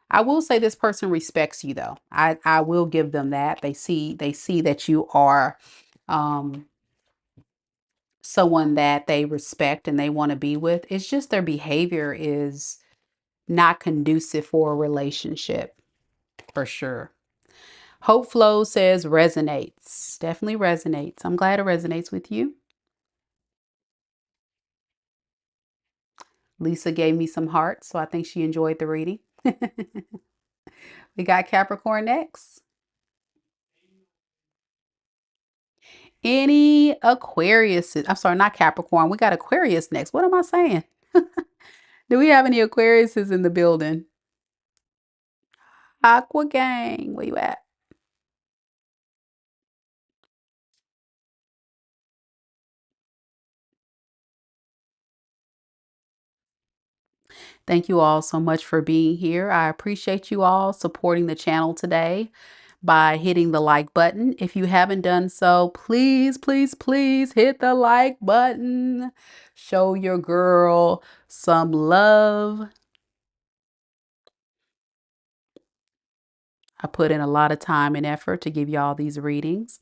I will say this person respects you though. I will give them that. They see that you are um someone that they respect and they want to be with. It's just their behavior is not conducive for a relationship for sure. Hope Flow says resonates. Definitely resonates. I'm glad it resonates with you. Lisa gave me some hearts, so I think she enjoyed the reading. We got Capricorn next. Any Aquarius? I'm sorry, not Capricorn. We got Aquarius next. What am I saying? Do we have any Aquariuses in the building? Aqua Gang, where you at? Thank you all so much for being here. I appreciate you all supporting the channel today by hitting the like button. If you haven't done so, please, please, please hit the like button. Show your girl some love. I put in a lot of time and effort to give y'all these readings.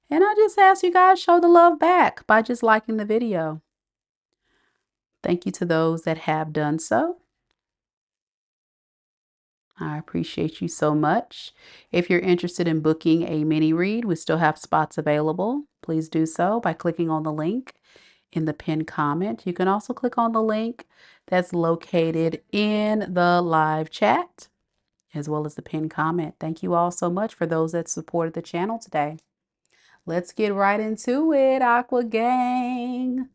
And I just ask you guys show the love back by just liking the video. Thank you to those that have done so. I appreciate you so much. If you're interested in booking a mini read, we still have spots available. Please do so by clicking on the link in the pinned comment. You can also click on the link that's located in the live chat as well as the pinned comment. Thank you all so much for those that supported the channel today. Let's get right into it, Aqua Gang.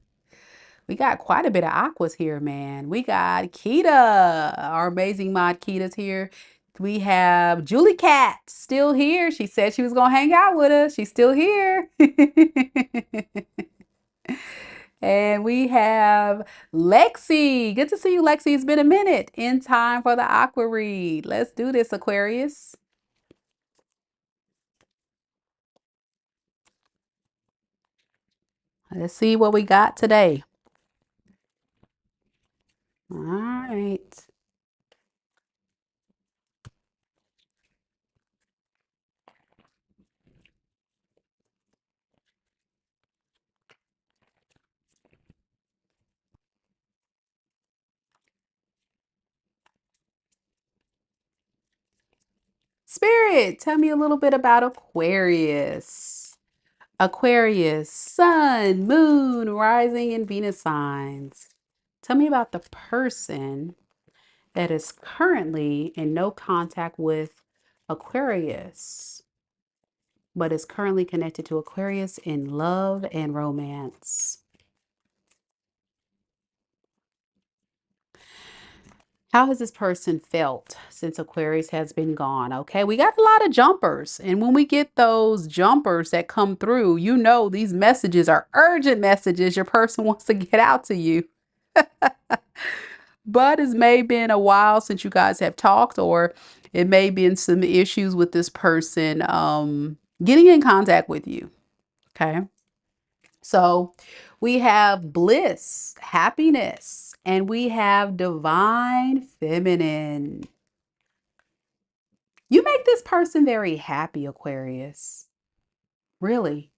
We got quite a bit of aquas here, man. We got Kita, our amazing mod Kita's here. We have Julie Cat still here. She said she was going to hang out with us. She's still here. And we have Lexi. Good to see you, Lexi. It's been a minute. In time for the aqua read. Let's do this, Aquarius. Let's see what we got today. All right. Spirit, tell me a little bit about Aquarius. Aquarius, Sun, Moon, Rising, and Venus signs. Tell me about the person that is currently in no contact with Aquarius, but is currently connected to Aquarius in love and romance. How has this person felt since Aquarius has been gone? Okay, we got a lot of jumpers. And when we get those jumpers that come through, you know these messages are urgent messages your person wants to get out to you. But it's may been a while since you guys have talked, or it may been some issues with this person getting in contact with you. Okay. So we have bliss, happiness, and we have divine feminine. You make this person very happy, Aquarius. Really.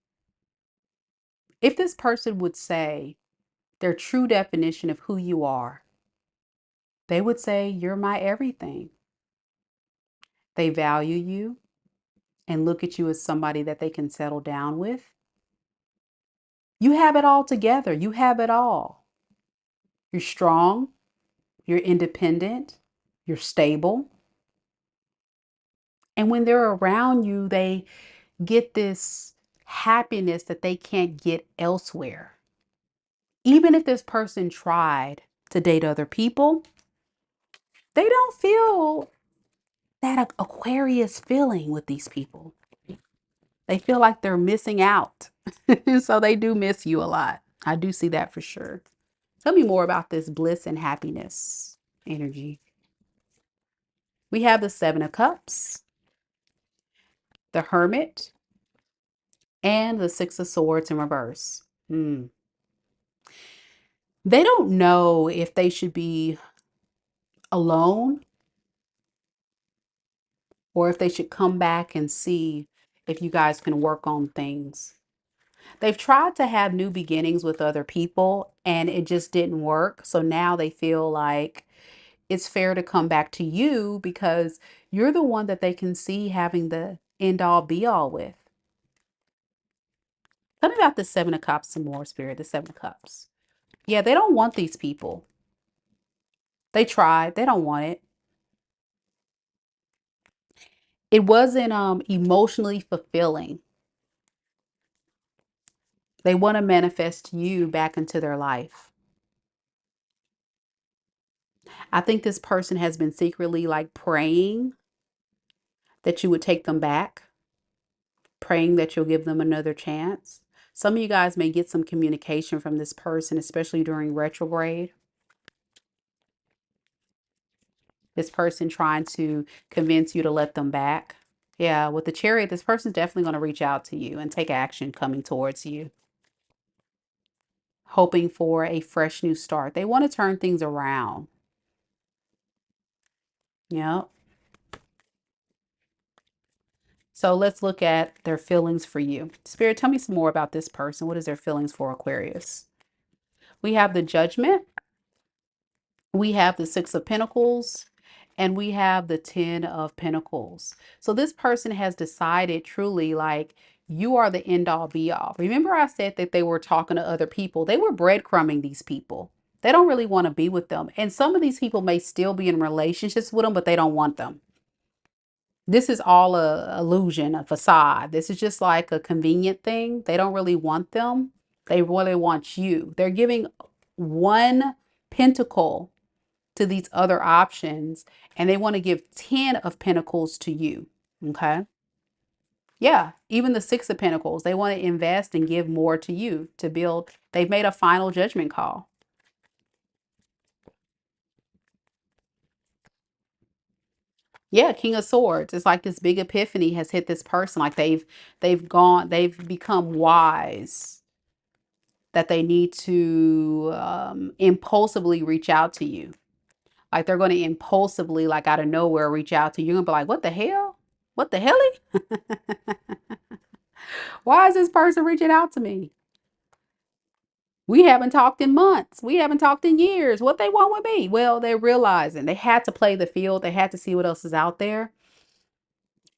If this person would say their true definition of who you are, they would say, "You're my everything." They value you and look at you as somebody that they can settle down with. You have it all together. You have it all. You're strong. You're independent. You're stable. And when they're around you, they get this happiness that they can't get elsewhere. Even if this person tried to date other people, they don't feel that Aquarius feeling with these people. They feel like they're missing out. So they do miss you a lot. I do see that for sure. Tell me more about this bliss and happiness energy. We have the Seven of Cups, the Hermit, and the Six of Swords in reverse. They don't know if they should be alone or if they should come back and see if you guys can work on things. They've tried to have new beginnings with other people and it just didn't work. So now they feel like it's fair to come back to you because you're the one that they can see having the end all be all with. Tell me about the Seven of Cups some more, Spirit, the Seven of Cups. Yeah, they don't want these people. They tried, they don't want it. It wasn't emotionally fulfilling. They want to manifest you back into their life. I think this person has been secretly like praying that you would take them back, praying that you'll give them another chance. Some of you guys may get some communication from this person, especially during retrograde. This person trying to convince you to let them back. Yeah, with the Chariot, this person's definitely going to reach out to you and take action coming towards you, hoping for a fresh new start. They want to turn things around. Yep. So let's look at their feelings for you. Spirit, tell me some more about this person. What is their feelings for Aquarius? We have the Judgment. We have the Six of Pentacles. And we have the Ten of Pentacles. So this person has decided truly like you are the end all be all. Remember I said that they were talking to other people. They were breadcrumbing these people. They don't really want to be with them. And some of these people may still be in relationships with them, but they don't want them. This is all a illusion, a facade. This is just like a convenient thing. They don't really want them. They really want you. They're giving one pentacle to these other options and they want to give 10 of pentacles to you. Okay. Yeah. Even the Six of Pentacles, they want to invest and give more to you to build. They've made a final judgment call. Yeah, King of Swords. It's like this big epiphany has hit this person. Like they've become wise that they need to impulsively reach out to you. Like they're going to impulsively, like out of nowhere, reach out to you. You're going to be like, what the hell? What the helly? Why is this person reaching out to me? We haven't talked in months. We haven't talked in years. What they want with me? Well, they're realizing they had to play the field. They had to see what else is out there.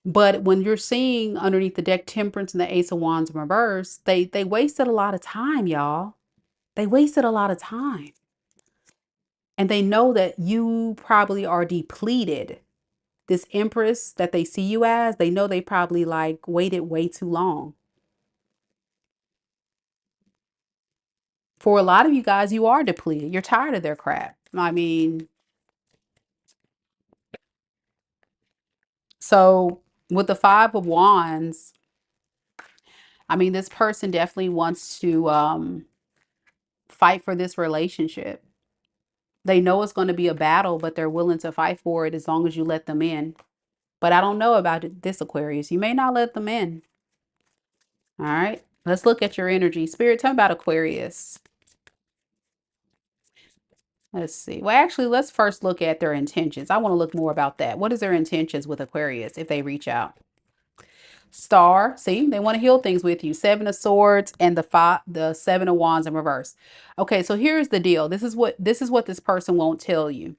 But when you're seeing underneath the deck Temperance and the Ace of Wands in reverse, they wasted a lot of time, y'all. They wasted a lot of time. And they know that you probably are depleted. This Empress that they see you as, they know they probably like waited way too long. For a lot of you guys, you are depleted. You're tired of their crap. I mean, so with the Five of Wands, I mean, this person definitely wants to fight for this relationship. They know it's going to be a battle, but they're willing to fight for it as long as you let them in. But I don't know about this, Aquarius. You may not let them in. All right. Let's look at your energy. Spirit, tell me about Aquarius. Let's see. Well, actually, let's first look at their intentions. I want to look more about that. What is their intentions with Aquarius if they reach out? Star, see, they want to heal things with you. Seven of Swords and the Seven of Wands in reverse. Okay, so here's the deal. This is what this person won't tell you.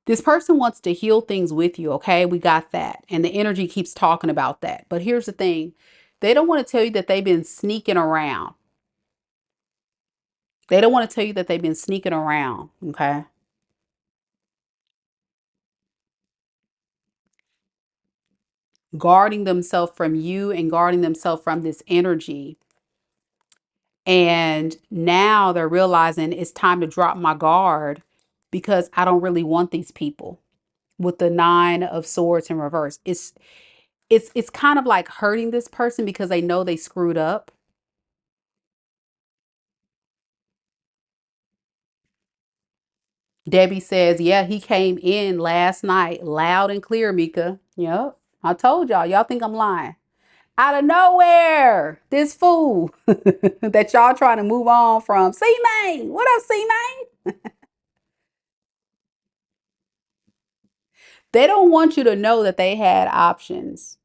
This person wants to heal things with you, okay? We got that. And the energy keeps talking about that. But here's the thing. They don't want to tell you that they've been sneaking around. They don't want to tell you that they've been sneaking around, okay? Guarding themselves from you and guarding themselves from this energy. And now they're realizing it's time to drop my guard because I don't really want these people. With the Nine of Swords in reverse, it's kind of like hurting this person because they know they screwed up. Debbie says, yeah, he came in last night loud and clear, Mika. Yep. I told y'all. Y'all think I'm lying. Out of nowhere, this fool that y'all trying to move on from. C-Main. What up, C-Main? They don't want you to know that they had options.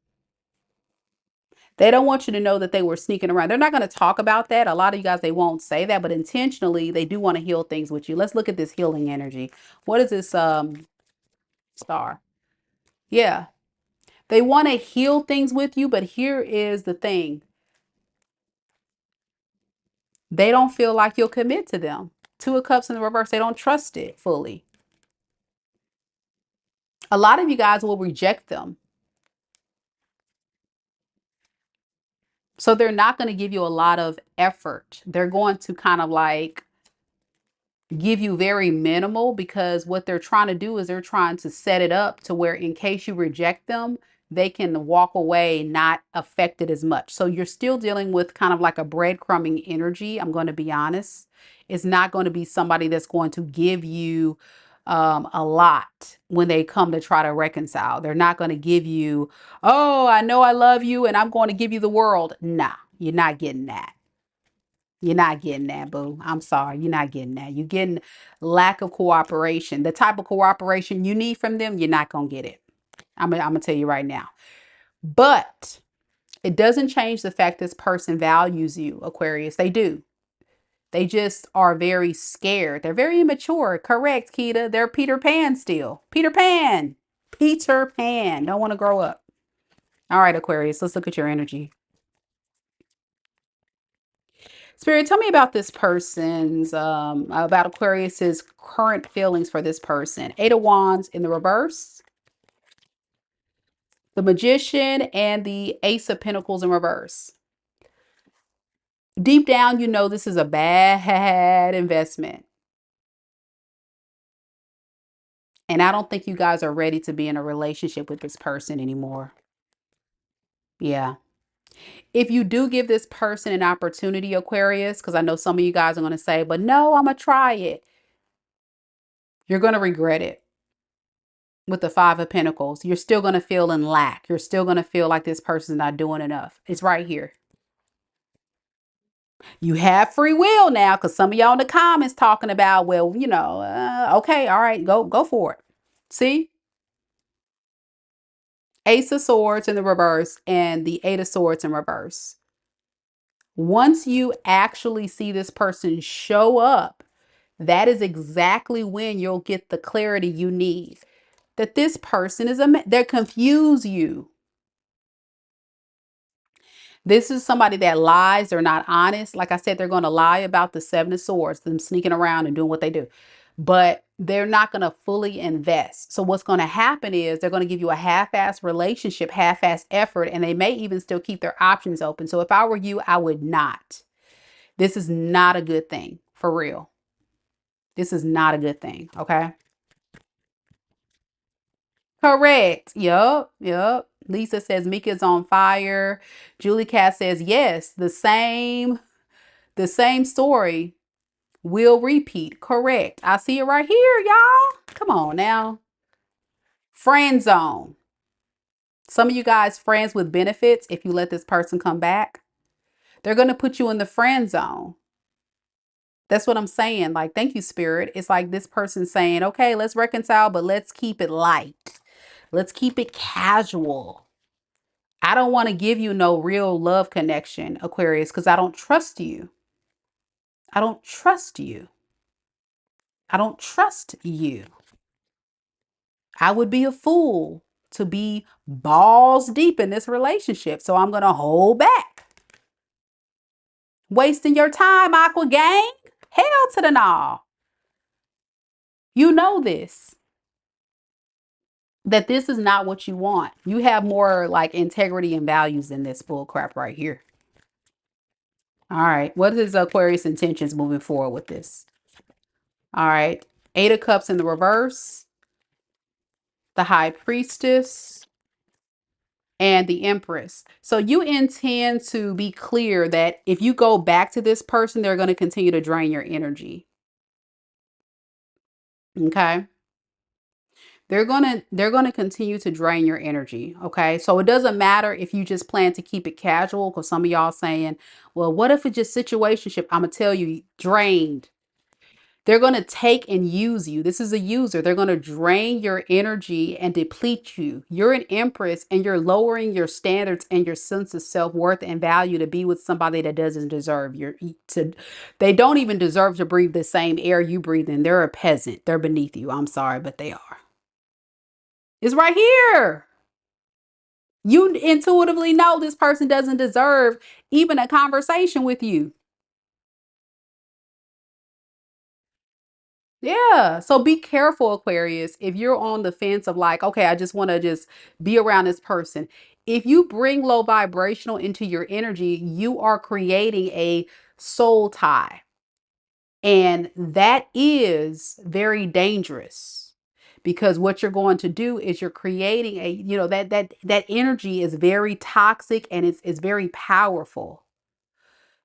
They don't want you to know that they were sneaking around. They're not going to talk about that. A lot of you guys, they won't say that, but intentionally, they do want to heal things with you. Let's look at this healing energy. What is this star? Yeah. They want to heal things with you, but here is the thing. They don't feel like you'll commit to them. Two of Cups in the reverse, they don't trust it fully. A lot of you guys will reject them. So they're not going to give you a lot of effort. They're going to kind of like give you very minimal because what they're trying to do is they're trying to set it up to where in case you reject them, they can walk away not affected as much. So you're still dealing with kind of like a breadcrumbing energy. I'm going to be honest. It's not going to be somebody that's going to give you a lot when they come to try to reconcile. They're not going to give you, oh, I know I love you and I'm going to give you the world. Nah, you're not getting that. You're not getting that, boo. I'm sorry. You're not getting that. You're getting lack of cooperation. The type of cooperation you need from them, you're not going to get it. I'm going to tell you right now. But it doesn't change the fact this person values you, Aquarius. They do. They just are very scared. They're very immature. Correct, Keita. They're Peter Pan still. Peter Pan. Peter Pan. Don't want to grow up. All right, Aquarius. Let's look at your energy. Spirit, tell me about this person's, about Aquarius's current feelings for this person. Eight of Wands in the reverse, the Magician, and the Ace of Pentacles in reverse. Deep down, you know this is a bad investment. And I don't think you guys are ready to be in a relationship with this person anymore. Yeah. If you do give this person an opportunity, Aquarius, because I know some of you guys are going to say, but no, I'm going to try it. You're going to regret it. With the Five of Pentacles, you're still going to feel in lack. You're still going to feel like this person's not doing enough. It's right here. You have free will now because some of y'all in the comments talking about, well, you know, okay, all right, go for it. See? Ace of Swords in the reverse and the Eight of Swords in reverse. Once you actually see this person show up, that is exactly when you'll get the clarity you need. that this person is they confuse you. This is somebody that lies. They're not honest. Like I said, they're going to lie about the Seven of Swords, them sneaking around and doing what they do. But they're not going to fully invest. So what's going to happen is they're going to give you a half-ass relationship, half-ass effort, and they may even still keep their options open. So if I were you, I would not. This is not a good thing, for real. This is not a good thing, okay? Correct. Yup. Yup. Lisa says Mika's on fire. Julie Cat says yes. The same story will repeat. Correct. I see it right here, y'all. Come on now. Friend zone. Some of you guys friends with benefits. If you let this person come back, they're going to put you in the friend zone. That's what I'm saying. Like, thank you, Spirit. It's like this person saying, okay, let's reconcile, but let's keep it light. Let's keep it casual. I don't want to give you no real love connection, Aquarius, because I don't trust you. I don't trust you. I don't trust you. I would be a fool to be balls deep in this relationship. So I'm going to hold back. Wasting your time, Aqua Gang. Hell to the nah. You know this. That this is not what you want. You have more like integrity and values than this bull crap right here. All right. What is Aquarius intentions moving forward with this? All right. 8 of Cups in the reverse. The High Priestess. And the Empress. So you intend to be clear that if you go back to this person, they're going to continue to drain your energy. Okay. They're going to continue to drain your energy. Okay. So it doesn't matter if you just plan to keep it casual, because some of y'all saying, well, what if it's just situationship? I'm going to tell you, drained. They're going to take and use you. This is a user. They're going to drain your energy and deplete you. You're an Empress and you're lowering your standards and your sense of self-worth and value to be with somebody that doesn't deserve they don't even deserve to breathe the same air you breathe in. They're a peasant. They're beneath you. I'm sorry, but they are. It's right here. You intuitively know this person doesn't deserve even a conversation with you. Yeah. So be careful, Aquarius. If you're on the fence of like, okay, I just want to just be around this person. If you bring low vibrational into your energy, you are creating a soul tie. And that is very dangerous because what you're going to do is you're creating that energy is very toxic and it's very powerful.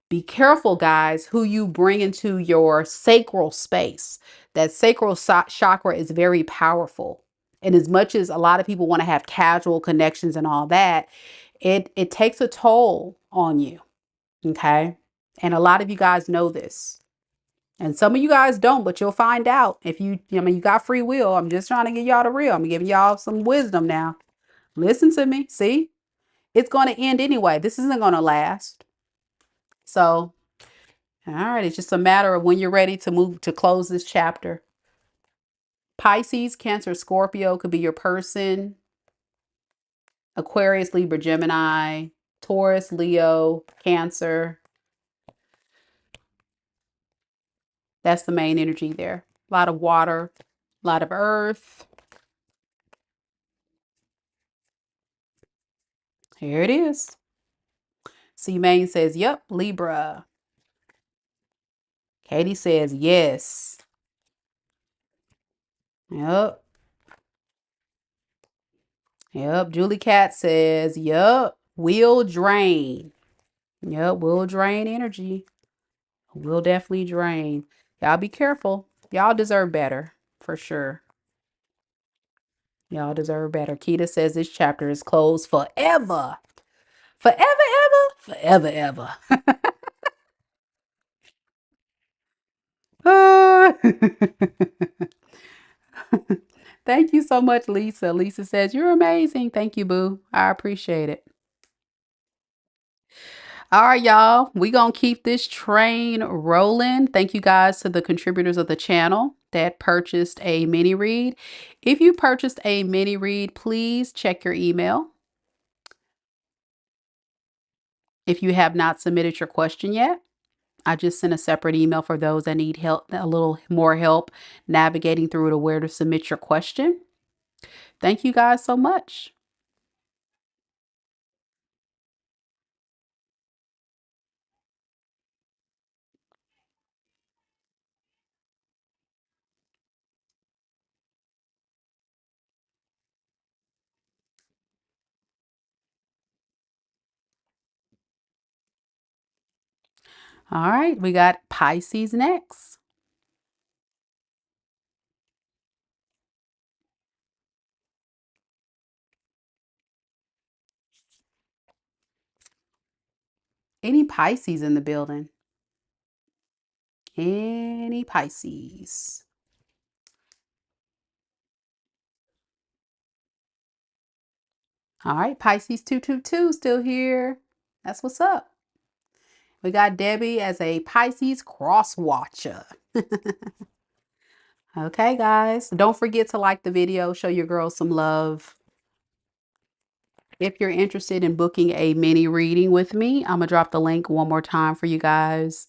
Be careful, guys, who you bring into your sacral space. That sacral chakra is very powerful. And as much as a lot of people want to have casual connections and all that, it takes a toll on you. Okay. And a lot of you guys know this. And some of you guys don't, but you'll find out if you got free will. I'm just trying to give y'all the real. I'm giving y'all some wisdom now. Listen to me. See, it's going to end anyway. This isn't going to last. So all right, it's just a matter of when you're ready to move to close this chapter. Pisces, Cancer, Scorpio could be your person. Aquarius, Libra, Gemini, Taurus, Leo, Cancer. That's the main energy there. A lot of water, a lot of earth. Here it is. C Main says, yep, Libra. Katie says, yes. Yep. Yep. Julie Cat says, yep, will drain. Yep, will drain energy. Will definitely drain. Y'all be careful. Y'all deserve better, for sure. Y'all deserve better. Keita says this chapter is closed forever. Forever, ever? Forever, ever. Thank you so much, Lisa. Lisa says, you're amazing. Thank you, boo. I appreciate it. All right, y'all. We gonna keep this train rolling. Thank you guys to the contributors of the channel that purchased a mini read. If you purchased a mini read, please check your email. If you have not submitted your question yet, I just sent a separate email for those that need help, a little more help navigating through to where to submit your question. Thank you guys so much. All right, we got Pisces next. Any Pisces in the building? Any Pisces? All right, Pisces 222 still here. That's what's up. We got Debbie as a Pisces cross watcher. Okay, guys, don't forget to like the video, show your girls some love. If you're interested in booking a mini reading with me, I'm gonna drop the link one more time for you guys.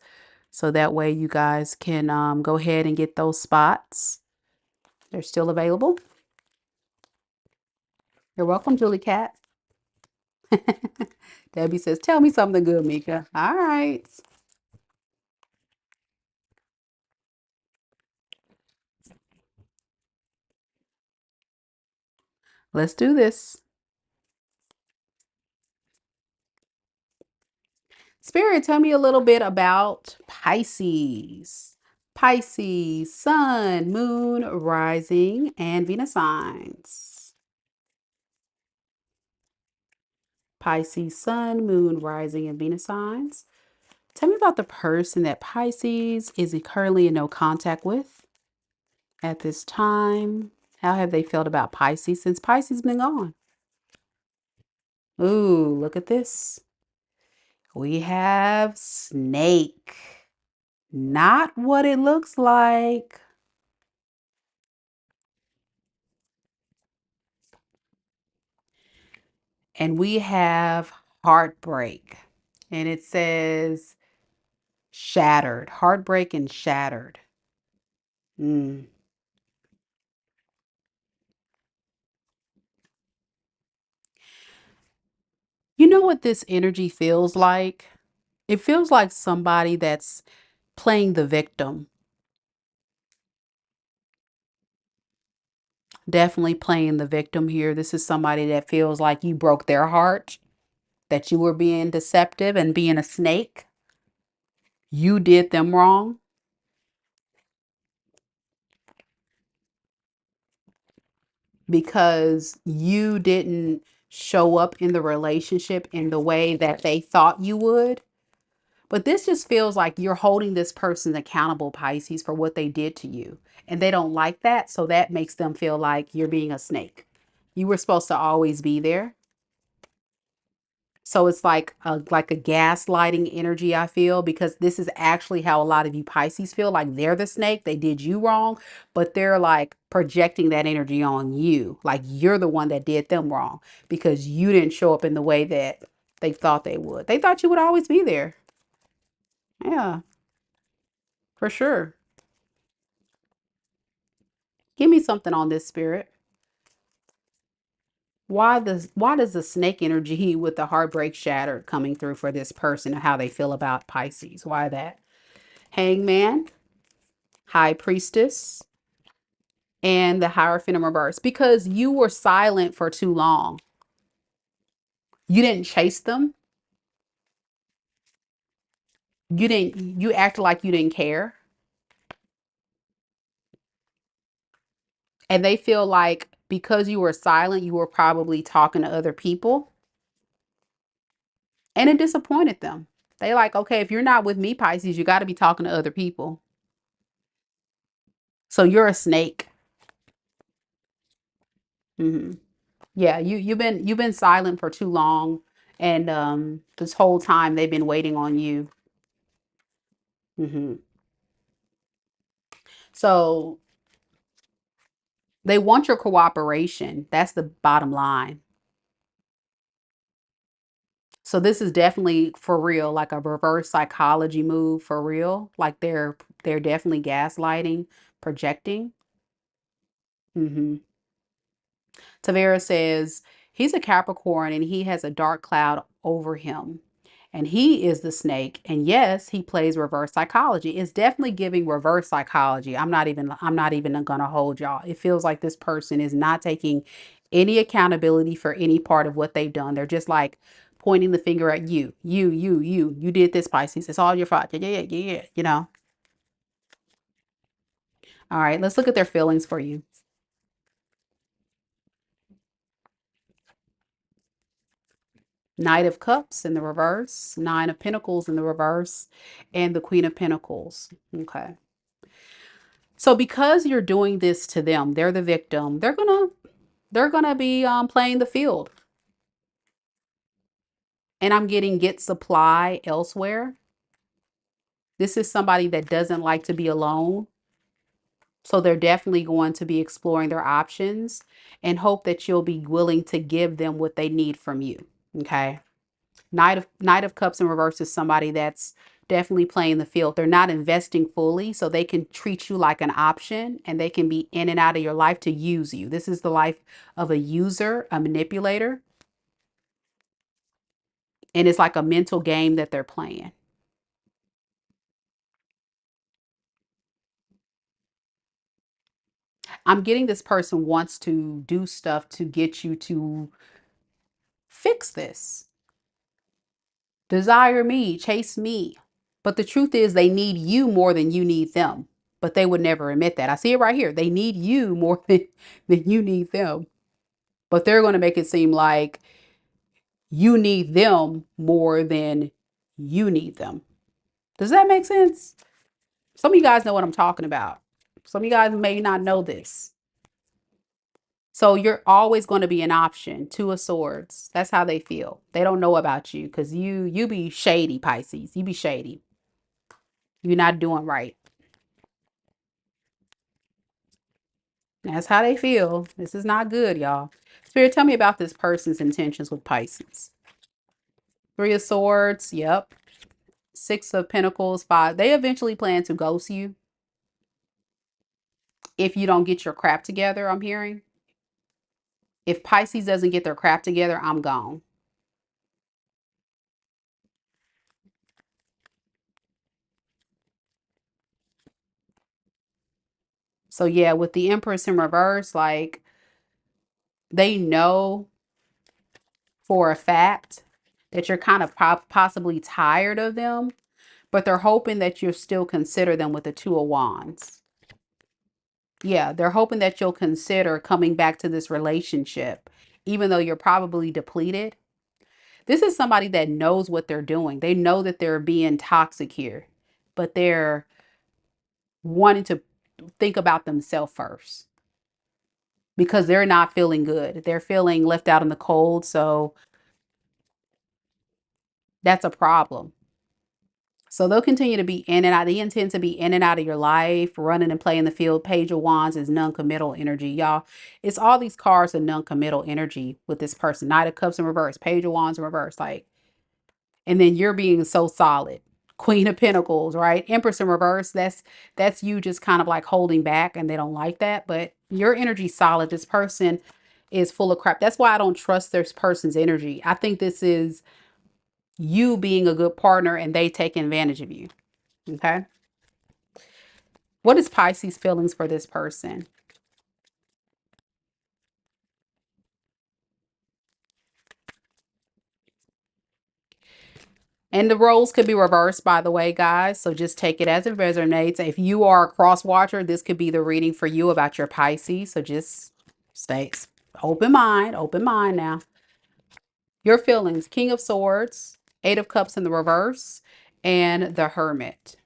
So that way you guys can go ahead and get those spots. They're still available. You're welcome, Julie Cat. Debbie says, tell me something good, Mika. All right. Let's do this. Spirit, tell me a little bit about Pisces. Pisces, Sun, Moon, Rising, and Venus signs. Pisces, Sun, Moon, Rising, and Venus signs. Tell me about the person that Pisces is currently in no contact with at this time. How have they felt about Pisces since Pisces been gone? Ooh, look at this. We have snake. Not what it looks like. And we have heartbreak. And it says shattered. Heartbreak and shattered. Mm. You know what this energy feels like? It feels like somebody that's playing the victim. Definitely playing the victim here. This is somebody that feels like you broke their heart, that you were being deceptive and being a snake. You did them wrong because you didn't show up in the relationship in the way that they thought you would. But this just feels like you're holding this person accountable, Pisces, for what they did to you. And they don't like that. So that makes them feel like you're being a snake. You were supposed to always be there. So it's like a gaslighting energy, I feel, because this is actually how a lot of you Pisces feel like they're the snake. They did you wrong, but they're like projecting that energy on you. Like you're the one that did them wrong because you didn't show up in the way that they thought they would. They thought you would always be there. Yeah, for sure. Give me something on this, spirit. Why does the snake energy with the heartbreak shattered coming through for this person and how they feel about Pisces? Why that? Hangman, High Priestess, and the Hierophant in reverse. Because you were silent for too long. You didn't chase them. You acted like you didn't care. And they feel like because you were silent, you were probably talking to other people. And it disappointed them. They like, okay, if you're not with me, Pisces, you got to be talking to other people. So you're a snake. Hmm. Yeah, you've been silent for too long, And this whole time they've been waiting on you. So they want your cooperation. That's the bottom line. So this is definitely for real, like a reverse psychology move for real. Like they're definitely gaslighting, projecting. hmm Tavera says he's a Capricorn and he has a dark cloud over him. And he is the snake. And yes, he plays reverse psychology. It's definitely giving reverse psychology. I'm not even gonna hold y'all. It feels like this person is not taking any accountability for any part of what they've done. They're just like pointing the finger at you. You did this, Pisces. It's all your fault. Yeah. You know. All right, let's look at their feelings for you. Knight of Cups in the reverse, Nine of Pentacles in the reverse, and the Queen of Pentacles. Okay. So because you're doing this to them, they're the victim. They're gonna be playing the field. And I'm getting get supply elsewhere. This is somebody that doesn't like to be alone. So they're definitely going to be exploring their options and hope that you'll be willing to give them what they need from you. Okay. Knight of Cups in reverse is somebody that's definitely playing the field. They're not investing fully, so they can treat you like an option and they can be in and out of your life to use you. This is the life of a user, a manipulator, and it's like a mental game that they're playing. I'm getting this person wants to do stuff to get you to fix this. Desire me, chase me. But the truth is, they need you more than you need them. But they would never admit that. I see it right here. They need you more than you need them. But they're going to make it seem like you need them more than you need them. Does that make sense? Some of you guys know what I'm talking about. Some of you guys may not know this. So you're always going to be an option. Two of Swords. That's how they feel. They don't know about you because you be shady, Pisces. You be shady. You're not doing right. That's how they feel. This is not good, y'all. Spirit, tell me about this person's intentions with Pisces. Three of Swords. Yep. Six of Pentacles. Five. They eventually plan to ghost you if you don't get your crap together, I'm hearing. If Pisces doesn't get their crap together, I'm gone. So yeah, with the Empress in reverse, like they know for a fact that you're kind of possibly tired of them, but they're hoping that you'll still consider them with the Two of Wands. Yeah, they're hoping that you'll consider coming back to this relationship, even though you're probably depleted. This is somebody that knows what they're doing. They know that they're being toxic here, but they're wanting to think about themselves first because they're not feeling good. They're feeling left out in the cold. So that's a problem. So they'll continue to be in and out. They intend to be in and out of your life, running and playing the field. Page of Wands is non-committal energy, y'all. It's all these cards of non-committal energy with this person. Knight of Cups in reverse, Page of Wands in reverse, like, and then you're being so solid. Queen of Pentacles, right? Empress in reverse. That's you just kind of like holding back, and they don't like that. But your energy's solid. This person is full of crap. That's why I don't trust this person's energy. I think this is you being a good partner and they taking advantage of you. Okay. What is Pisces feelings for this person? And the roles could be reversed, by the way, guys. So just take it as it resonates. If you are a cross watcher, this could be the reading for you about your Pisces. So just stay open mind now. Your feelings, King of Swords, Eight of Cups in the reverse, and the Hermit.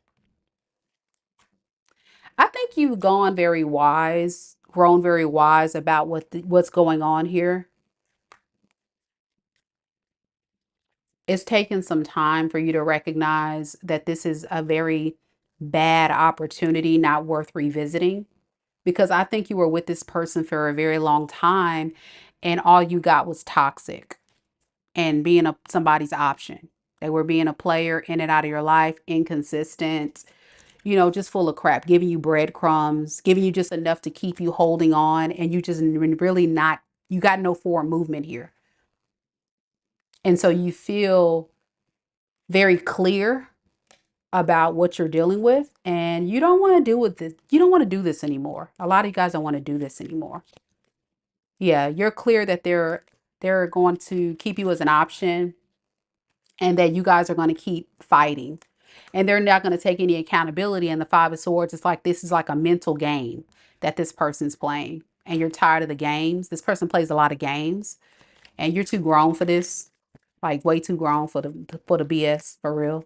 I think you've gone very wise, grown very wise about what's going on here. It's taken some time for you to recognize that this is a very bad opportunity, not worth revisiting. Because I think you were with this person for a very long time and all you got was toxic and being somebody's option. They were being a player in and out of your life, inconsistent, just full of crap, giving you breadcrumbs, giving you just enough to keep you holding on. And you just really not, you got no forward movement here. And so you feel very clear about what you're dealing with. And you don't want to deal with this. You don't want to do this anymore. A lot of you guys don't want to do this anymore. Yeah, you're clear that they're going to keep you as an option and that you guys are going to keep fighting. And they're not going to take any accountability. And the Five of Swords, it's like this is like a mental game that this person's playing. And you're tired of the games. This person plays a lot of games. And you're too grown for this. Like way too grown for the BS, for real.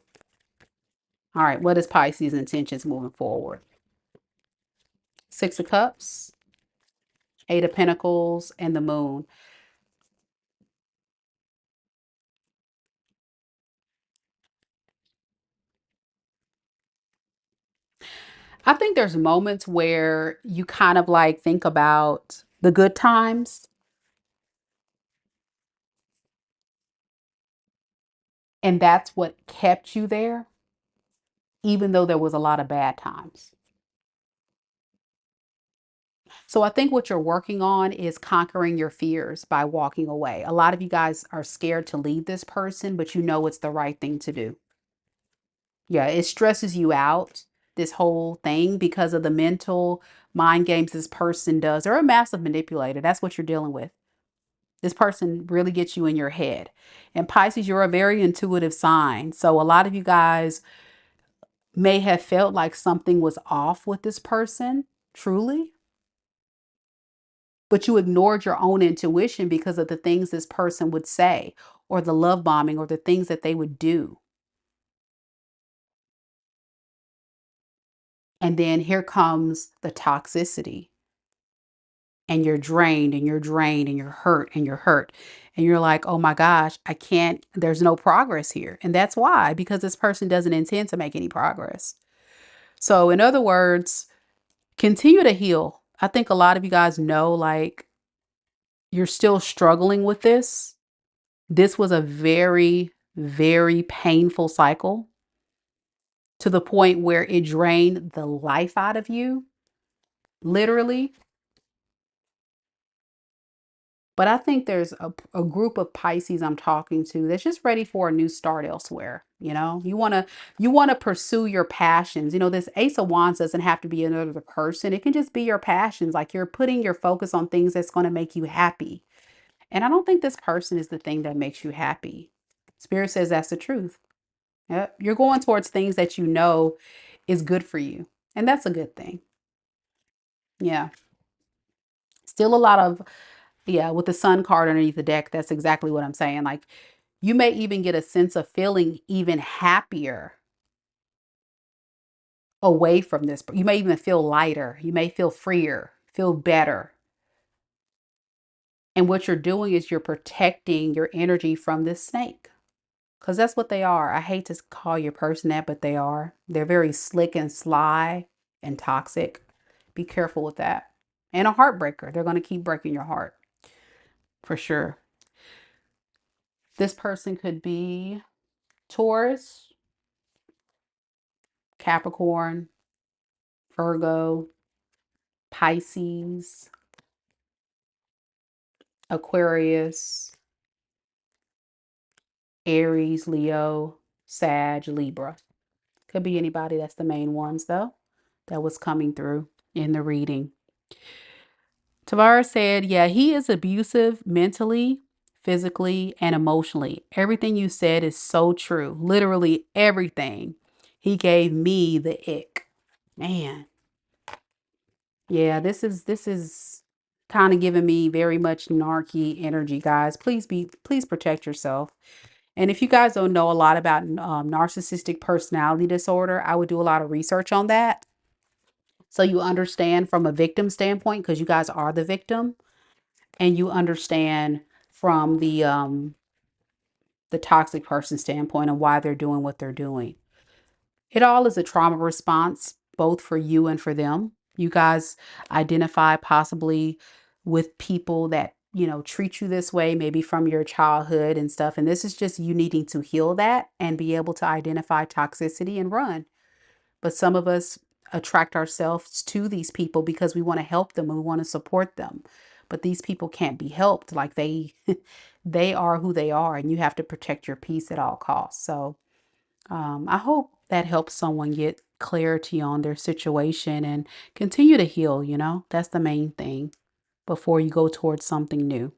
All right, what is Pisces' intentions moving forward? Six of Cups, Eight of Pentacles, and the Moon. I think there's moments where you kind of like think about the good times, and that's what kept you there, even though there was a lot of bad times. So I think what you're working on is conquering your fears by walking away. A lot of you guys are scared to leave this person, but you know it's the right thing to do. Yeah, it stresses you out, this whole thing, because of the mental mind games this person does. They're a massive manipulator. That's what you're dealing with. This person really gets you in your head. And Pisces, you're a very intuitive sign. So a lot of you guys may have felt like something was off with this person, truly, but you ignored your own intuition because of the things this person would say, or the love bombing, or the things that they would do. And then here comes the toxicity. And you're drained and you're drained and you're hurt and you're hurt. And you're like, oh my gosh, I can't, there's no progress here. And that's why, because this person doesn't intend to make any progress. So, in other words, continue to heal. I think a lot of you guys know, like, you're still struggling with this. This was a very, very painful cycle to the point where it drained the life out of you, literally. But I think there's a group of Pisces I'm talking to that's just ready for a new start elsewhere. You want to pursue your passions. This Ace of Wands doesn't have to be another person. It can just be your passions. Like you're putting your focus on things that's going to make you happy. And I don't think this person is the thing that makes you happy. Spirit says that's the truth. Yep. You're going towards things that you know is good for you. And that's a good thing. Yeah. Still a lot of, yeah, with the sun card underneath the deck, that's exactly what I'm saying. Like you may even get a sense of feeling even happier away from this. You may even feel lighter. You may feel freer, feel better. And what you're doing is you're protecting your energy from this snake. Because that's what they are. I hate to call your person that, but they are. They're very slick and sly and toxic. Be careful with that. And a heartbreaker. They're going to keep breaking your heart. For sure. This person could be Taurus, Capricorn, Virgo, Pisces, Aquarius, Aries, Leo, Sag, Libra. Could be anybody. That's the main ones, though, that was coming through in the reading. Tavara said, yeah, he is abusive mentally, physically, and emotionally. Everything you said is so true. Literally everything. He gave me the ick. Man. Yeah, this is kind of giving me very much narky energy, guys. Please protect yourself. And if you guys don't know a lot about narcissistic personality disorder, I would do a lot of research on that. So you understand from a victim standpoint, because you guys are the victim, and you understand from the the toxic person standpoint and why they're doing what they're doing. It all is a trauma response, both for you and for them. You guys identify possibly with people that, treat you this way, maybe from your childhood and stuff. And this is just you needing to heal that and be able to identify toxicity and run. But some of us attract ourselves to these people because we want to help them and we want to support them. But these people can't be helped. Like they are who they are, and you have to protect your peace at all costs. So I hope that helps someone get clarity on their situation and continue to heal. That's the main thing before you go towards something new.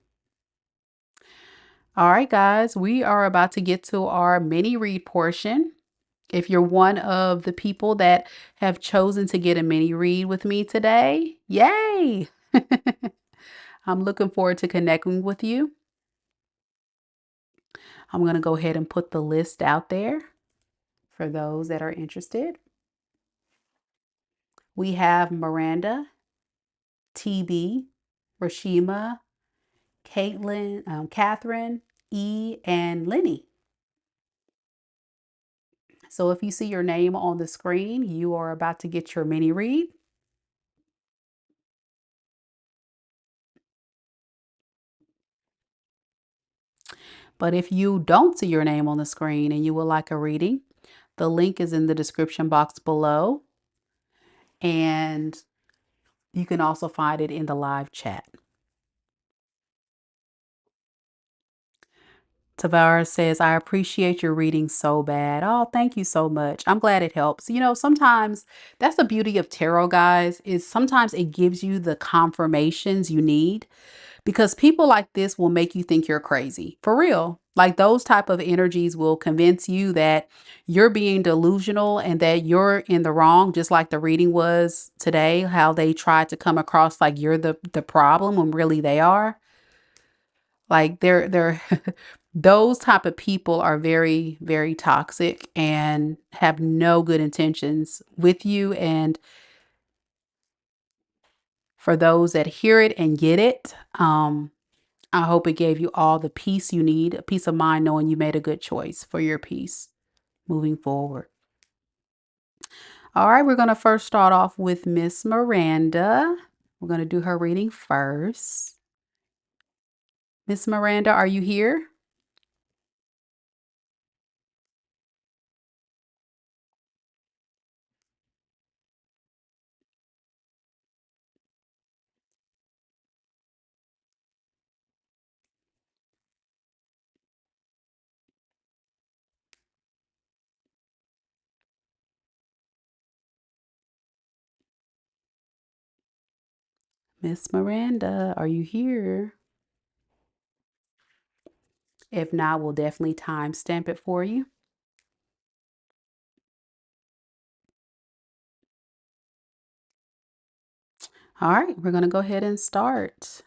All right, guys, we are about to get to our mini read portion. If you're one of the people that have chosen to get a mini read with me today, yay! I'm looking forward to connecting with you. I'm going to go ahead and put the list out there for those that are interested. We have Miranda, TB, Rasheema, Kathryn, E, and Linny. So if you see your name on the screen, you are about to get your mini read. But if you don't see your name on the screen and you would like a reading, the link is in the description box below. And you can also find it in the live chat. Tavares says, I appreciate your reading so bad. Oh, thank you so much. I'm glad it helps. Sometimes that's the beauty of tarot, guys, is sometimes it gives you the confirmations you need, because people like this will make you think you're crazy. For real. Like those type of energies will convince you that you're being delusional and that you're in the wrong, just like the reading was today, how they tried to come across like you're the problem when really they are. Like they're those type of people are very, very toxic and have no good intentions with you. And for those that hear it and get it, I hope it gave you all the peace you need, a peace of mind, knowing you made a good choice for your peace moving forward. All right, we're going to first start off with Miss Miranda. We're going to do her reading first. Miss Miranda, are you here? Miss Miranda, are you here? If not, we'll definitely timestamp it for you. All right, we're going to go ahead and start.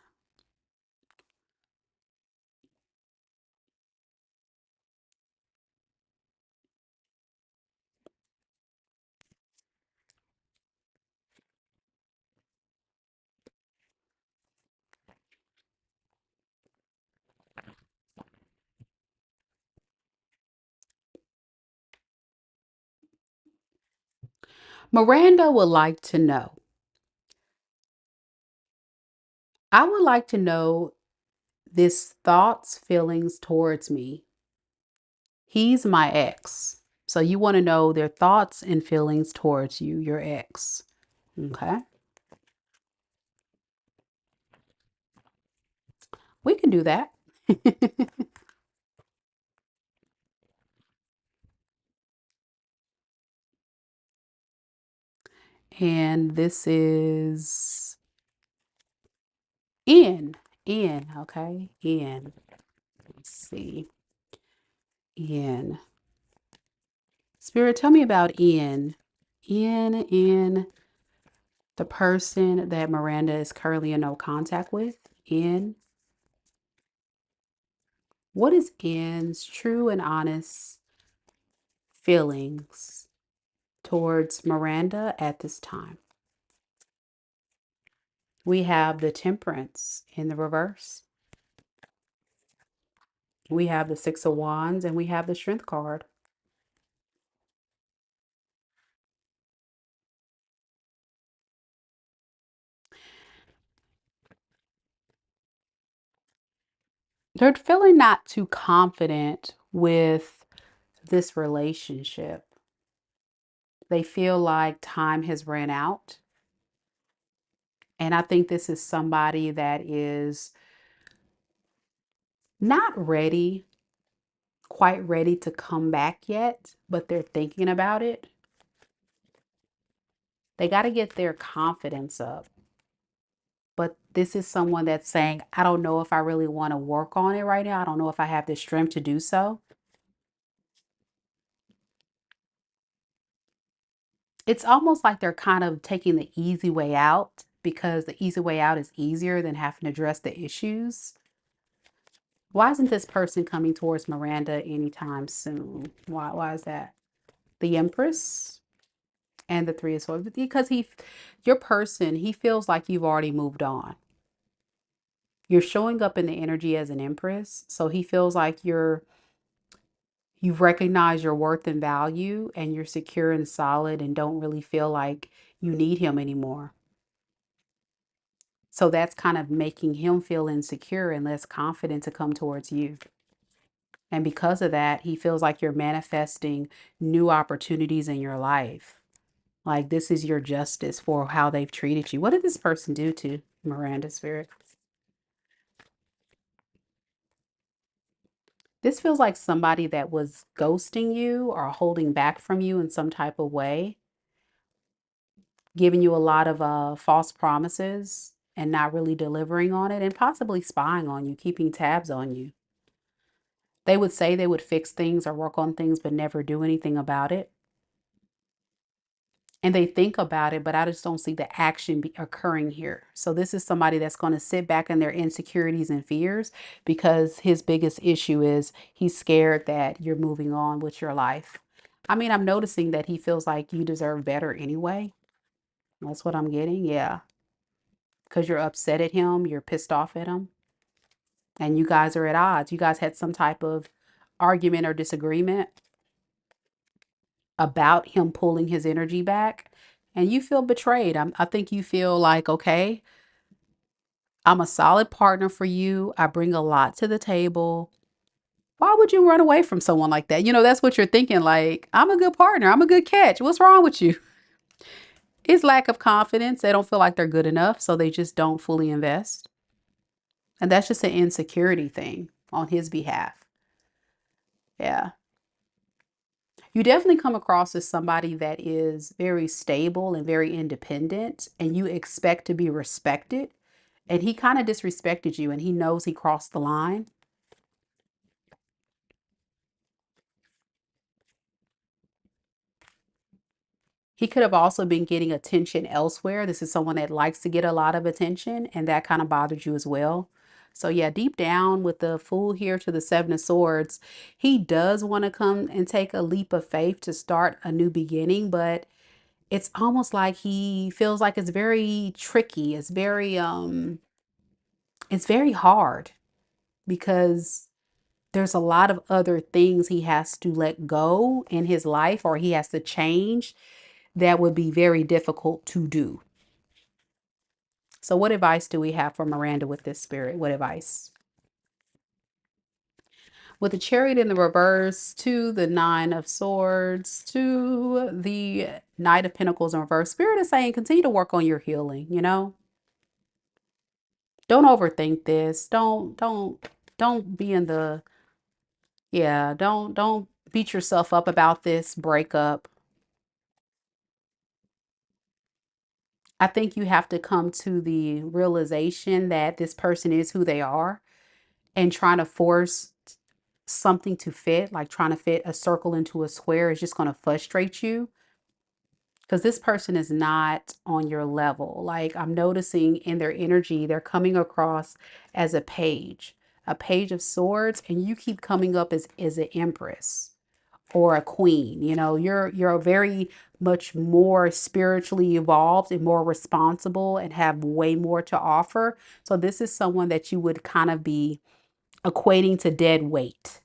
Miranda would like to know. I would like to know this thoughts, feelings towards me. He's my ex. So you want to know their thoughts and feelings towards you, your ex. Okay. We can do that. And this is N. N. Okay. N. Let's see. N. Spirit, tell me about N. N. The person that Miranda is currently in no contact with. N. What is N's true and honest feelings towards Miranda at this time? We have the Temperance in the reverse. We have the Six of Wands and we have the Strength card. They're feeling not too confident with this relationship. They feel like time has ran out. And I think this is somebody that is not ready, quite ready to come back yet, but they're thinking about it. They got to get their confidence up. But this is someone that's saying, I don't know if I really want to work on it right now. I don't know if I have the strength to do so. It's almost like they're kind of taking the easy way out because the easy way out is easier than having to address the issues. Why isn't this person coming towards Miranda anytime soon? Why is that? The Empress and the Three of Swords. Because your person, he feels like you've already moved on. You're showing up in the energy as an Empress. So he feels like you've recognized your worth and value and you're secure and solid and don't really feel like you need him anymore. So that's kind of making him feel insecure and less confident to come towards you. And because of that, he feels like you're manifesting new opportunities in your life. Like this is your justice for how they've treated you. What did this person do to Miranda Spirit? This feels like somebody that was ghosting you or holding back from you in some type of way, giving you a lot of false promises and not really delivering on it, and possibly spying on you, keeping tabs on you. They would say they would fix things or work on things, but never do anything about it. And they think about it, but I just don't see the action occurring here. So this is somebody that's going to sit back in their insecurities and fears because his biggest issue is he's scared that you're moving on with your life. I mean, I'm noticing that he feels like you deserve better anyway. That's what I'm getting. Yeah. Because you're upset at him, you're pissed off at him, and you guys are at odds. You guys had some type of argument or disagreement about him pulling his energy back, and you feel betrayed. I think you feel like, okay, I'm a solid partner for you. I bring a lot to the table. Why would you run away from someone like that? That's what you're thinking. Like, I'm a good partner. I'm a good catch. What's wrong with you? It's lack of confidence. They don't feel like they're good enough, so they just don't fully invest. And that's just an insecurity thing on his behalf. Yeah. You definitely come across as somebody that is very stable and very independent, and you expect to be respected. And he kind of disrespected you, and he knows he crossed the line. He could have also been getting attention elsewhere. This is someone that likes to get a lot of attention, and that kind of bothered you as well. So yeah, deep down with the Fool here to the Seven of Swords, he does want to come and take a leap of faith to start a new beginning, but it's almost like he feels like it's very tricky. It's very hard because there's a lot of other things he has to let go in his life or he has to change that would be very difficult to do. So what advice do we have for Miranda with this spirit? What advice? With the Chariot in the reverse, to the Nine of Swords, to the Knight of Pentacles in reverse, Spirit is saying continue to work on your healing. Don't overthink this. Don't be in the, yeah, don't beat yourself up about this breakup. I think you have to come to the realization that this person is who they are, and trying to force something to fit, like trying to fit a circle into a square, is just going to frustrate you because this person is not on your level. Like I'm noticing in their energy, they're coming across as a page of swords, and you keep coming up as an empress or a queen. You're very much more spiritually evolved and more responsible and have way more to offer. So this is someone that you would kind of be equating to dead weight.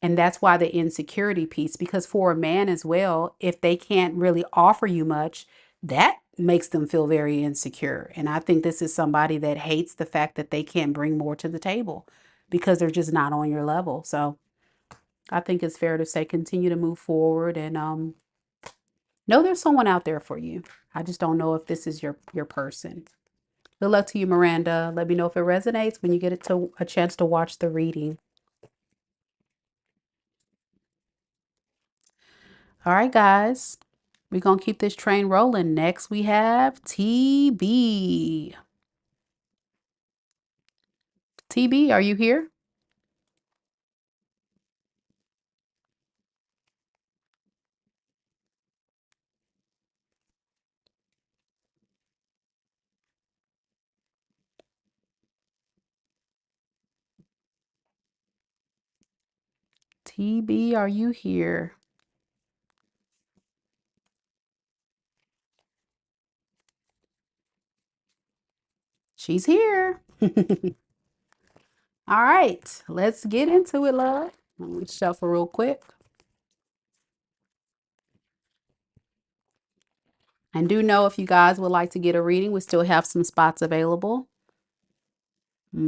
And that's why the insecurity piece, because for a man as well, if they can't really offer you much, that makes them feel very insecure. And I think this is somebody that hates the fact that they can't bring more to the table because they're just not on your level. So I think it's fair to say continue to move forward and know there's someone out there for you. I just don't know if this is your person. Good luck to you, Miranda. Let me know if it resonates when you get it to a chance to watch the reading. All right, guys. We're going to keep this train rolling. Next, we have TB. TB, are you here? TB, are you here? She's here. All right, let's get into it, love. Let me shuffle real quick. And do know if you guys would like to get a reading, we still have some spots available.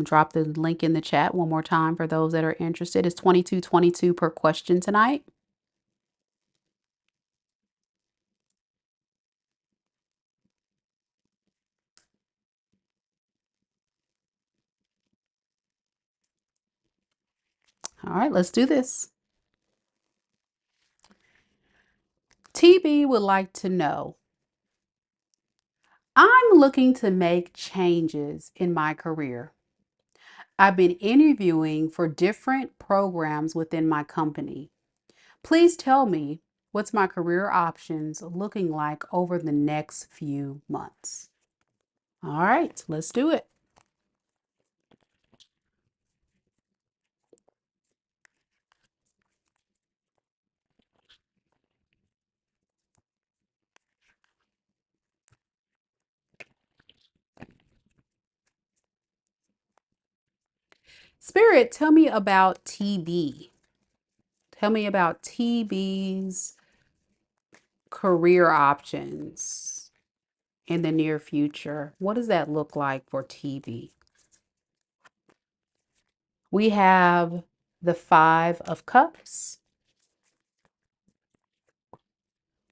Drop the link in the chat one more time for those that are interested. It's $22.22 per question tonight. All right, let's do this. TB would like to know, I'm looking to make changes in my career. I've been interviewing for different programs within my company. Please tell me what's my career options looking like over the next few months. All right, let's do it. Spirit, tell me about TB. Tell me about TB's career options in the near future. What does that look like for TB? We have the Five of Cups.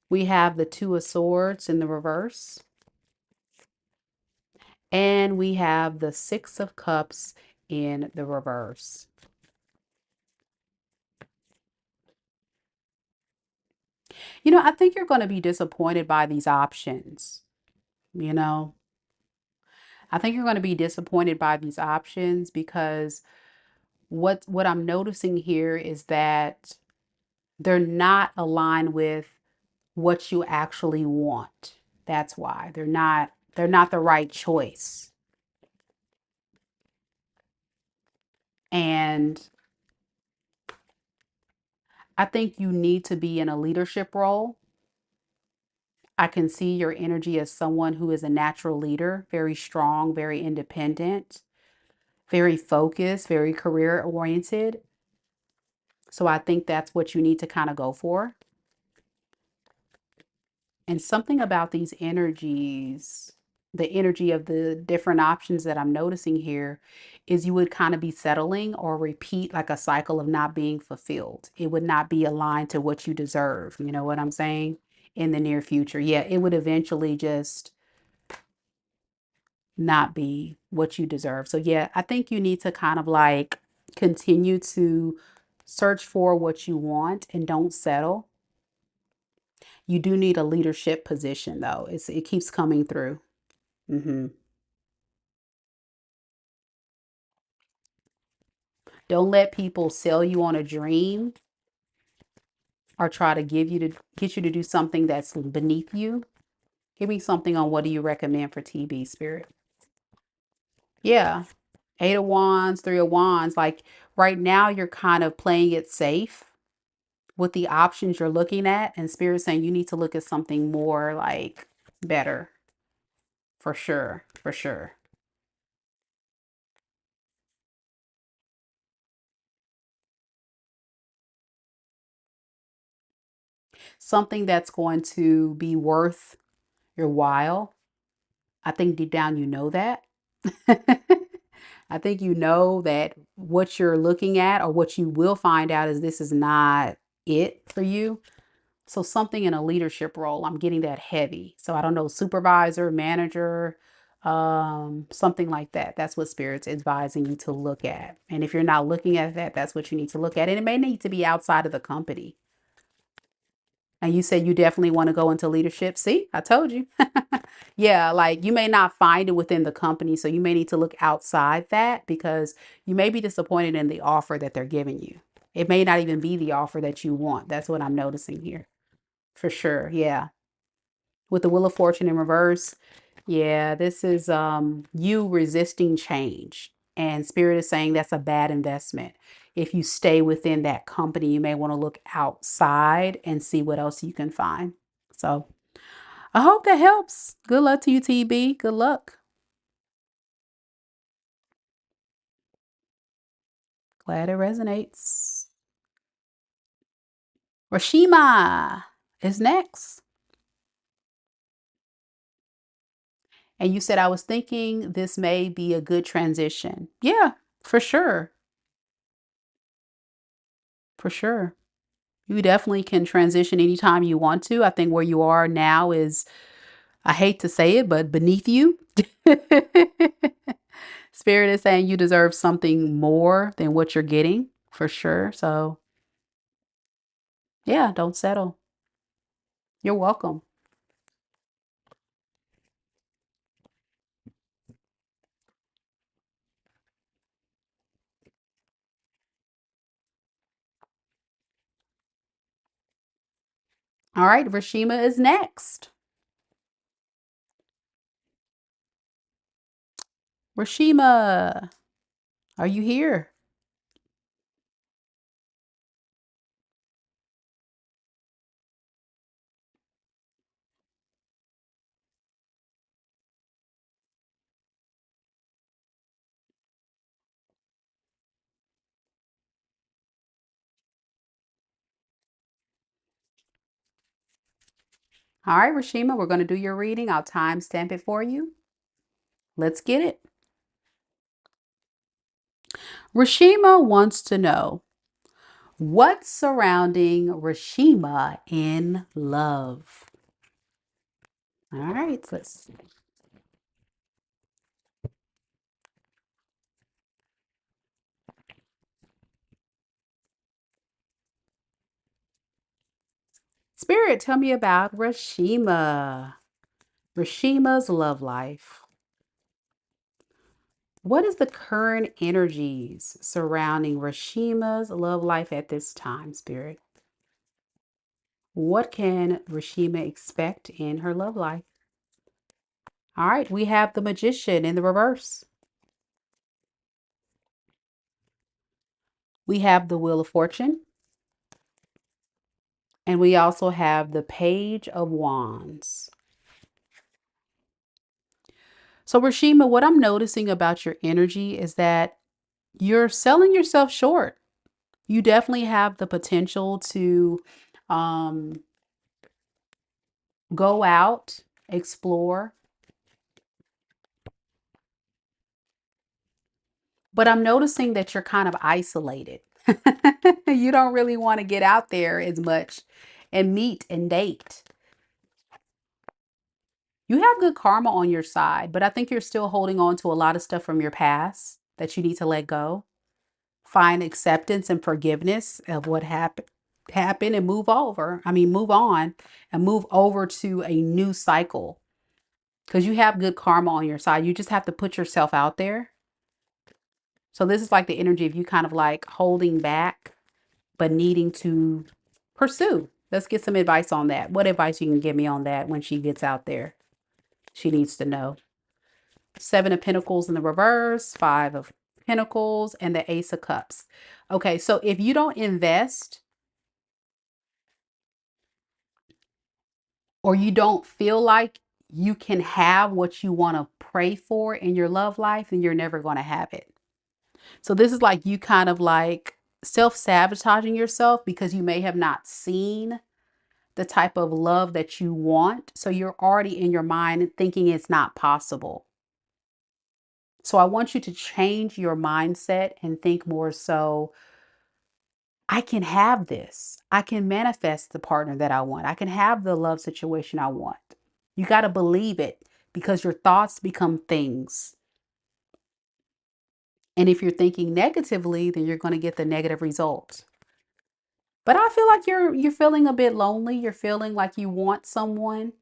We have the Two of Swords in the reverse. And we have the Six of Cups in the reverse. You know, I think you're going to be disappointed by these options. You know, I think you're going to be disappointed by these options because what I'm noticing here is that they're not aligned with what you actually want. That's why they're not the right choice. And I think you need to be in a leadership role. I can see your energy as someone who is a natural leader, very strong, very independent, very focused, very career oriented. So I think that's what you need to kind of go for. And something about these energies, the energy of the different options that I'm noticing here is you would kind of be settling or repeat like a cycle of not being fulfilled. It would not be aligned to what you deserve. You know what I'm saying? In the near future. Yeah, it would eventually just not be what you deserve. So yeah, I think you need to kind of like continue to search for what you want and don't settle. You do need a leadership position though. It keeps coming through. hmm Don't let people sell you on a dream or try to get you to do something that's beneath you. Give me something on what do you recommend for TB, Spirit. Yeah. Eight of Wands, Three of Wands. Like right now, you're kind of playing it safe with the options you're looking at, and Spirit saying you need to look at something more like better for sure. For sure. something that's going to be worth your while. I think deep down you know that. I think you know that what you're looking at or what you will find out is this is not it for you. So something in a leadership role, I'm getting that heavy. So I don't know, supervisor, manager, something like that. That's what Spirit's advising you to look at. And if you're not looking at that, that's what you need to look at. And it may need to be outside of the company. And you said you definitely want to go into leadership. See, I told you. Yeah, like you may not find it within the company. So you may need to look outside that because you may be disappointed in the offer that they're giving you. It may not even be the offer that you want. That's what I'm noticing here. For sure. Yeah. With the Wheel of Fortune in reverse. Yeah, this is you resisting change. And Spirit is saying that's a bad investment. If you stay within that company, you may want to look outside and see what else you can find. So I hope that helps. Good luck to you, TB. Good luck. Glad it resonates. Rasheema is next. And you said, I was thinking this may be a good transition. Yeah, for sure. For sure. You definitely can transition anytime you want to. I think where you are now is, I hate to say it, but beneath you. Spirit is saying you deserve something more than what you're getting for sure. So, yeah, don't settle. You're welcome. All right, Rasheema is next. Rasheema, are you here? All right, Rasheema, we're going to do your reading. I'll timestamp it for you. Let's get it. Rasheema wants to know what's surrounding Rasheema in love. All right, let's. Spirit, tell me about Rasheema. Rasheema's love life. What is the current energies surrounding Rasheema's love life at this time, Spirit? What can Rasheema expect in her love life? All right, we have the Magician in the reverse. We have the Wheel of Fortune. And we also have the Page of Wands. So, Rasheema, what I'm noticing about your energy is that you're selling yourself short. You definitely have the potential to um, go out, explore. But I'm noticing that you're kind of isolated. You don't really want to get out there as much and meet and date. You have good karma on your side, but I think you're still holding on to a lot of stuff from your past that you need to let go. Find acceptance and forgiveness of what happened and move over. I mean, move on and move over to a new cycle because you have good karma on your side. You just have to put yourself out there. So this is like the energy of you kind of like holding back, but needing to pursue. Let's get some advice on that. What advice you can give me on that when she gets out there? She needs to know. Seven of Pentacles in the reverse, Five of Pentacles, and the Ace of Cups. Okay, so if you don't invest or you don't feel like you can have what you want to pray for in your love life, then you're never going to have it. So this is like you kind of like self-sabotaging yourself because you may have not seen the type of love that you want. So you're already in your mind thinking it's not possible. So I want you to change your mindset and think more so, I can have this. I can manifest the partner that I want. I can have the love situation I want. You got to believe it because your thoughts become things. And if you're thinking negatively, then you're going to get the negative results. But I feel like you're feeling a bit lonely. You're feeling like you want someone.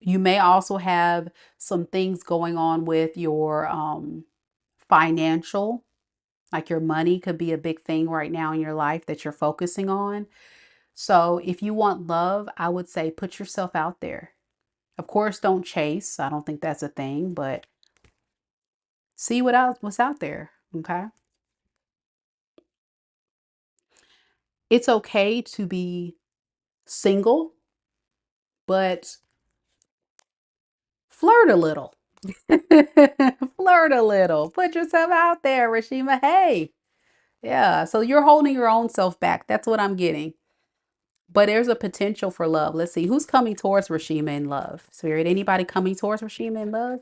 You may also have some things going on with your financial, like your money could be a big thing right now in your life that you're focusing on. So if you want love, I would say put yourself out there. Of course, don't chase. I don't think that's a thing, but see what's out there. Okay. It's okay to be single, but flirt a little. Flirt a little. Put yourself out there, Rasheema. Hey. Yeah. So you're holding your own self back. That's what I'm getting. But there's a potential for love. Let's see who's coming towards Rasheema in love. Spirit, anybody coming towards Rasheema in love?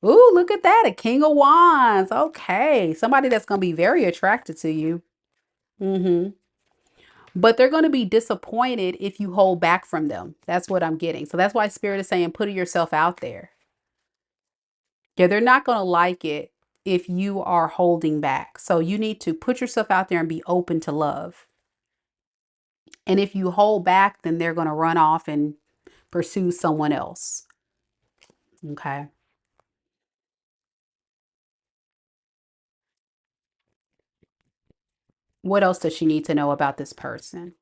Ooh, look at that. A King of Wands. Okay. Somebody that's going to be very attracted to you. Mm-hmm. But they're going to be disappointed if you hold back from them. That's what I'm getting. So that's why Spirit is saying put yourself out there. Yeah, they're not going to like it if you are holding back. So you need to put yourself out there and be open to love. And if you hold back, then they're going to run off and pursue someone else. Okay. What else does she need to know about this person?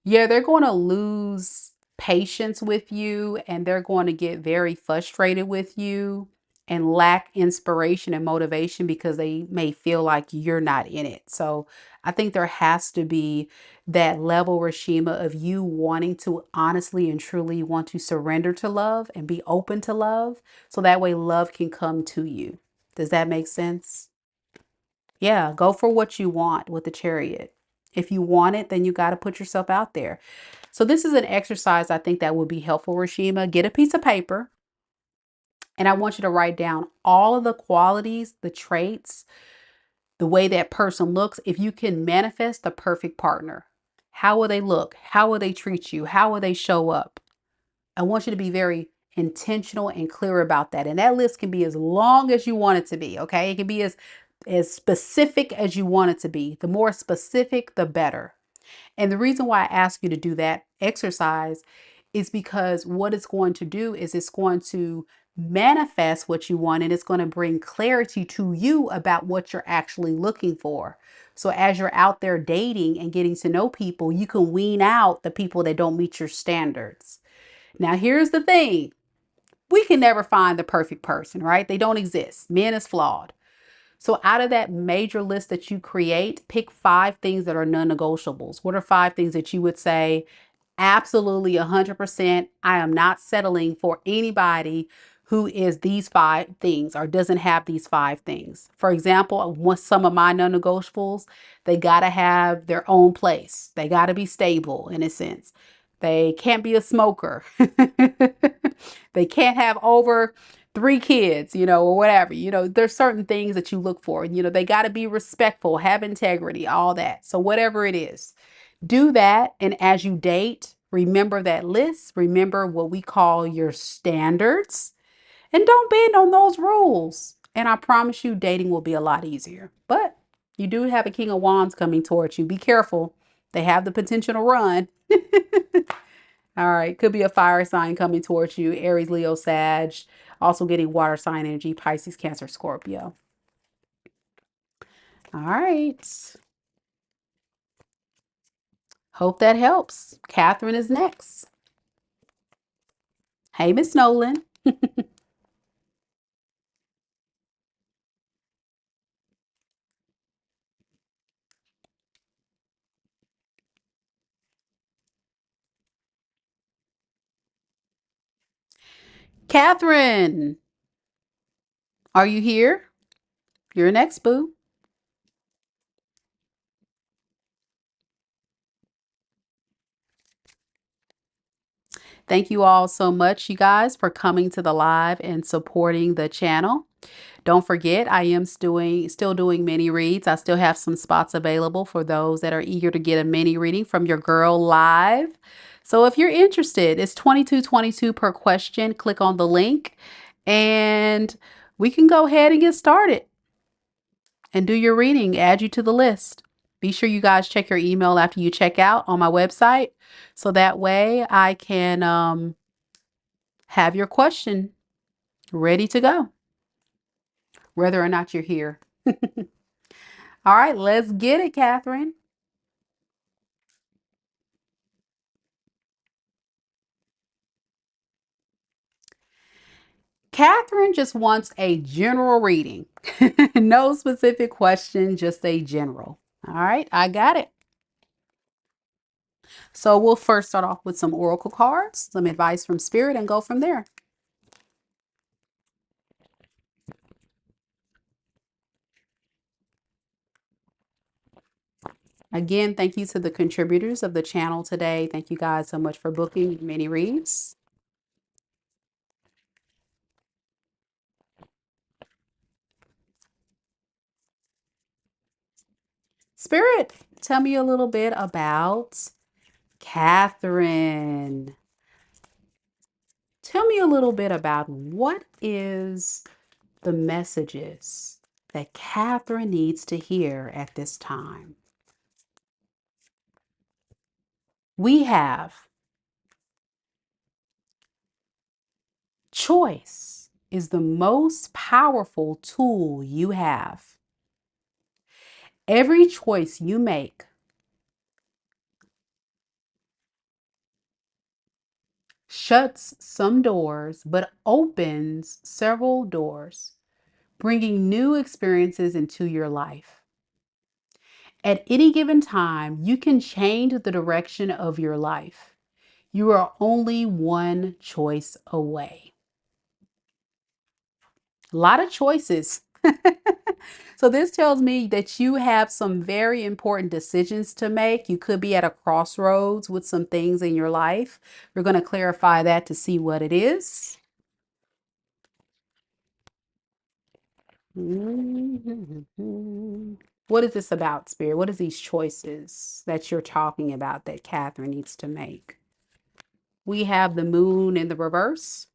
Yeah, they're going to lose patience with you and they're going to get very frustrated with you and lack inspiration and motivation because they may feel like you're not in it. So I think there has to be that level, Rasheema, of you wanting to honestly and truly want to surrender to love and be open to love. So that way love can come to you. Does that make sense? Yeah, go for what you want with the chariot. If you want it, then you got to put yourself out there. So this is an exercise I think that would be helpful, Rasheema. Get a piece of paper and I want you to write down all of the qualities, the traits, the way that person looks. If you can manifest the perfect partner, how will they look? How will they treat you? How will they show up? I want you to be very intentional and clear about that. And that list can be as long as you want it to be. Okay. It can be as specific as you want it to be. The more specific, the better. And the reason why I ask you to do that exercise is because what it's going to do is it's going to manifest what you want and it's going to bring clarity to you about what you're actually looking for. So as you're out there dating and getting to know people, you can wean out the people that don't meet your standards. Now, here's the thing. We can never find the perfect person, right? They don't exist. Man is flawed. So out of that major list that you create, pick 5 things that are non-negotiables. What are 5 things that you would say, absolutely 100%, I am not settling for anybody who is these 5 things or doesn't have these 5 things. For example, some of my non-negotiables, they got to have their own place. They got to be stable in a sense. They can't be a smoker. They can't have over 3 kids, or whatever. There's certain things that you look for. They got to be respectful, have integrity, all that. So whatever it is, do that. And as you date, remember that list. Remember what we call your standards and don't bend on those rules. And I promise you, dating will be a lot easier. But you do have a King of Wands coming towards you. Be careful. They have the potential to run. All right. Could be a fire sign coming towards you. Aries, Leo, Sag. Also getting water sign energy, Pisces, Cancer, Scorpio. All right. Hope that helps. Kathryn is next. Hey, Miss Nolan. Kathryn, are you here? You're next, boo. Thank you all so much, you guys, for coming to the live and supporting the channel. Don't forget, I am still doing mini reads. I still have some spots available for those that are eager to get a mini reading from your girl live. So if you're interested, it's $22.22 per question. Click on the link and we can go ahead and get started and do your reading, add you to the list. Be sure you guys check your email after you check out on my website so that way I can have your question ready to go, whether or not you're here. All right, let's get it, Kathryn. Kathryn just wants a general reading. No specific question, just a general. All right, I got it. So we'll first start off with some oracle cards, some advice from spirit, and go from there. Again, thank you to the contributors of the channel today. Thank you guys so much for booking many reads. Spirit, tell me a little bit about Kathryn. Tell me a little bit about what is the messages that Kathryn needs to hear at this time. We have choice is the most powerful tool you have. Every choice you make shuts some doors but opens several doors, bringing new experiences into your life. At any given time, you can change the direction of your life. You are only one choice away. A lot of choices. So this tells me that you have some very important decisions to make. You could be at a crossroads with some things in your life. We're going to clarify that to see what it is. What is this about, Spirit? What is these choices that you're talking about that Kathryn needs to make? We have the moon in the reverse.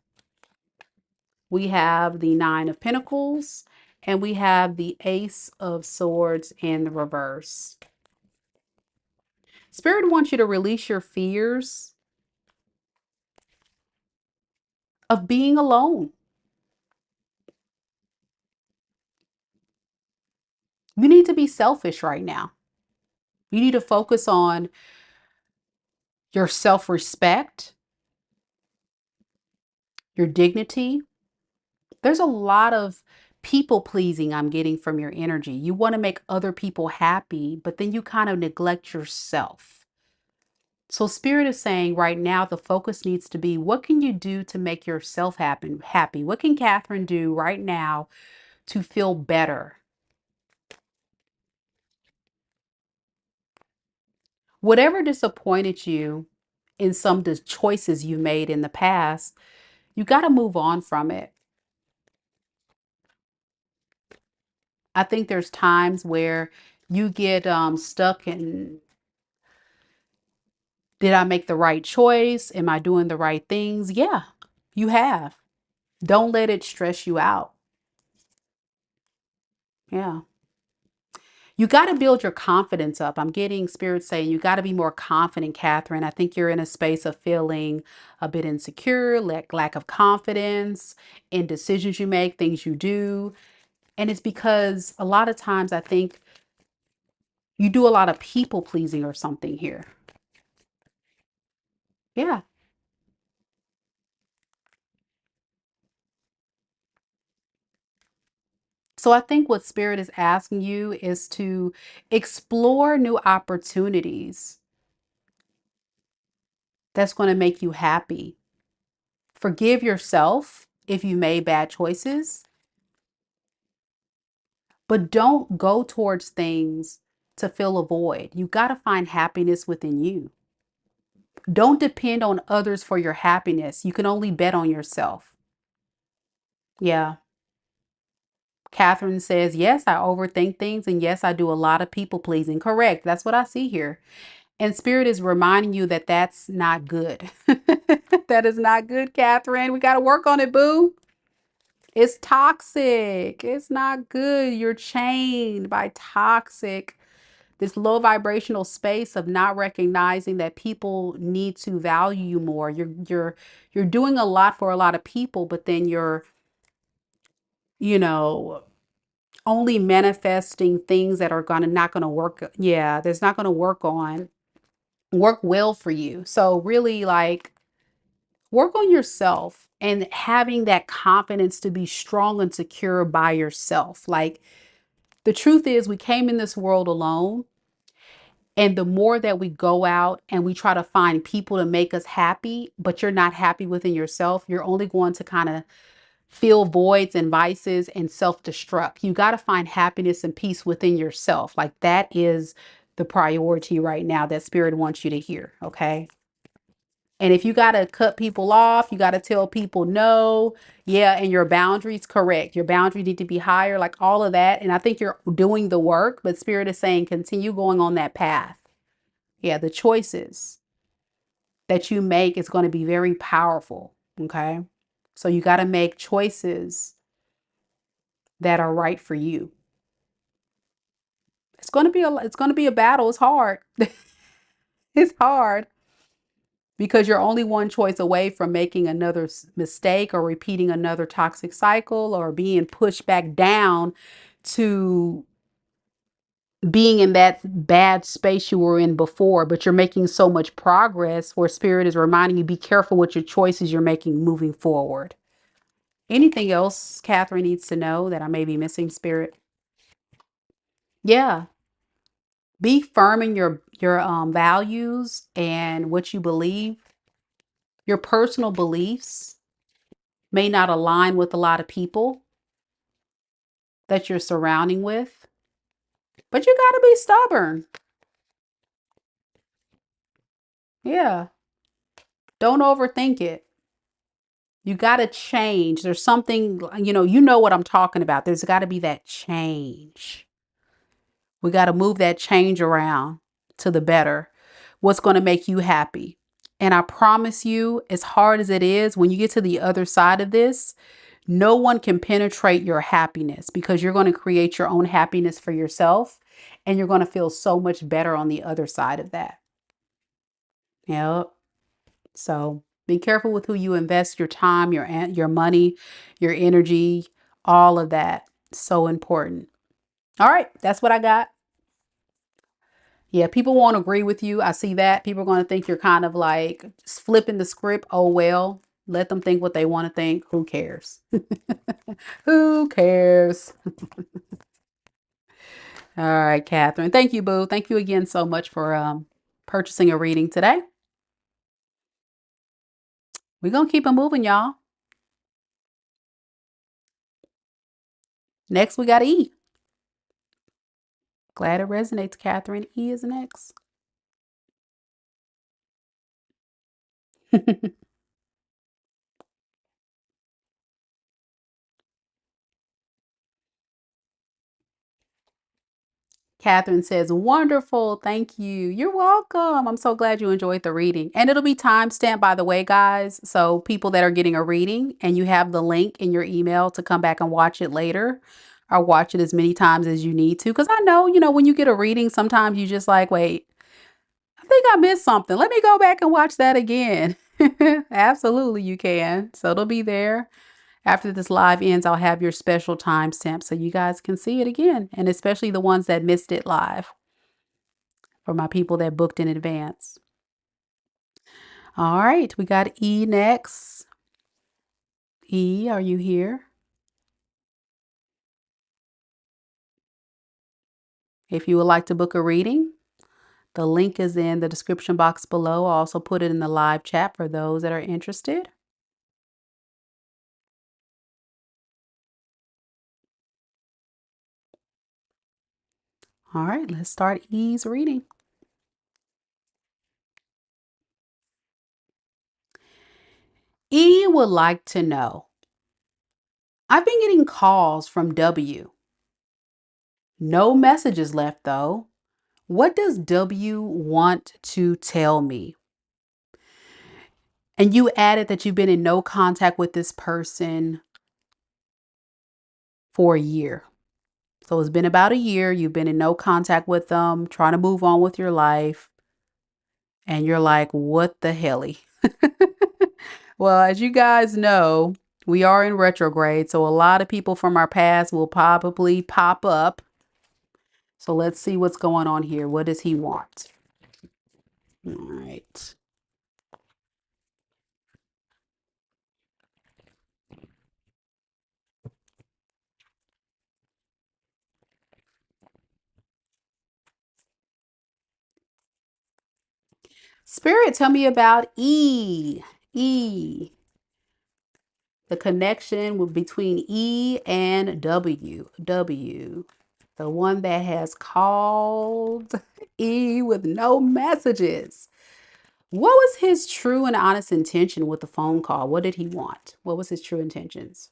We have the Nine of Pentacles. And we have the Ace of Swords in the reverse. Spirit wants you to release your fears of being alone. You need to be selfish right now. You need to focus on your self-respect, your dignity. There's a lot of people pleasing I'm getting from your energy. You want to make other people happy, but then you kind of neglect yourself. So Spirit is saying right now the focus needs to be, what can you do to make yourself happy? What can Kathryn do right now to feel better? Whatever disappointed you in some of the choices you made in the past, you got to move on from it. I think there's times where you get stuck in, did I make the right choice? Am I doing the right things? Yeah, you have. Don't let it stress you out. Yeah. You got to build your confidence up. I'm getting Spirit saying you got to be more confident, Kathryn. I think you're in a space of feeling a bit insecure, lack of confidence in decisions you make, things you do. And it's because a lot of times I think you do a lot of people pleasing or something here. Yeah. So I think what Spirit is asking you is to explore new opportunities that's going to make you happy. Forgive yourself if you made bad choices, but don't go towards things to fill a void. You got to find happiness within you. Don't depend on others for your happiness. You can only bet on yourself. Yeah. Kathryn says, yes, I overthink things. And yes, I do a lot of people pleasing. Correct. That's what I see here. And Spirit is reminding you that that's not good. That is not good, Kathryn. We got to work on it, boo. It's toxic. It's not good. You're chained by toxic, this low vibrational space of not recognizing that people need to value you more. You're doing a lot for a lot of people, but then you're, you know, only manifesting things that are gonna not gonna work. Yeah, there's not gonna work well for you. So really like work on yourself and having that confidence to be strong and secure by yourself. Like the truth is we came in this world alone. And the more that we go out and we try to find people to make us happy, but you're not happy within yourself, you're only going to kind of fill voids and vices and self-destruct. You got to find happiness and peace within yourself. Like that is the priority right now that Spirit wants you to hear. Okay. And if you got to cut people off, you got to tell people no. Yeah. And your boundaries, correct. Your boundaries need to be higher, like all of that. And I think you're doing the work, but Spirit is saying continue going on that path. Yeah. The choices that you make is going to be very powerful. Okay. So you got to make choices that are right for you. It's going to be a battle. It's hard. It's hard because you're only one choice away from making another mistake or repeating another toxic cycle or being pushed back down to being in that bad space you were in before, but you're making so much progress where Spirit is reminding you be careful with your choices you're making moving forward. Anything else Kathryn needs to know that I may be missing, Spirit? Yeah. Be firm in your values and what you believe. Your personal beliefs may not align with a lot of people that you're surrounding with, but you got to be stubborn. Yeah. Don't overthink it. You got to change. There's something, you know what I'm talking about. There's got to be that change. We got to move that change around to the better. What's going to make you happy? And I promise you, as hard as it is, when you get to the other side of this, no one can penetrate your happiness because you're going to create your own happiness for yourself and you're going to feel so much better on the other side of that. Yep. So be careful with who you invest your time, your money, your energy, all of that. So important. All right. That's what I got. Yeah, people won't agree with you. I see that. People are going to think you're kind of like flipping the script. Oh, well, let them think what they want to think. Who cares? Who cares? All right, Kathryn. Thank you, boo. Thank you again so much for purchasing a reading today. We're going to keep it moving, y'all. Next, we got E. Glad it resonates, Kathryn. E is next. Kathryn says, wonderful. Thank you. You're welcome. I'm so glad you enjoyed the reading. And it'll be timestamped, by the way, guys. So people that are getting a reading and you have the link in your email to come back and watch it later or watch it as many times as you need to. Because I know, when you get a reading, sometimes you just like, wait, I think I missed something. Let me go back and watch that again. Absolutely, you can. So it'll be there. After this live ends, I'll have your special timestamp so you guys can see it again. And especially the ones that missed it live for my people that booked in advance. All right, we got E next. E, are you here? If you would like to book a reading, the link is in the description box below. I'll also put it in the live chat for those that are interested. All right, let's start E's reading. E would like to know, I've been getting calls from W. No messages left though. What does W want to tell me? And you added that you've been in no contact with this person for a year. So it's been about a year. You've been in no contact with them, trying to move on with your life. And you're like, what the helly? Well, as you guys know, we are in retrograde. So a lot of people from our past will probably pop up. So let's see what's going on here. What does he want? All right. Spirit, tell me about E. E. The connection between E and W. W. The one that has called E with no messages. What was his true and honest intention with the phone call? What did he want? What was his true intentions?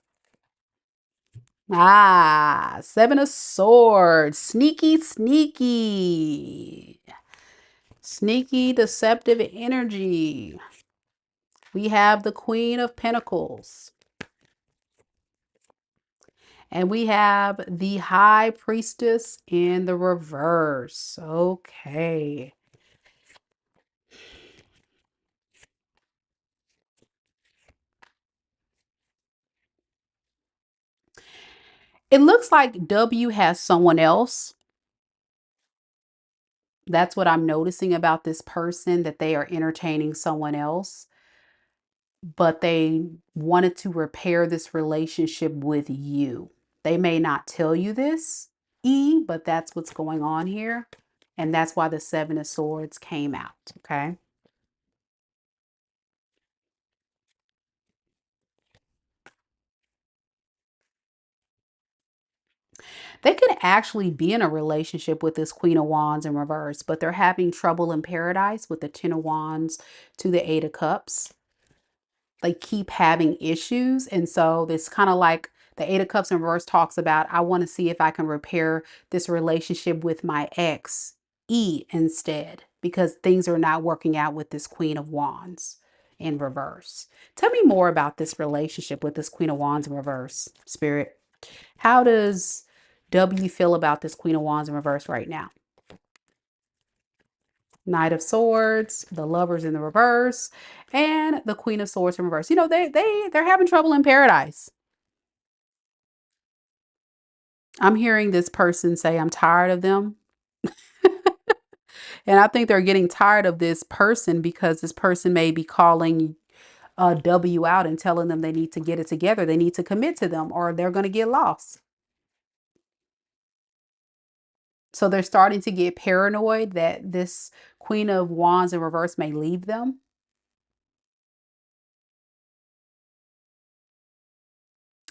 Ah, Seven of Swords. Sneaky, sneaky. Sneaky, deceptive energy. We have the Queen of Pentacles. And we have the High Priestess in the reverse. Okay. It looks like W has someone else. That's what I'm noticing about this person, that they are entertaining someone else, but they wanted to repair this relationship with you. They may not tell you this, E, but that's what's going on here. And that's why the Seven of Swords came out, okay? They could actually be in a relationship with this Queen of Wands in reverse, but they're having trouble in paradise with the Ten of Wands to the Eight of Cups. They keep having issues. And so it's kind of like the Eight of Cups in reverse talks about, I want to see if I can repair this relationship with my ex, E, instead, because things are not working out with this Queen of Wands in reverse. Tell me more about this relationship with this Queen of Wands in reverse, Spirit. How does W feel about this Queen of Wands in reverse right now? Knight of Swords, the Lovers in the reverse, and the Queen of Swords in reverse. You know, they're having trouble in paradise. I'm hearing this person say, I'm tired of them. And I think they're getting tired of this person because this person may be calling W out and telling them they need to get it together. They need to commit to them or they're going to get lost. So they're starting to get paranoid that this Queen of Wands in reverse may leave them.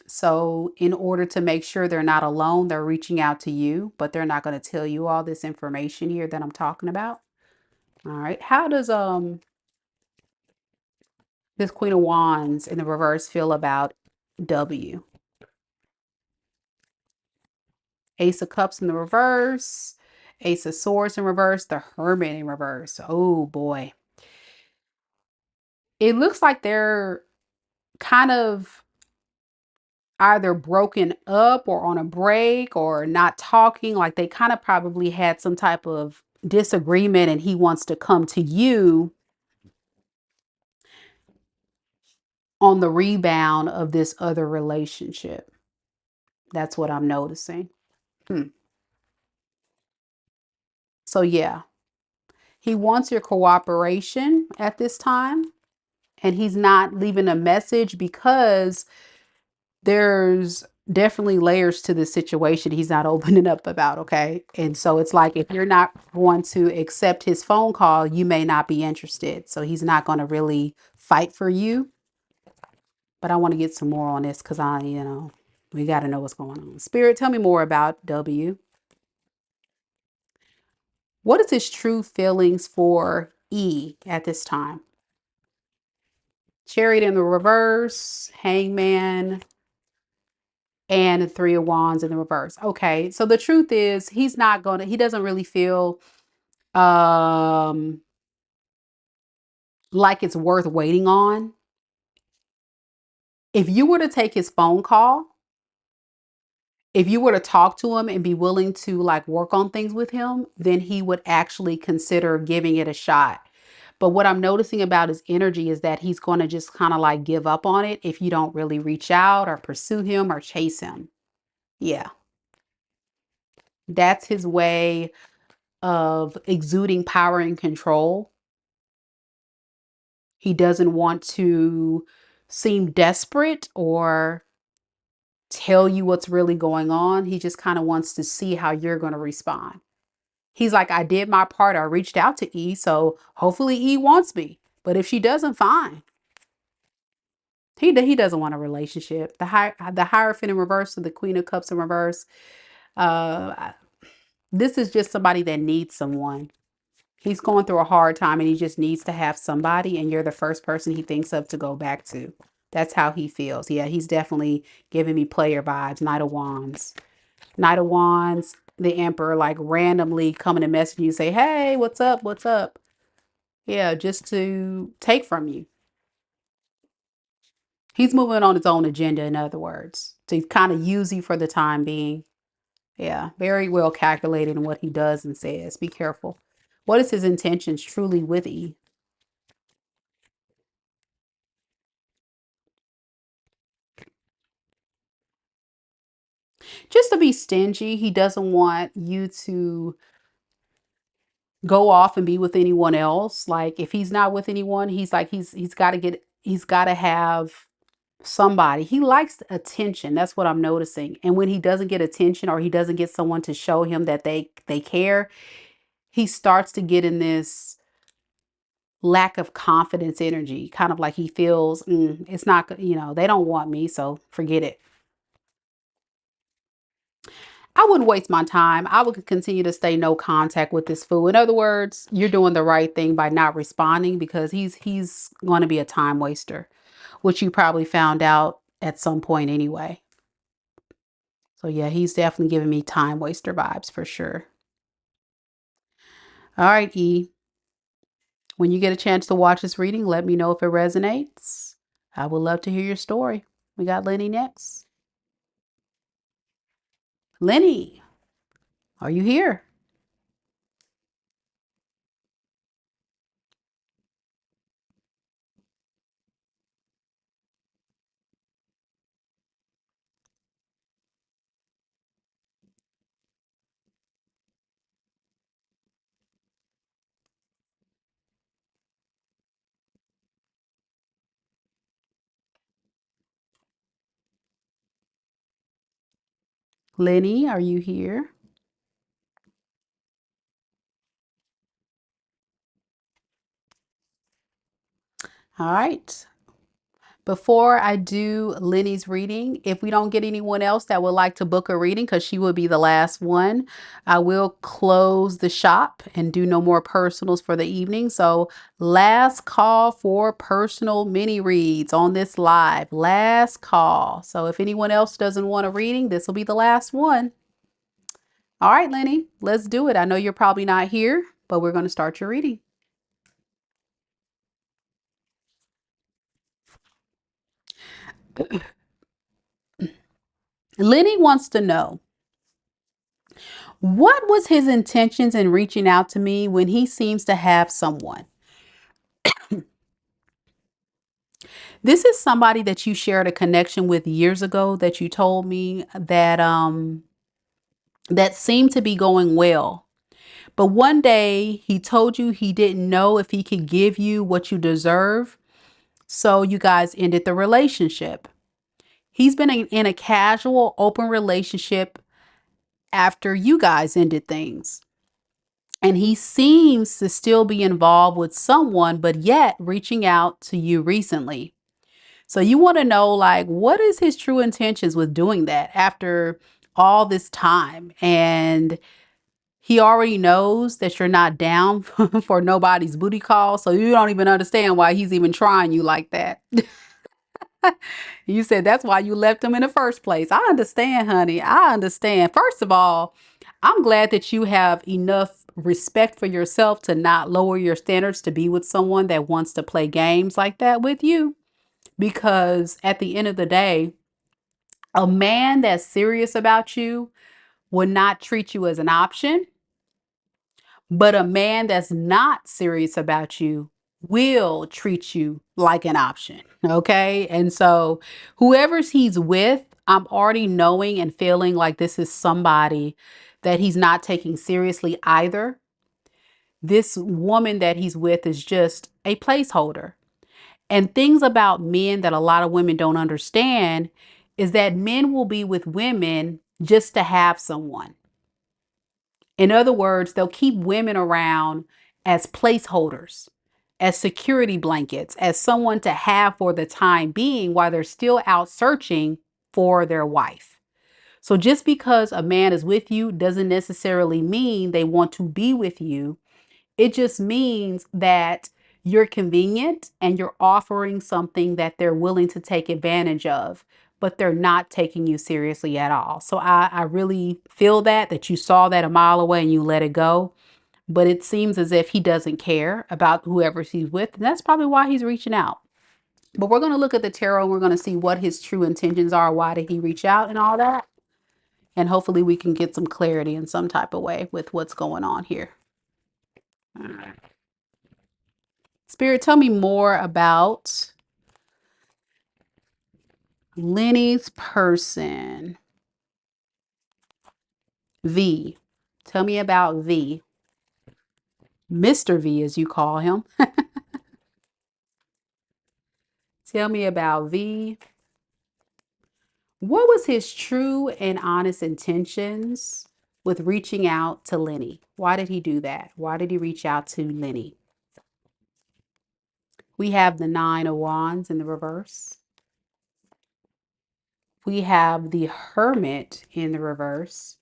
So in order to make sure they're not alone, they're reaching out to you, but they're not going to tell you all this information here that I'm talking about. All right. How does this Queen of Wands in the reverse feel about W? Ace of Cups in the reverse, Ace of Swords in reverse, the Hermit in reverse. Oh boy. It looks like they're kind of either broken up or on a break or not talking. Like they kind of probably had some type of disagreement and he wants to come to you on the rebound of this other relationship. That's what I'm noticing. So yeah, he wants your cooperation at this time and he's not leaving a message because there's definitely layers to this situation he's not opening up about, okay? And so it's like if you're not going to accept his phone call, you may not be interested. So he's not going to really fight for you. But I want to get some more on this because we got to know what's going on. Spirit, tell me more about W. What is his true feelings for E at this time? Chariot in the reverse, Hangman, and the Three of Wands in the reverse. Okay, so the truth is he doesn't really feel um like it's worth waiting on. If you were to take his phone call, if you were to talk to him and be willing to like work on things with him, then he would actually consider giving it a shot. But what I'm noticing about his energy is that he's going to just kind of like give up on it if you don't really reach out or pursue him or chase him. Yeah, that's his way of exuding power and control. He doesn't want to seem desperate or tell you what's really going on. He just kind of wants to see how you're going to respond. He's like, I did my part. I reached out to E, so hopefully E wants me. But if she doesn't, fine. He doesn't want a relationship. The Hierophant in reverse, and the Queen of Cups in reverse. Uh, this is just somebody that needs someone. He's going through a hard time and he just needs to have somebody, and you're the first person he thinks of to go back to. That's how he feels. Yeah, he's definitely giving me player vibes. Knight of Wands. Knight of Wands, the Emperor, like randomly coming to message you, say, hey, what's up? What's up? Yeah, just to take from you. He's moving on his own agenda, in other words, to kind of use you for the time being. Yeah, very well calculated in what he does and says. Be careful. What is his intentions truly with E? Just to be stingy. He doesn't want you to go off and be with anyone else. Like if he's not with anyone, he's like he's got to have somebody. He likes attention. That's what I'm noticing. And when he doesn't get attention or he doesn't get someone to show him that they care, he starts to get in this lack of confidence energy, kind of like he feels it's not, they don't want me, so forget it. I wouldn't waste my time. I would continue to stay no contact with this fool. In other words, you're doing the right thing by not responding, because he's going to be a time waster, which you probably found out at some point anyway. So yeah, he's definitely giving me time waster vibes for sure. All right, E. When you get a chance to watch this reading, let me know if it resonates. I would love to hear your story. We got Linny next. Linny, are you here? Linny, are you here? All right. Before I do Linny's reading, if we don't get anyone else that would like to book a reading, because she will be the last one, I will close the shop and do no more personals for the evening. So last call for personal mini reads on this live. Last call. So if anyone else doesn't want a reading, this will be the last one. All right, Linny, let's do it. I know you're probably not here, but we're going to start your reading. Linny wants to know, what was his intentions in reaching out to me when he seems to have someone? This is somebody that you shared a connection with years ago that you told me that seemed to be going well. But one day he told you he didn't know if he could give you what you deserve. So you guys ended the relationship. He's been in a casual, open relationship after you guys ended things. And he seems to still be involved with someone, but yet reaching out to you recently. So you want to know, like, what is his true intentions with doing that after all this time? And He already knows that you're not down for nobody's booty call, so you don't even understand why he's even trying you like that. You said that's why you left him in the first place. I understand, honey. I understand. First of all, I'm glad that you have enough respect for yourself to not lower your standards to be with someone that wants to play games like that with you. Because at the end of the day, a man that's serious about you would not treat you as an option. But a man that's not serious about you will treat you like an option. Okay. And so, whoever's he's with, I'm already knowing and feeling like this is somebody that he's not taking seriously either. This woman that he's with is just a placeholder. And things about men that a lot of women don't understand is that men will be with women just to have someone. In other words, they'll keep women around as placeholders, as security blankets, as someone to have for the time being while they're still out searching for their wife. So just because a man is with you doesn't necessarily mean they want to be with you. It just means that you're convenient and you're offering something that they're willing to take advantage of, but they're not taking you seriously at all. So I really feel that you saw that a mile away and you let it go. But it seems as if he doesn't care about whoever he's with. And that's probably why he's reaching out. But we're going to look at the tarot and we're going to see what his true intentions are. Why did he reach out and all that? And hopefully we can get some clarity in some type of way with what's going on here. All right. Spirit, tell me more about Linny's person. V. Tell me about V. Mr. V, as you call him. Tell me about V. What was his true and honest intentions with reaching out to Linny? Why did he do that? Why did he reach out to Linny? We have the Nine of Wands in the reverse. We have the Hermit in the reverse.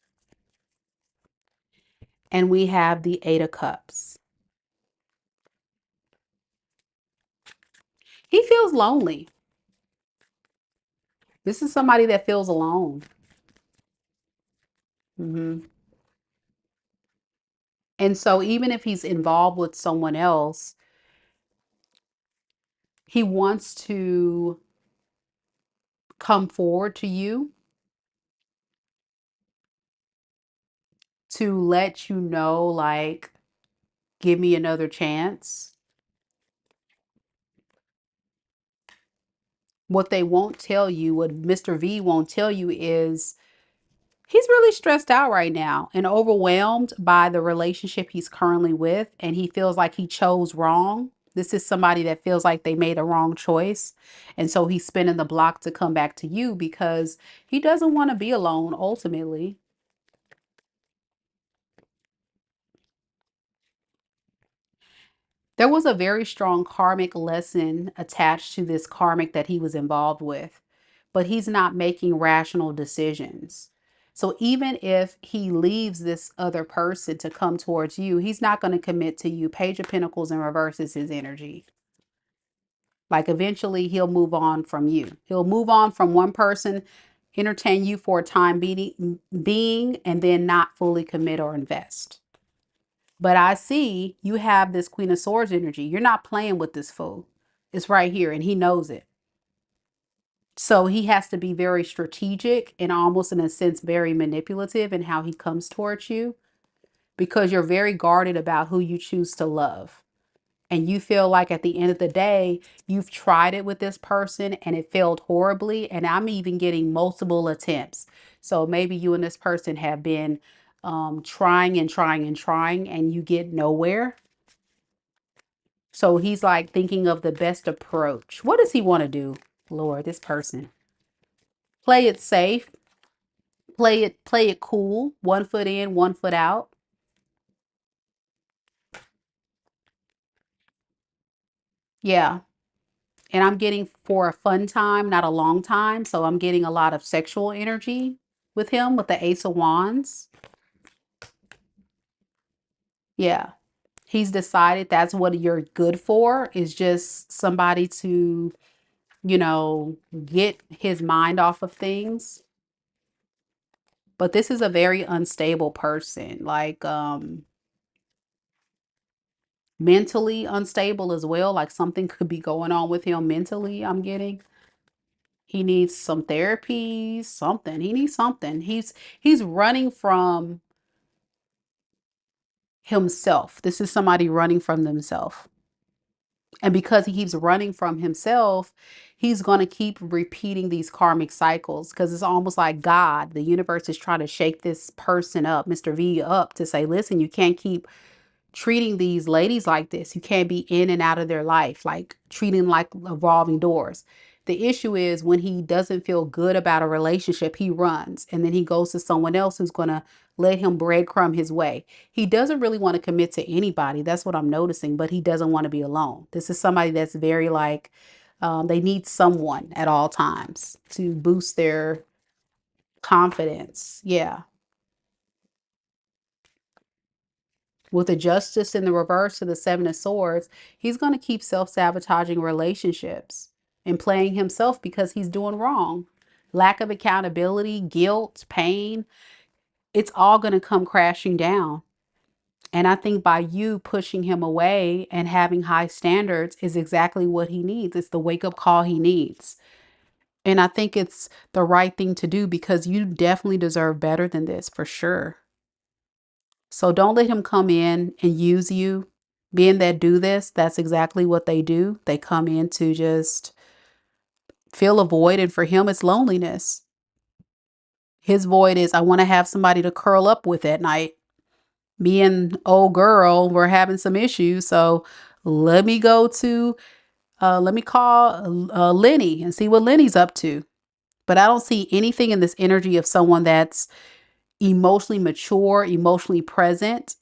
And we have the Eight of Cups. He feels lonely. This is somebody that feels alone. And so even if he's involved with someone else, he wants to come forward to you to let you know, like, give me another chance. What they won't tell you, what Mr. V won't tell you is he's really stressed out right now and overwhelmed by the relationship he's currently with. And he feels like he chose wrong. This is somebody that feels like they made a wrong choice. And so he's spinning the block to come back to you because he doesn't want to be alone ultimately. There was a very strong karmic lesson attached to this karmic that he was involved with, but he's not making rational decisions. So even if he leaves this other person to come towards you, he's not going to commit to you. Page of Pentacles in reverse is his energy. Like eventually he'll move on from you. He'll move on from one person, entertain you for a time being, and then not fully commit or invest. But I see you have this Queen of Swords energy. You're not playing with this fool. It's right here and he knows it. So he has to be very strategic and almost in a sense very manipulative in how he comes towards you because you're very guarded about who you choose to love. And you feel like at the end of the day, you've tried it with this person and it failed horribly. And I'm even getting multiple attempts. So maybe you and this person have been trying and trying and trying and you get nowhere. So he's like thinking of the best approach. What does he want to do, Lord, this person? Play it safe. Play it cool. 1 foot in, 1 foot out. Yeah. And I'm getting for a fun time, not a long time. So I'm getting a lot of sexual energy with him with the Ace of Wands. Yeah. He's decided that's what you're good for, is just somebody to, get his mind off of things. But this is a very unstable person, like mentally unstable as well. Like something could be going on with him mentally, I'm getting. He needs some therapy, something. He needs something. He's running from himself. This is somebody running from themselves. And because he keeps running from himself, he's going to keep repeating these karmic cycles, because it's almost like God, the universe, is trying to shake this person up, Mr. V, up to say, listen, you can't keep treating these ladies like this. You can't be in and out of their life, like treating like revolving doors. The issue is when he doesn't feel good about a relationship, he runs and then he goes to someone else who's going to let him breadcrumb his way. He doesn't really want to commit to anybody. That's what I'm noticing, but he doesn't want to be alone. This is somebody that's very like, they need someone at all times to boost their confidence. Yeah. With the justice in the reverse to the seven of swords, he's going to keep self-sabotaging relationships and playing himself because he's doing wrong. Lack of accountability, guilt, pain, it's all going to come crashing down. And I think by you pushing him away and having high standards is exactly what he needs. It's the wake-up call he needs. And I think it's the right thing to do, because you definitely deserve better than this, for sure. So don't let him come in and use you. Being that do this, that's exactly what they do. They come in to just fill a void. And for him, it's loneliness. His void is, I want to have somebody to curl up with at night. Me and old girl, we're having some issues. So let me go to, let me call Linny and see what Linny's up to. But I don't see anything in this energy of someone that's emotionally mature, emotionally present.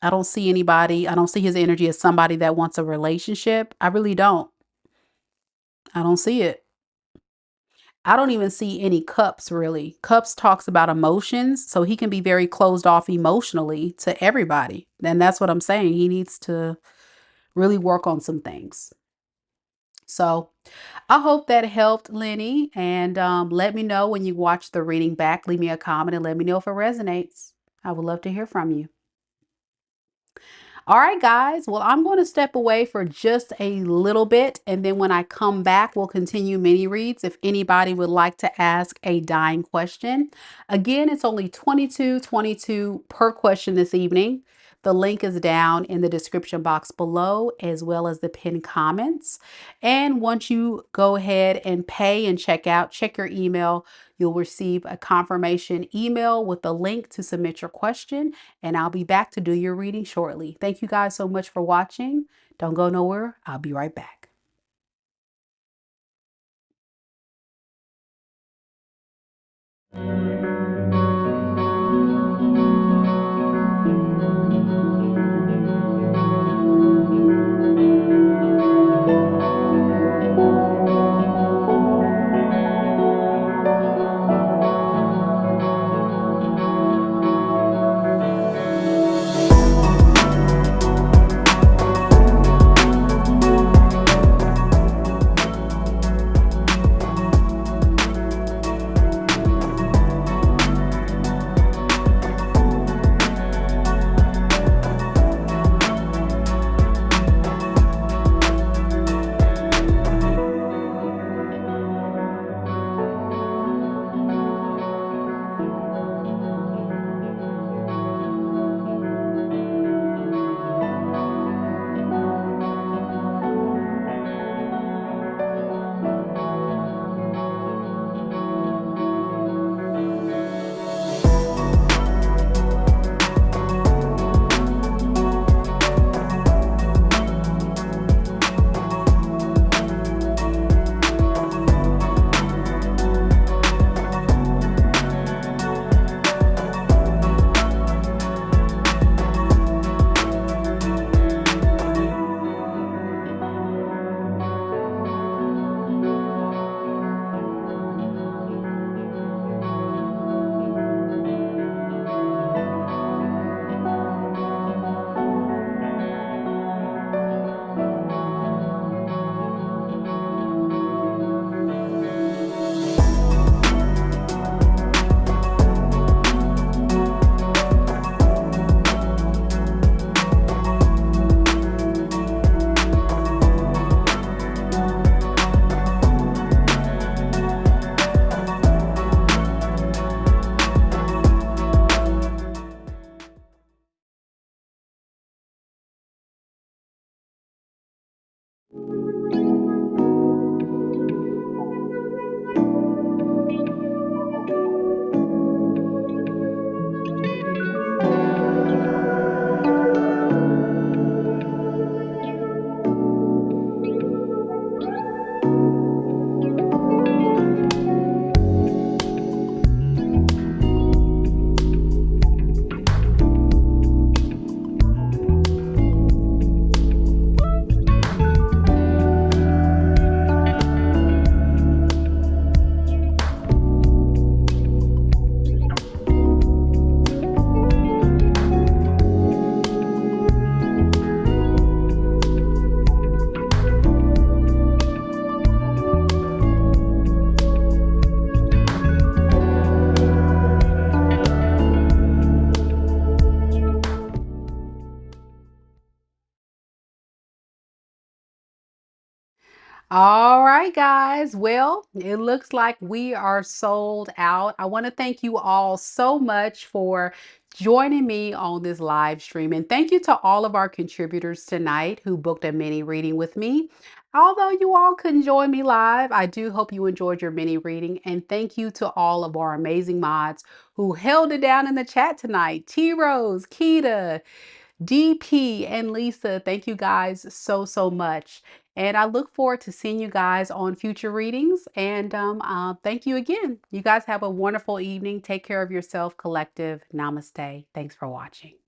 I don't see anybody. I don't see his energy as somebody that wants a relationship. I really don't. I don't see it. I don't even see any cups, really. Cups talks about emotions, so he can be very closed off emotionally to everybody. And that's what I'm saying. He needs to really work on some things. So I hope that helped, Linny. And let me know when you watch the reading back. Leave me a comment and let me know if it resonates. I would love to hear from you. All right, guys. Well, I'm going to step away for just a little bit. And then when I come back, we'll continue mini reads if anybody would like to ask a dying question. Again, it's only $22.22 per question this evening. The link is down in the description box below, as well as the pinned comments. And once you go ahead and pay and check out, check your email. You'll receive a confirmation email with the link to submit your question, and I'll be back to do your reading shortly. Thank you guys so much for watching. Don't go nowhere. I'll be right back. All right, guys. Well, it looks like we are sold out. I want to thank you all so much for joining me on this live stream. And thank you to all of our contributors tonight who booked a mini reading with me. Although you all couldn't join me live, I do hope you enjoyed your mini reading. And thank you to all of our amazing mods who held it down in the chat tonight. T Rose, Keita, DP and Lisa, thank you guys so much. And I look forward to seeing you guys on future readings. And thank you again. You guys have a wonderful evening. Take care of yourself, collective. Namaste. Thanks for watching.